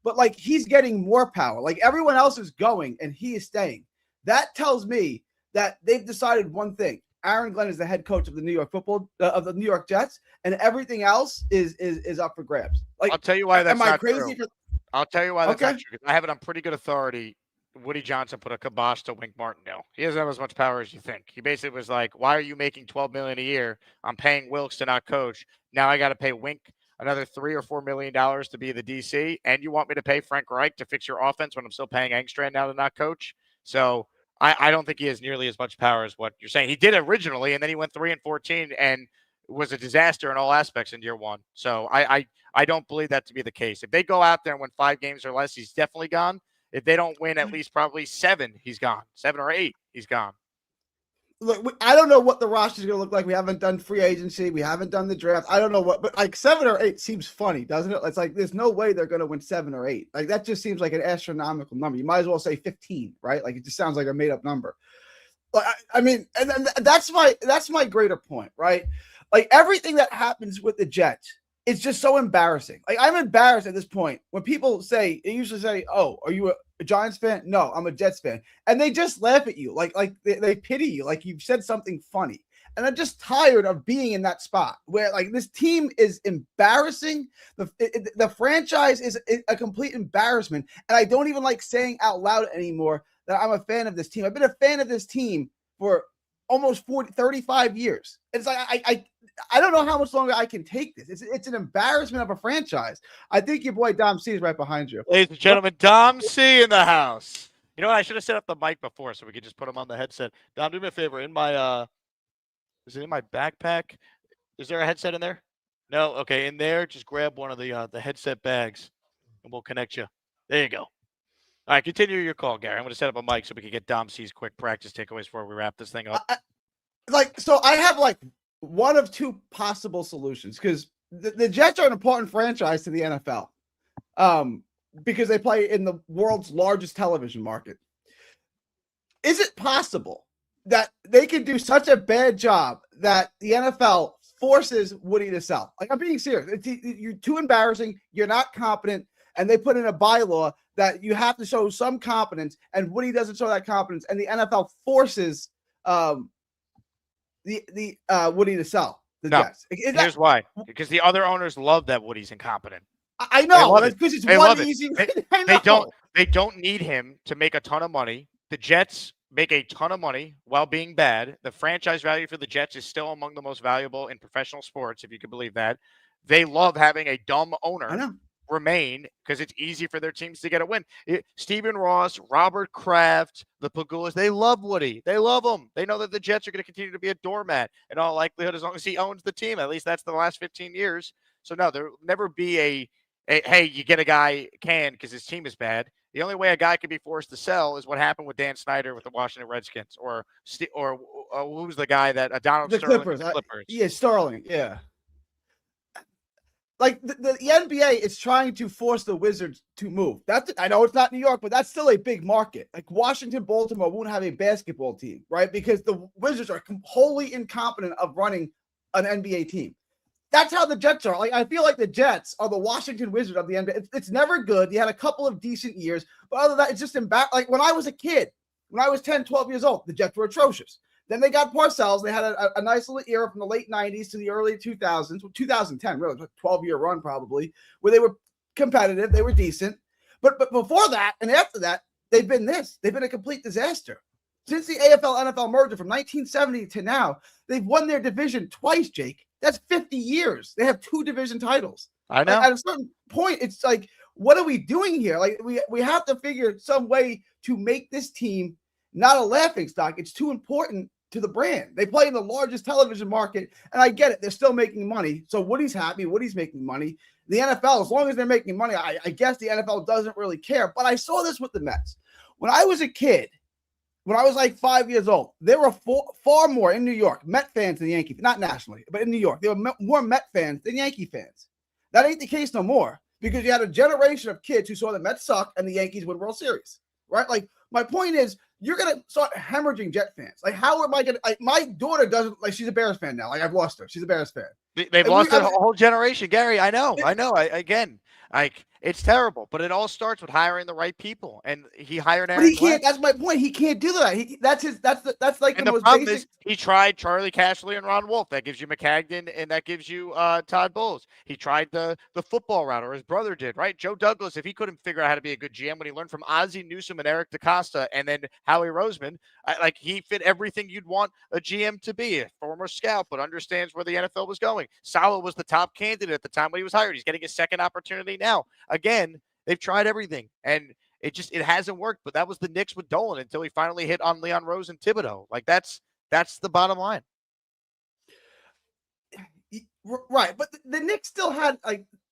but like, he's getting more power. Like, everyone else is going and he is staying. That tells me that they've decided one thing. Aaron Glenn is the head coach of the New York Jets, and everything else is up for grabs. Like, I'll tell you why that's not crazy true. I'll tell you why that's not true. I have it on pretty good authority. Woody Johnson put a kibosh to Wink Martindale. He doesn't have as much power as you think. He basically was like, "Why are you making $12 million a year? I'm paying Wilkes to not coach. Now I got to pay Wink another $3 or $4 million to be the DC, and you want me to pay Frank Reich to fix your offense when I'm still paying Engstrand now to not coach?" So I don't think he has nearly as much power as what you're saying. He did originally, and then he went 3-14 and was a disaster in all aspects in year one. So I don't believe that to be the case. If they go out there and win 5 games or less, he's definitely gone. If they don't win at least probably 7, he's gone. 7 or 8, he's gone. Look, I don't know what the roster is going to look like. We haven't done free agency. We haven't done the draft. I don't know what, but like 7 or 8 seems funny, doesn't it? It's like, there's no way they're going to win 7 or 8. Like, that just seems like an astronomical number. You might as well say 15, right? Like, it just sounds like a made up number. Like, I mean, and that's my greater point, right? Like, everything that happens with the Jets, it's just so embarrassing. Like, I'm embarrassed at this point when people they usually say, "Oh, are you a Giants fan?" No, I'm a Jets fan. And they just laugh at you. Like they pity you. Like, you've said something funny. And I'm just tired of being in that spot where, like, this team is embarrassing. The franchise is a complete embarrassment. And I don't even like saying out loud anymore that I'm a fan of this team. I've been a fan of this team for almost 35 years. It's like, I don't know how much longer I can take this. It's an embarrassment of a franchise. I think your boy Dom C is right behind you. Ladies and gentlemen, Dom C in the house. You know what? I should have set up the mic before so we could just put him on the headset. Dom, do me a favor. In my is it in my backpack? Is there a headset in there? No. Okay, in there, just grab one of the headset bags, and we'll connect you. There you go. All right, continue your call, Gary. I'm going to set up a mic so we can get Dom C's quick practice takeaways before we wrap this thing up. So I have like one of 2 possible solutions, because the Jets are an important franchise to the NFL because they play in the world's largest television market. Is it possible that they can do such a bad job that the NFL forces Woody to sell? Like, I'm being serious. You're too embarrassing. You're not competent. And they put in a bylaw that you have to show some competence, and Woody doesn't show that competence, and the NFL forces the Woody to sell the Jets. Here's why. Because the other owners love that Woody's incompetent. I know, because it's one easy. They don't need him to make a ton of money. The Jets make a ton of money while being bad. The franchise value for the Jets is still among the most valuable in professional sports, if you can believe that. They love having a dumb owner remain because it's easy for their teams to get a win. Stephen Ross, Robert Kraft, the Pagulas, they love Woody. They love him. They know that the Jets are going to continue to be a doormat in all likelihood as long as he owns the team. At least that's the last 15 years. So no, there will never be a hey, you get a guy because his team is bad. The only way a guy could be forced to sell is what happened with Dan Snyder with the Washington Redskins, or who's the guy that Donald the Sterling Clippers. Clippers. Yeah, Sterling. Yeah. like the NBA is trying to force the Wizards to move. I know it's not New York, but that's still a big market. Like Washington, Baltimore won't have a basketball team, right? Because the Wizards are wholly incompetent of running an NBA team. That's how the Jets are. Like I feel like the Jets are the Washington Wizards of the NBA. It's never good. You had a couple of decent years, but other than that, it's just embarrassing. Like when I was a kid, when I was 10, 12 years old, the Jets were atrocious. Then they got Parcells. They had a nice little era from the late 90s to the early 2000s, 2010, really, a 12-year run probably, where they were competitive. They were decent. But before that and after that, they've been this. They've been a complete disaster. Since the AFL-NFL merger from 1970 to now, they've won their division twice, Jake. That's 50 years. They have 2 division titles. I know. Like, at a certain point, it's like, what are we doing here? Like we have to figure some way to make this team not a laughing stock. It's too important to the brand. They play in the largest television market, and I get it. They're still making money. So Woody's happy. Woody's making money. The NFL, as long as they're making money, I guess the NFL doesn't really care. But I saw this with the Mets. When I was a kid, when I was like 5 years old, there were far more in New York Met fans than Yankee, not nationally, but in New York, there were more Met fans than Yankee fans. That ain't the case no more because you had a generation of kids who saw the Mets suck and the Yankees win World Series, right? Like my point is, you're going to start hemorrhaging Jet fans. Like, how am I going to, like, my daughter doesn't, like, she's a Bears fan now. Like, I've lost her. She's a Bears fan. They've lost a whole generation, Gary. I know. Again, like, it's terrible, but it all starts with hiring the right people. And he hired Aaron. But he can't. That's my point. He can't do that. That's like and the the most problem basic. is he tried Charlie Cashley and Ron Wolf. That gives you McCagnon, and that gives you Todd Bowles. He tried the football route, or his brother did, right? Joe Douglas, if he couldn't figure out how to be a good GM when he learned from Ozzie Newsome and Eric DaCosta and then Howie Roseman, like he fit everything you'd want a GM to be, a former scout, but understands where the NFL was going. Saleh was the top candidate at the time when he was hired. He's getting a second opportunity now. Again, they've tried everything, and it hasn't worked. But that was the Knicks with Dolan until he finally hit on Leon Rose and Thibodeau. Like that's the bottom line. Right, but the Knicks still had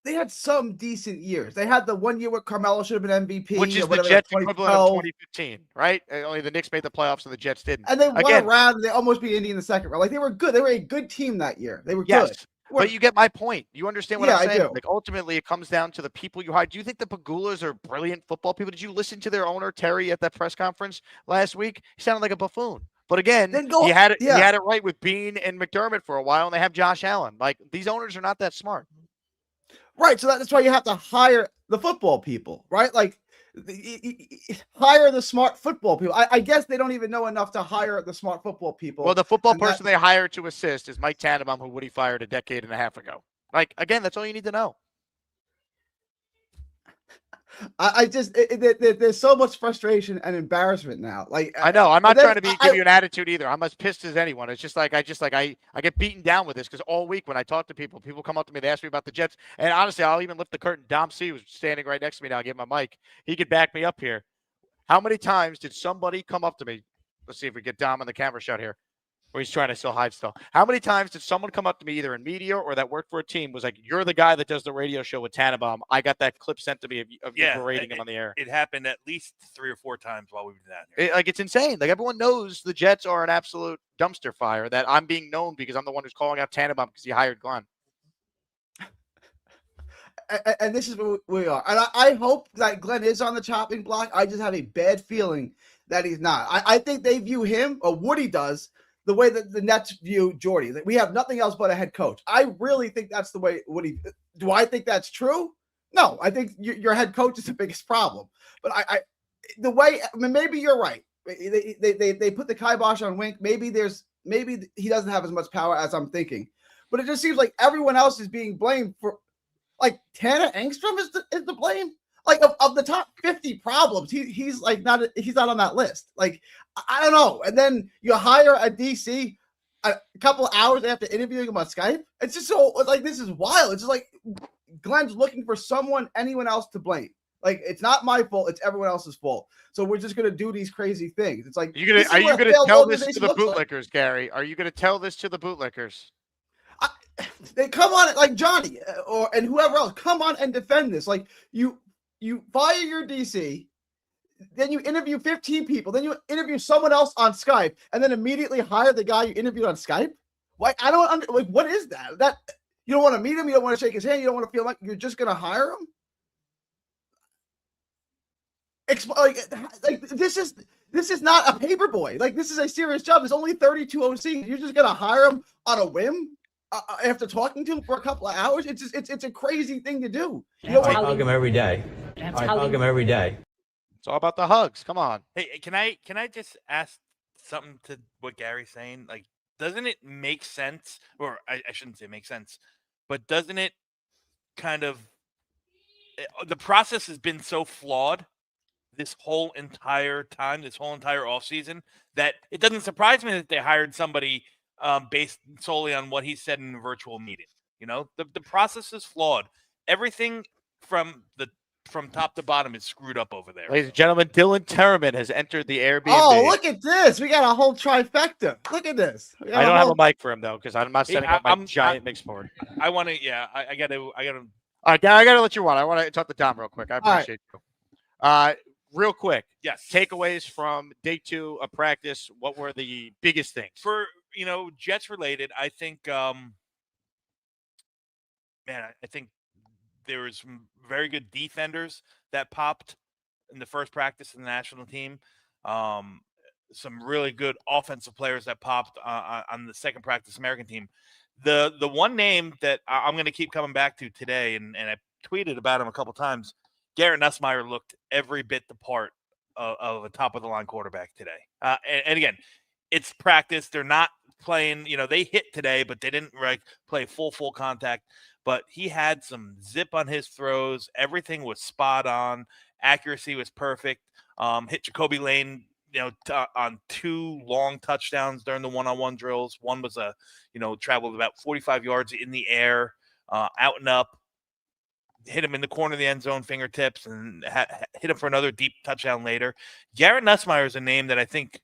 they had some decent years. They had the 1 year where Carmelo should have been MVP, which is the Jets equivalent of 2015, right? Only the Knicks made the playoffs and the Jets didn't. And they won a round. And they almost beat Indy in the second round. Like they were good. They were a good team that year. They were good. But you get my point. You understand what I'm saying? I do. Like ultimately, it comes down to the people you hire. Do you think the Pagulas are brilliant football people? Did you listen to their owner Terry at that press conference last week? He sounded like a buffoon. But again, he had it right with Bean and McDermott for a while, and they have Josh Allen. Like these owners are not that smart. Right. So that's why you have to hire the football people, right? Like hire the smart football people. I guess they don't even know enough to hire the smart football people. Well, the football person they hired to assist is Mike Tannenbaum, who Woody fired a decade and a half ago. Like, again, that's all you need to know. I just there's so much frustration and embarrassment now. Like I know I'm not trying to give you an attitude either. I'm as pissed as anyone. It's just like I get beaten down with this because all week when I talk to people come up to me, they ask me about the Jets, and honestly, I'll even lift the curtain. Dom C, who's standing right next to me now, I give him a mic. He could back me up here. How many times did somebody come up to me? Let's see if we get Dom on the camera shot here. Or he's trying to still hide still. How many times did someone come up to me either in media or that worked for a team was like, you're the guy that does the radio show with Tannenbaum. I got that clip sent to me of you berating him on the air. It happened at least 3 or 4 times while we've been down here. It's insane. Like everyone knows the Jets are an absolute dumpster fire that I'm being known because I'm the one who's calling out Tannenbaum because he hired Glenn. And this is where we are. And I hope that Glenn is on the chopping block. I just have a bad feeling that he's not. I think they view him, or Woody does, the way that the Nets view Jordy. That we have nothing else but a head coach. I really think that's the way Woody. Do I think that's true? No, I think your head coach is the biggest problem. But maybe you're right. They put the kibosh on Wink. Maybe he doesn't have as much power as I'm thinking. But it just seems like everyone else is being blamed for. Like Tanner Engstrom is the blame. Like of the top 50 problems, he's not on that list. Like I don't know. And then you hire a DC a couple hours after interviewing him on Skype. It's just so like this is wild. It's just like Glenn's looking for anyone else to blame. Like it's not my fault. It's everyone else's fault. So we're just gonna do these crazy things. It's like are you gonna tell this to the bootlickers, Gary? Are you gonna tell this to the bootlickers? They come on like Johnny and whoever else come on and defend this. Like you fire your DC, then you interview 15 people, then you interview someone else on Skype, and then immediately hire the guy you interviewed on Skype. Like I don't what is that? You don't want to meet him. You don't want to shake his hand. You don't want to feel like you're just going to hire him. Like this is not a paper boy. Like, this is a serious job. There's only 32 OCs. You're just going to hire him on a whim after talking to him for a couple of hours. It's a crazy thing to do. You I hug him every day. I hug him every day. It's all about the hugs. Come on. Hey, can I just ask something to what Gary's saying? Like, doesn't it make sense? Or I shouldn't say make sense, but doesn't it kind of the process has been so flawed this whole entire time, this whole entire offseason, that it doesn't surprise me that they hired somebody based solely on what he said in a virtual meeting. You know, the process is flawed. Everything from top to bottom is screwed up over there. Ladies and gentlemen, Dylan Terman has entered the Airbnb. Oh, look at this. We got a whole trifecta. Look at this. I don't have a mic for him, though, because I'm not setting up my giant mix board. I want to, I got to. All right, I got to let you on. I want to talk to Dom real quick. I appreciate you. Real quick. Yes. Takeaways from day 2 of practice. What were the biggest things? For, Jets related, I think, I think there was some very good defenders that popped in the first practice of the national team. Some really good offensive players that popped on the second practice American team. The one name that I'm going to keep coming back to today, and I tweeted about him a couple times, Garrett Nussmeier looked every bit the part of a top-of-the-line quarterback today. And again, it's practice. They're not playing, they hit today, but they didn't play full contact. But he had some zip on his throws. Everything was spot on. Accuracy was perfect. Hit Jacoby Lane, on 2 long touchdowns during the one-on-one drills. One was traveled about 45 yards in the air, out and up. Hit him in the corner of the end zone, fingertips, and hit him for another deep touchdown later. Garrett Nussmeier is a name that I think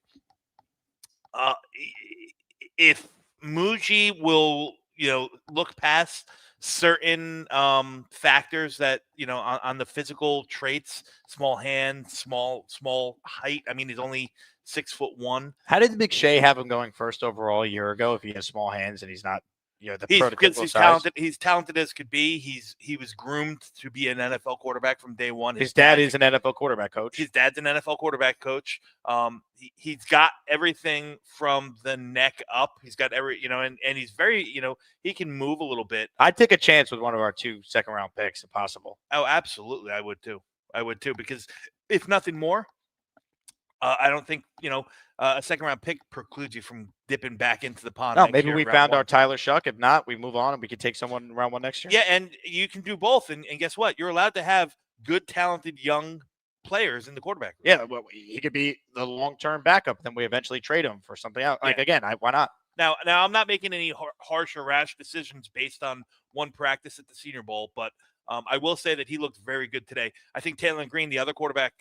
if Muji will, look past certain factors that, on the physical traits, small hands, small height. I mean, he's only 6'1". How did McShay have him going first overall a year ago if he has small hands and he's not, the prototypical he's size? talented. He's talented as could be. He was groomed to be an NFL quarterback from day one. His dad is an NFL quarterback coach. His dad's an NFL quarterback coach. He's got everything from the neck up. He's got and he's very, he can move a little bit. I'd take a chance with one of our 2 second-round picks if possible. Oh, absolutely. I would too, because if nothing more, I don't think, a second-round pick precludes you from dipping back into the pond. No, maybe we found our Tyler Shuck. If not, we move on and we could take someone round 1 next year. Yeah, and you can do both. And guess what? You're allowed to have good, talented, young players in the quarterback room. Yeah, well, he could be the long-term backup. Then we eventually trade him for something else. Why not? Now, I'm not making any harsh or rash decisions based on one practice at the Senior Bowl, but I will say that he looked very good today. I think Taylor Green, the other quarterback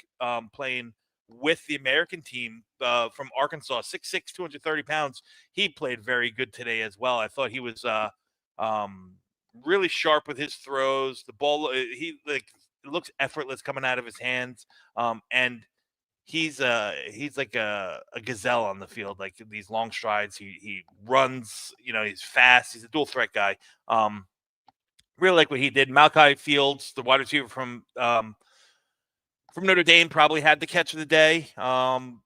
playing with the American team from Arkansas, 6'6", 230 pounds. He played very good today as well. I thought he was really sharp with his throws. The ball, it looks effortless coming out of his hands. And he's like a gazelle on the field, like these long strides. He runs, he's fast. He's a dual threat guy. Really like what he did. Malachi Fields, the wide receiver from Notre Dame, probably had the catch of the day.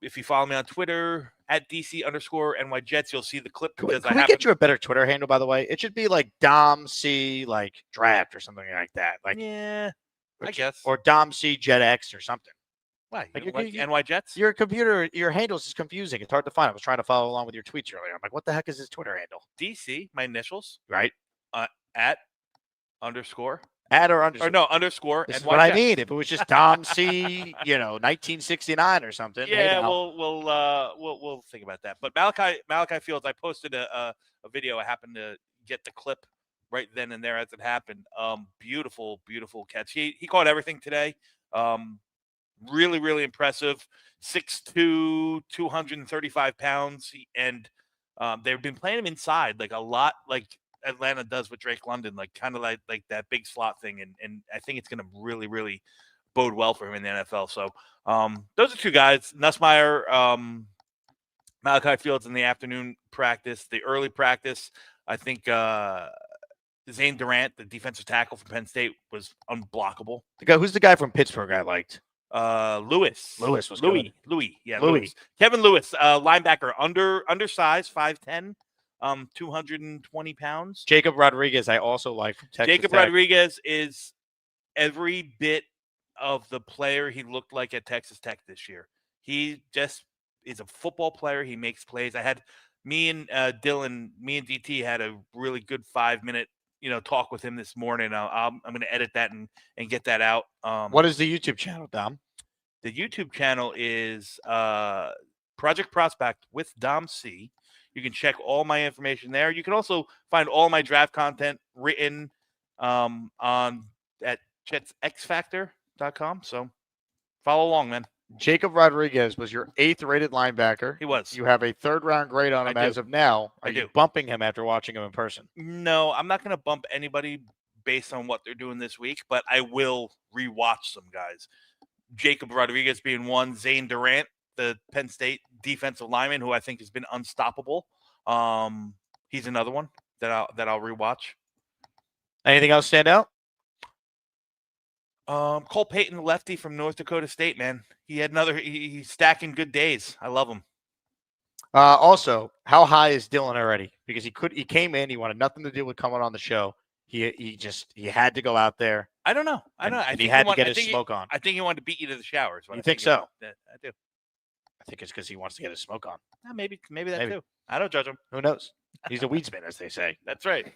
If you follow me on Twitter at DC_NYJets, you'll see the clip. Can we get you a better Twitter handle, by the way? It should be like Dom C draft or something like that. I guess. Or Dom C Jet X or something. Why? NYJets? Your handles is confusing. It's hard to find. I was trying to follow along with your tweets earlier. I'm like, what the heck is his Twitter handle? DC, my initials. Right. At underscore. At or underscore? Or no, underscore. This is what I mean. If it was just Dom C, 1969 or something. Yeah, we'll think about that. But Malachi Fields, I posted a video. I happened to get the clip right then and there as it happened. Beautiful catch. He caught everything today. Really, really impressive. 6'2", 235 pounds. And they've been playing him inside a lot, like Atlanta does with Drake London, kind of like that big slot thing. And I think it's going to really, really bode well for him in the NFL. So those are 2 guys, Nussmeier, Malachi Fields in the afternoon practice, the early practice. I think Zane Durant, the defensive tackle from Penn State, was unblockable. Who's the guy from Pittsburgh I liked? Lewis. Lewis was Louis. good. Louis. Yeah, Louis. Lewis. Kevin Lewis, linebacker, undersized, 5'10", 220 pounds. Jacob Rodriguez, I also like from Texas Jacob Tech. Rodriguez is every bit of the player he looked like at Texas Tech this year. He just is a football player. He makes plays. I had me and DT had a really good 5-minute talk with him this morning. I'm going to edit that and get that out. What is the YouTube channel, Dom? The YouTube channel is Project Prospect with Dom C. You can check all my information there. You can also find all my draft content written at jetsxfactor.com. So follow along, man. Jacob Rodriguez was your 8th rated linebacker. He was. You have a 3rd round grade on him as of now. Are you bumping him after watching him in person? No, I'm not going to bump anybody based on what they're doing this week, but I will rewatch some guys. Jacob Rodriguez being one, Zane Durant, the Penn State defensive lineman, who I think has been unstoppable. He's another one that I'll rewatch. Anything else stand out? Cole Payton, the lefty from North Dakota State, man. He had he's stacking good days. I love him. Also, how high is Dylan already? Because he came in, he wanted nothing to do with coming on the show. He had to go out there. I don't know. I think he had to get his smoke on. I think he wanted to beat you to the showers. You think so? I do. I think it's because he wants to get his smoke on. Maybe that too. I don't judge him. Who knows? He's a weedsman, as they say. That's right.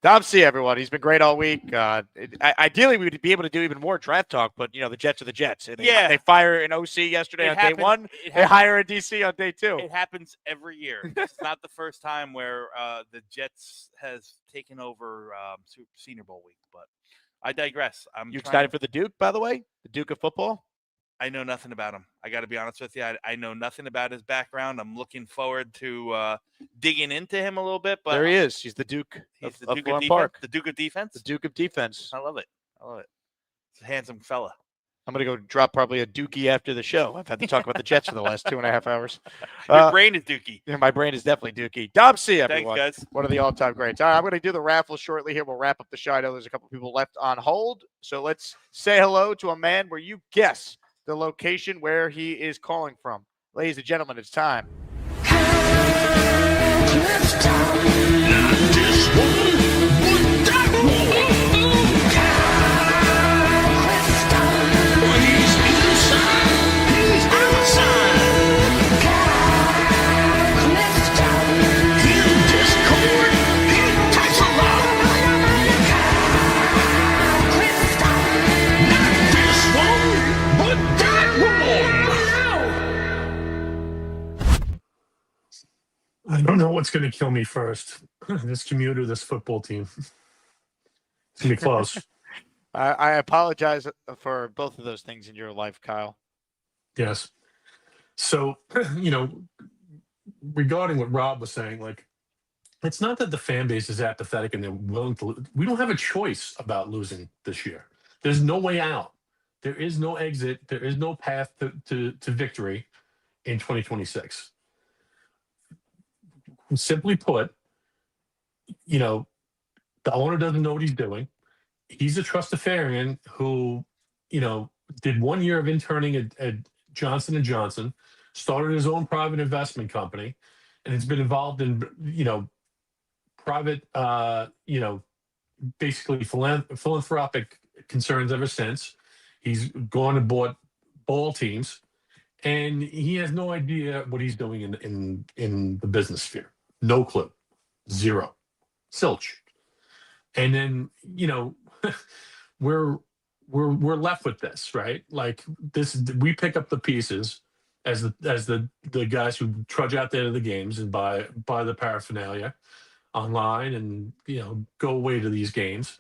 Dom C, everyone. He's been great all week. Ideally, we would be able to do even more draft talk, but the Jets are the Jets. They fire an OC yesterday on day 1. They hire a DC on day 2. It happens every year. It's not the first time where the Jets has taken over Senior Bowl week, but I digress. You excited for the Duke, by the way? The Duke of football? I know nothing about him. I got to be honest with you. I know nothing about his background. I'm looking forward to digging into him a little bit. But there he is. He's the Duke of Florham Park. The Duke of defense. The Duke of defense. I love it. It's a handsome fella. I'm going to go drop probably a dookie after the show. I've had to talk about the Jets for the last 2.5 hours. Your brain is dookie. Yeah, my brain is definitely dookie. Dom C, everyone. Thanks, guys. One of the all-time greats. All right, I'm going to do the raffle shortly here. We'll wrap up the show. I know there's a couple people left on hold. So let's say hello to a man where you guess the location where he is calling from. Ladies and gentlemen, it's time. I don't know what's going to kill me first. This commute or this football team. It's going to be close. I apologize for both of those things in your life, Kyle. Yes. So, regarding what Rob was saying, it's not that the fan base is apathetic and they're willing to lose. We don't have a choice about losing this year. There's no way out. There is no exit. There is no path to victory in 2026. Simply put, the owner doesn't know what he's doing. He's a trustafarian who, did 1 year of interning at Johnson & Johnson, started his own private investment company, and has been involved in, private, basically philanthropic concerns ever since. He's gone and bought ball teams, and he has no idea what he's doing in the business sphere. No clue. Zero. Silch. And then, we're left with this, right? We pick up the pieces as the guys who trudge out there to the games and buy the paraphernalia online and go away to these games.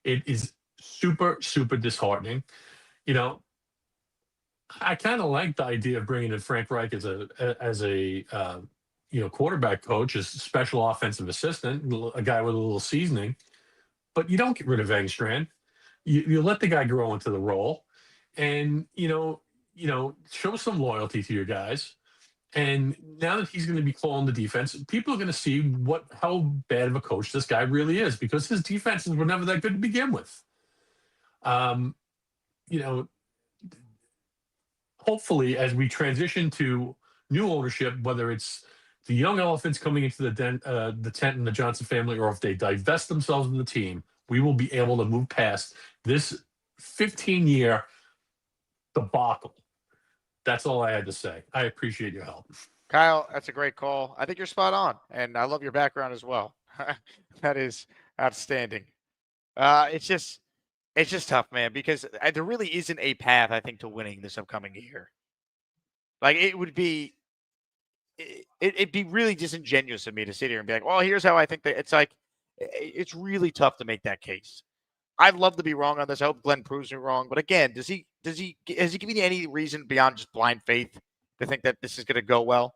It is super, super disheartening. I kind of like the idea of bringing in Frank Reich as a quarterback coach, as a special offensive assistant, a guy with a little seasoning. But you don't get rid of Engstrand. You let the guy grow into the role, and show some loyalty to your guys. And now that he's going to be calling the defense, people are going to see how bad of a coach this guy really is, because his defenses were never that good to begin with. You know, hopefully, as we transition to new ownership, whether it's the young elephants coming into the tent in the Johnson family, or if they divest themselves of the team, we will be able to move past this 15-year debacle. That's all I had to say. I appreciate your help. Kyle, that's a great call. I think you're spot on, and I love your background as well. That is outstanding. It's just tough, man, because there really isn't a path, I think, to winning this upcoming year. Like, it'd be really disingenuous of me to sit here and be like, well, here's how I think that it's like, it's really tough to make that case. I'd love to be wrong on this. I hope Glenn proves me wrong. But again, has he given you any reason beyond just blind faith to think that this is going to go well?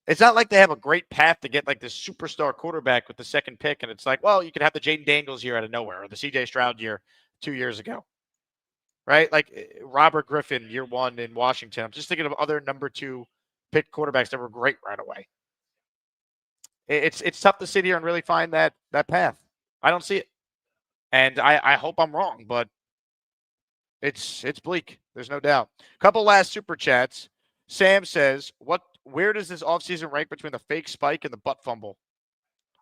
It's not like they have a great path to get like this superstar quarterback with the second pick. And it's like, well, you could have the Jaden Daniels year out of nowhere, or the CJ Stroud year 2 years ago, right? Like Robert Griffin year 1 in Washington. I'm just thinking of other number 2 pick quarterbacks that were great right away. It's tough to sit here and really find that path. I don't see it. And I hope I'm wrong, but it's bleak. There's no doubt. Couple last super chats. Sam says, where does this offseason rank between the fake spike and the butt fumble?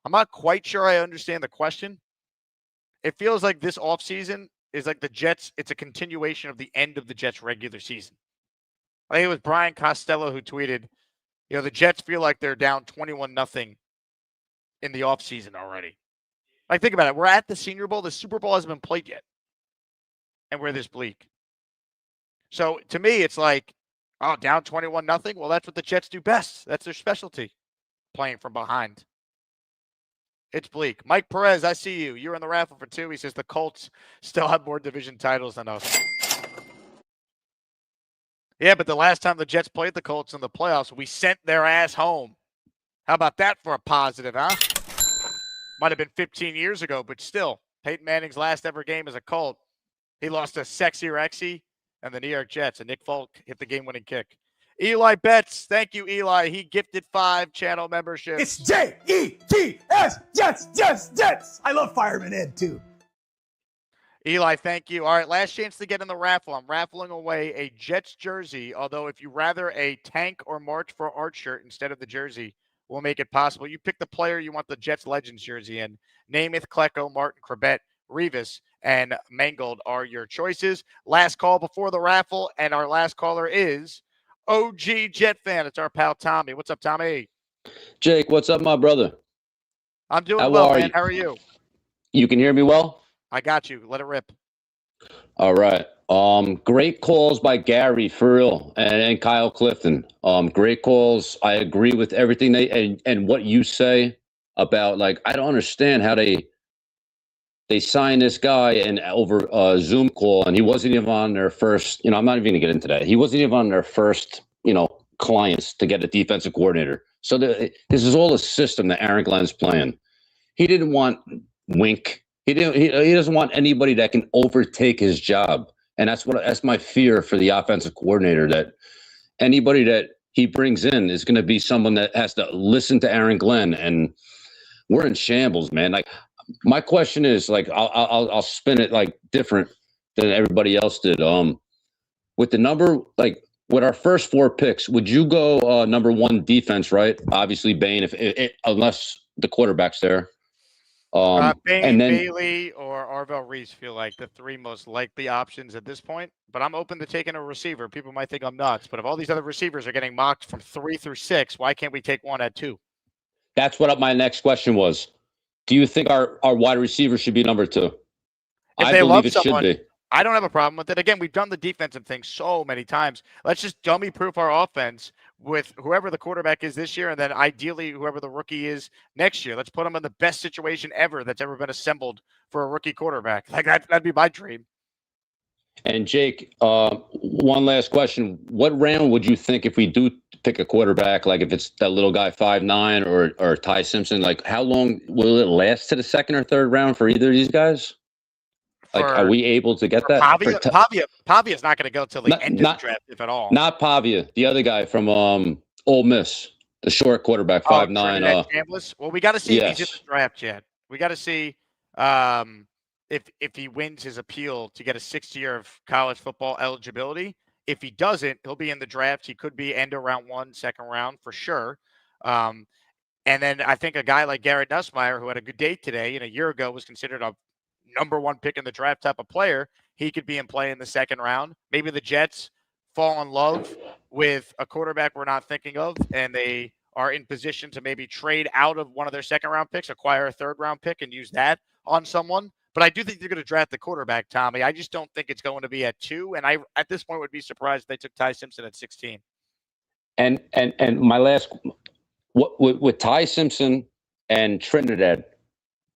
I'm not quite sure I understand the question. It feels like this offseason is like the Jets. It's a continuation of the end of the Jets regular season. I think it was Brian Costello who tweeted, the Jets feel like they're down 21-0 in the offseason already. Like, think about it. We're at the Senior Bowl. The Super Bowl hasn't been played yet. And we're this bleak. So, to me, it's like, oh, down 21-0? Well, that's what the Jets do best. That's their specialty, playing from behind. It's bleak. Mike Perez, I see you. You're in the raffle for 2. He says the Colts still have more division titles than us. Yeah, but the last time the Jets played the Colts in the playoffs, we sent their ass home. How about that for a positive, huh? Might have been 15 years ago, but still, Peyton Manning's last ever game as a Colt, he lost to Sexy Rexy and the New York Jets, and Nick Folk hit the game-winning kick. Eli Betts, thank you, Eli. He gifted 5 channel memberships. It's Jets, Jets. I love Fireman Ed, too. Eli, thank you. All right, last chance to get in the raffle. I'm raffling away a Jets jersey, although if you rather a Tank or March for Art shirt instead of the jersey, we'll make it possible. You pick the player you want the Jets Legends jersey in. Namath, Klecko, Martin, Krebet, Revis, and Mangold are your choices. Last call before the raffle, and our last caller is OG Jet fan. It's our pal Tommy. What's up, Tommy? Jake, what's up, my brother? I'm doing How well, are man. you? How are you? You can hear me well? I got you. Let it rip. All right. Great calls by Gary, for real, and Kyle Clifton. Great calls. I agree with everything and what you say about, like, I don't understand how they signed this guy and over a Zoom call, and he wasn't even on their first, I'm not even going to get into that. He wasn't even on their first, clients to get a defensive coordinator. So this is all a system that Aaron Glenn's playing. He didn't want Wink. He doesn't want anybody that can overtake his job. And that's my fear for the offensive coordinator, that anybody that he brings in is going to be someone that has to listen to Aaron Glenn. And we're in shambles, man. Like, my question is, like, I'll spin it like different than everybody else did. With the number, like, with our first 4 picks, would you go number 1 defense, right? Obviously, Bain, unless the quarterback's there. Bain, and then Bailey, or Arvell Reese feel like the 3 most likely options at this point. But I'm open to taking a receiver. People might think I'm nuts, but if all these other receivers are getting mocked from 3 through 6, why can't we take one at 2? That's what my next question was. Do you think our wide receiver should be number 2? If I they believe love it someone, should be. I don't have a problem with it. Again, we've done the defensive thing so many times. Let's just dummy-proof our offense with whoever the quarterback is this year, and then ideally whoever the rookie is next year. Let's put them in the best situation ever that's ever been assembled for a rookie quarterback. Like, that'd be my dream. And Jake, one last question. What round would you think, if we do pick a quarterback, like if it's that little guy 5'9" or Ty Simpson, like how long will it last to the 2nd or 3rd round for either of these guys? Like, are we able to get that? Pavia is not going to go till the end of the draft, if at all. Not Pavia, the other guy from Ole Miss, the short quarterback, 5'9". Trinidad Chambliss. Well, we got to see if he's in Yes. the draft yet. We got to see if he wins his appeal to get a 6th year of college football eligibility. If he doesn't, he'll be in the draft. He could be end of round 1, second round for sure. And then I think a guy like Garrett Nussmeier, who had a good day today and a year ago was considered a number 1 pick in the draft type of player, he could be in play in the second round. Maybe the Jets fall in love with a quarterback we're not thinking of, and they are in position to maybe trade out of one of their second-round picks, acquire a third-round pick, and use that on someone. But I do think they're going to draft the quarterback, Tommy. I just don't think it's going to be at 2, and I at this point would be surprised if they took Ty Simpson at 16. And my last, with Ty Simpson and Trinidad,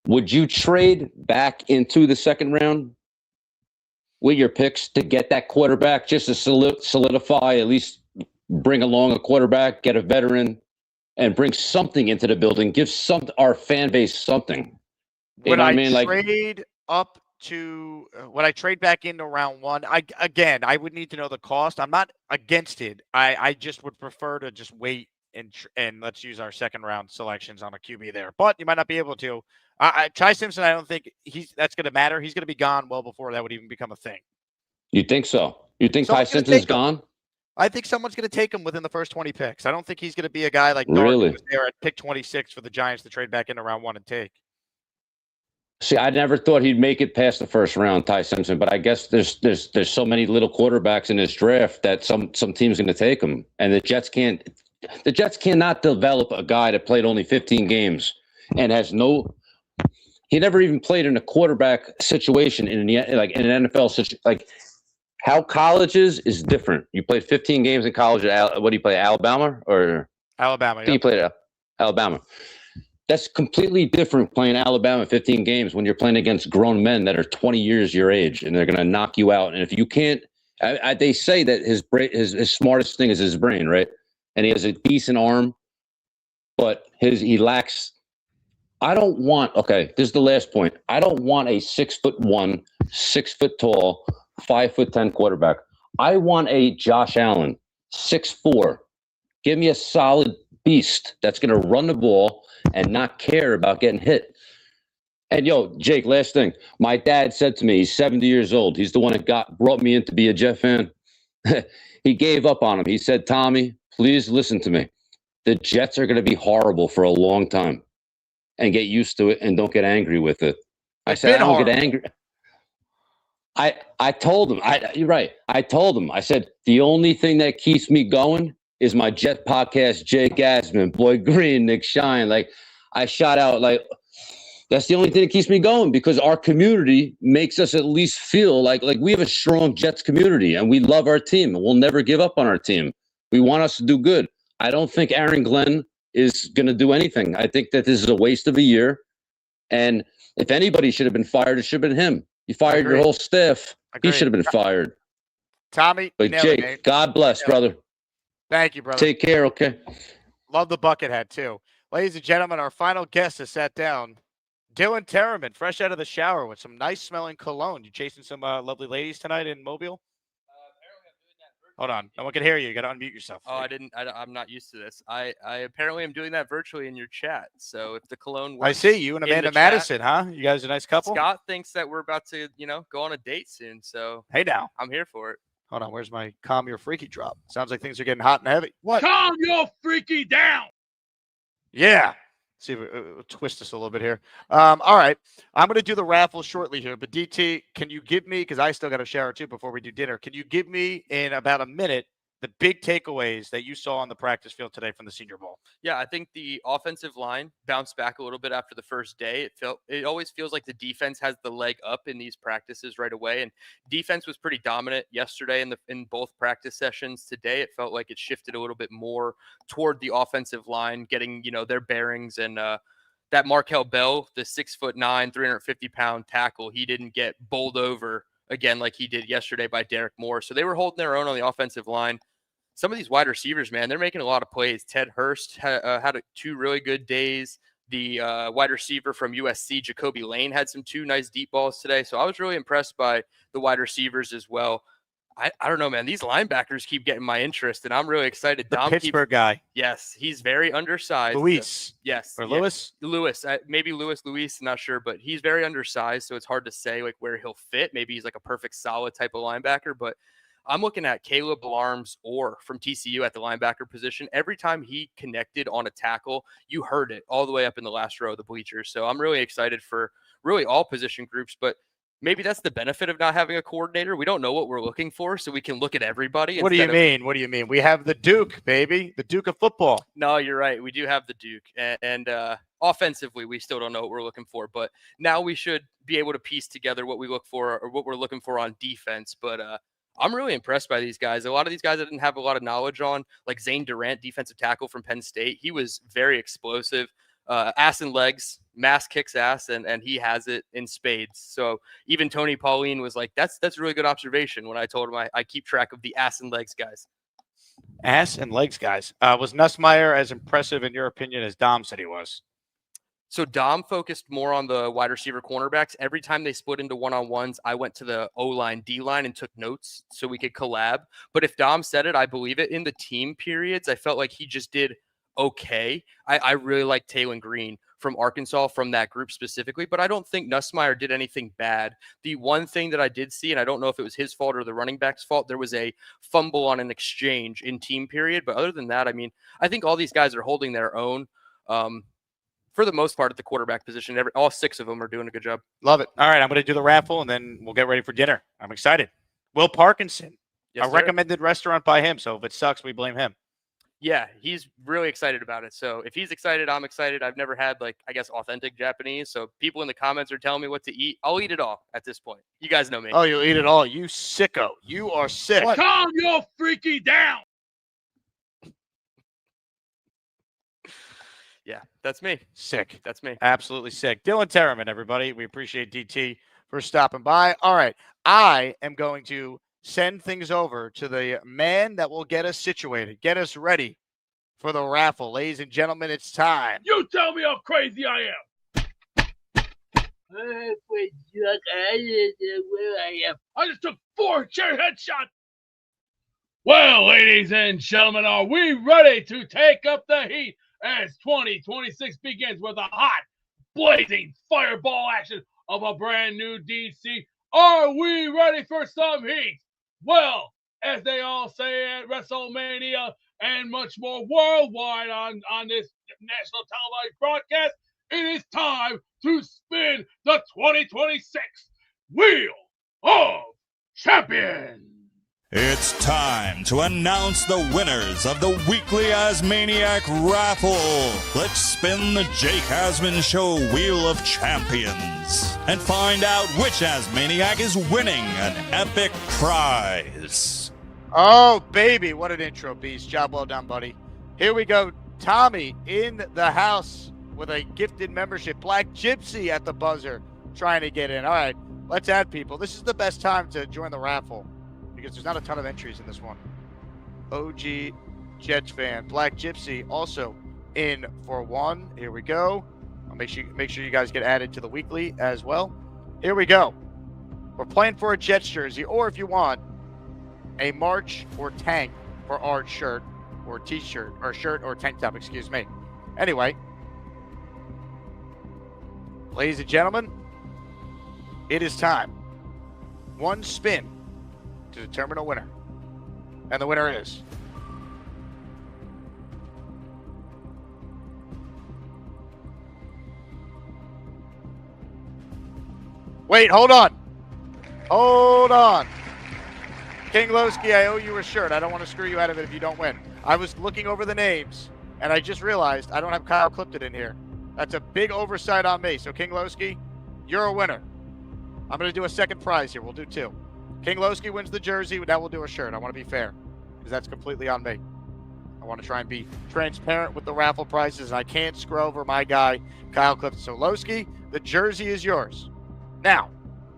would you trade back into the second round with your picks to get that quarterback, just to solidify, at least bring along a quarterback, get a veteran, and bring something into the building, give our fan base something? You know what I mean? Trade up to would I trade back into round 1? I would need to know the cost. I'm not against it. I just would prefer to just wait and let's use our second round selections on a QB there. But you might not be able to. Ty Simpson, I don't think that's going to matter. He's going to be gone well before that would even become a thing. You think so? You think Ty Simpson's gone? I think someone's going to take him within the first 20 picks. I don't think he's going to be a guy like Dark Really? who was there at pick 26 for the Giants to trade back into round 1 and take. See, I never thought he'd make it past the first round, Ty Simpson. But I guess there's so many little quarterbacks in this draft that some team's going to take him, and the Jets can't. The Jets cannot develop a guy that played only 15 games and has no. He never even played in a quarterback situation in an NFL situation. Like how college is different. You played 15 games in college. What do you play? Alabama or Alabama? Yeah. You played at Alabama. That's completely different playing Alabama 15 games when you're playing against grown men that are 20 years your age and they're going to knock you out. And if you can't, they say that his smartest thing is his brain, right? And he has a decent arm, but he lacks. I don't want. Okay, this is the last point. I don't want a 6'1", 6 foot tall, 5'10" quarterback. I want a Josh Allen, 6'4". Give me a solid beast that's going to run the ball and not care about getting hit. And Jake, last thing. My dad said to me, he's 70 years old. He's the one that brought me in to be a Jet fan. He gave up on him. He said, Tommy, please listen to me. The Jets are going to be horrible for a long time, and get used to it and don't get angry with it. I said, I don't get angry. I told him, you're right. I told him, I said, the only thing that keeps me going is my Jet podcast, Jake Asman, Boy Green, Nick Shine. Like I shot out, that's the only thing that keeps me going, because our community makes us at least feel like we have a strong Jets community and we love our team and we'll never give up on our team. We want us to do good. I don't think Aaron Glenn is going to do anything. I think that this is a waste of a year. And if anybody should have been fired, it should have been him. You fired your whole staff. He should have been fired. Tommy, but Jake, God bless, brother. Thank you, brother. Take care, okay? Love the bucket hat, too. Ladies and gentlemen, our final guest has sat down. Dylan Terraman, fresh out of the shower with some nice-smelling cologne. You chasing some lovely ladies tonight in Mobile? Hold on. No one can hear you. You got to unmute yourself. Oh, I'm not used to this. I apparently am doing that virtually in your chat. So if the cologne works, I see you and Amanda Madison, huh? You guys are a nice couple? Scott thinks that we're about to, go on a date soon. So hey, now. I'm here for it. Hold on. Where's my calm your freaky drop? Sounds like things are getting hot and heavy. What? Calm your freaky down. Yeah. See if we'll twist this a little bit here. All right. I'm going to do the raffle shortly here. But DT, can you give me, because I still got to shower too before we do dinner, can you give me in about a minute the big takeaways that you saw on the practice field today from the Senior Bowl? Yeah, I think the offensive line bounced back a little bit after the first day. It always feels like the defense has the leg up in these practices right away, and defense was pretty dominant yesterday in both practice sessions. Today, it felt like it shifted a little bit more toward the offensive line, getting their bearings, and that Markel Bell, the 6'9", 350-pound tackle, he didn't get bowled over again like he did yesterday by Derek Moore. So they were holding their own on the offensive line. Some of these wide receivers, man, they're making a lot of plays. Ted Hurst had 2 really good days. The wide receiver from USC, Jacoby Lane, had 2 nice deep balls today. So I was really impressed by the wide receivers as well. I don't know, man. These linebackers keep getting my interest, and I'm really excited. The Pittsburgh guy. Yes, he's very undersized. Luis. Yes. Or yeah. Lewis? Lewis. Maybe Luis, not sure, but he's very undersized, so it's hard to say like where he'll fit. Maybe he's like a perfect solid type of linebacker, but I'm looking at Caleb Alarms or from TCU at the linebacker position. Every time he connected on a tackle, you heard it all the way up in the last row of the bleachers. So I'm really excited for really all position groups, but maybe that's the benefit of not having a coordinator. We don't know what we're looking for, so we can look at everybody. What do you mean? What do you mean? We have the Duke, baby. The Duke of football. No, you're right. We do have the Duke. And offensively, we still don't know what we're looking for. But now we should be able to piece together what we look for or what we're looking for on defense. But I'm really impressed by these guys. A lot of these guys I didn't have a lot of knowledge on, like Zane Durant, defensive tackle from Penn State. He was very explosive. Ass and legs, mass kicks ass, and he has it in spades. So even Tony Pauline was like, that's a really good observation when I told him I keep track of the ass and legs guys. Ass and legs guys. Was Nussmeier as impressive in your opinion as Dom said he was? So Dom focused more on the wide receiver cornerbacks. Every time they split into one-on-ones, I went to the O-line, D-line, and took notes so we could collab. But if Dom said it, I believe it. In the team periods, I felt like he just did okay. I really like Taylon Green from Arkansas from that group specifically, but I don't think Nussmeier did anything bad. The one thing that I did see, and I don't know if it was his fault or the running back's fault, there was a fumble on an exchange in team period. But other than that, I mean, I think all these guys are holding their own. For the most part at the quarterback position, all 6 of them are doing a good job. Love it. All right, I'm going to do the raffle, and then we'll get ready for dinner. I'm excited. Will Parkinson. Yes, a sir. recommended restaurant by him, so if it sucks, we blame him. Yeah, he's really excited about it. So if he's excited, I'm excited. I've never had, like, I guess, authentic Japanese. So people in the comments are telling me what to eat. I'll eat it all at this point. You guys know me. Oh, you'll eat it all. You sicko. You are sick. Calm your freaky down. Yeah, that's me. Sick. That's me. Absolutely sick. Dylan Terriman, everybody. We appreciate DT for stopping by. All right. I am going to send things over to the man that will get us situated, get us ready for the raffle. Ladies and gentlemen, it's time. You tell me how crazy I am. I just took 4 chair headshots. Well, ladies and gentlemen, are we ready to take up the heat as 2026 begins with a hot, blazing fireball action of a brand new DC? Are we ready for some heat? Well, as they all say at WrestleMania and much more worldwide on this national televised broadcast, it is time to spin the 2026 Wheel of Champions. It's time to announce the winners of the weekly Asmaniac Raffle. Let's spin the Jake Asman Show Wheel of Champions and find out which Asmaniac is winning an epic prize. Oh, baby. What an intro, Beast. Job well done, buddy. Here we go. Tommy in the house with a gifted membership. Black Gypsy at the buzzer trying to get in. All right, let's add people. This is the best time to join the raffle because there's not a ton of entries in this one. OG Jets fan. Black Gypsy also in for one. Here we go. I'll make sure you guys get added to the weekly as well. Here we go. We're playing for a Jets jersey, or if you want, a March or tank for Art shirt or t-shirt or shirt or tank top, excuse me. Anyway, ladies and gentlemen, it is time. One spin to determine a winner. And the winner is wait, hold on. Hold on. King Lowski, I owe you a shirt. I don't want to screw you out of it if you don't win. I was looking over the names, and I just realized I don't have Kyle Clifton in here. That's a big oversight on me. So, King Lowski, you're a winner. I'm going to do a second prize here. We'll do 2. King Lowski wins the jersey. Now we'll do a shirt. I want to be fair because that's completely on me. I want to try and be transparent with the raffle prices, and I can't screw over my guy, Kyle Clifton. So, Lowski, the jersey is yours. Now,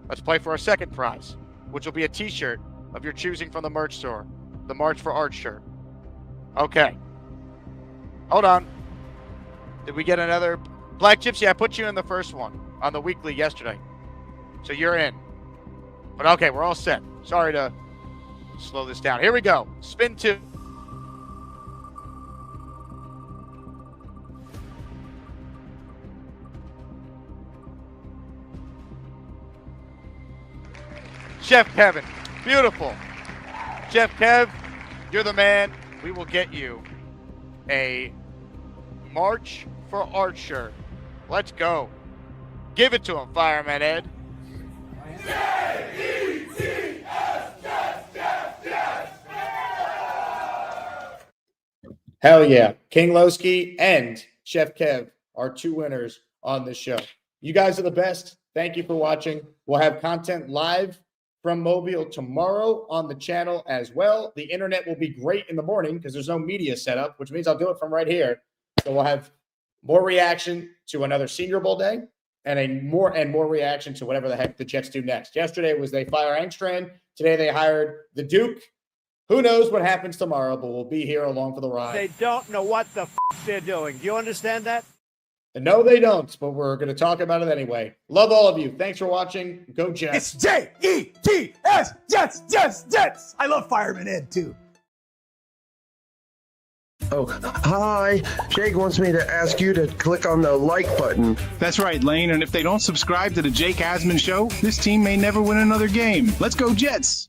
let's play for our second prize, which will be a t-shirt of your choosing from the merch store, the March for Art shirt. Okay. Hold on. Did we get another? Black Gypsy, I put you in the first one on the weekly yesterday. So you're in. But okay, we're all set. Sorry to slow this down. Here we go. Spin 2. Chef Kevin, beautiful. Chef Kev, you're the man. We will get you a March for Art shirt. Let's go. Give it to him, Fireman Ed. Hell yeah. King Lowski and Chef Kev are 2 winners on this show. You guys are the best. Thank you for watching. We'll have content live from Mobile tomorrow on the channel as well. The internet will be great in the morning because there's no media setup, which means I'll do it from right here. So we'll have more reaction to another Senior Bowl day and more reaction to whatever the heck the Jets do next. Yesterday was they fire Engstrand. Today they hired the Duke. Who knows what happens tomorrow, but we'll be here along for the ride. They don't know what the they're doing. Do you understand that? No, they don't, but we're going to talk about it anyway. Love all of you. Thanks for watching. Go Jets. It's J-E-T-S, Jets, Jets, Jets. I love Fireman Ed, too. Oh, hi. Jake wants me to ask you to click on the like button. That's right, Lane, and if they don't subscribe to the Jake Asman Show, this team may never win another game. Let's go Jets!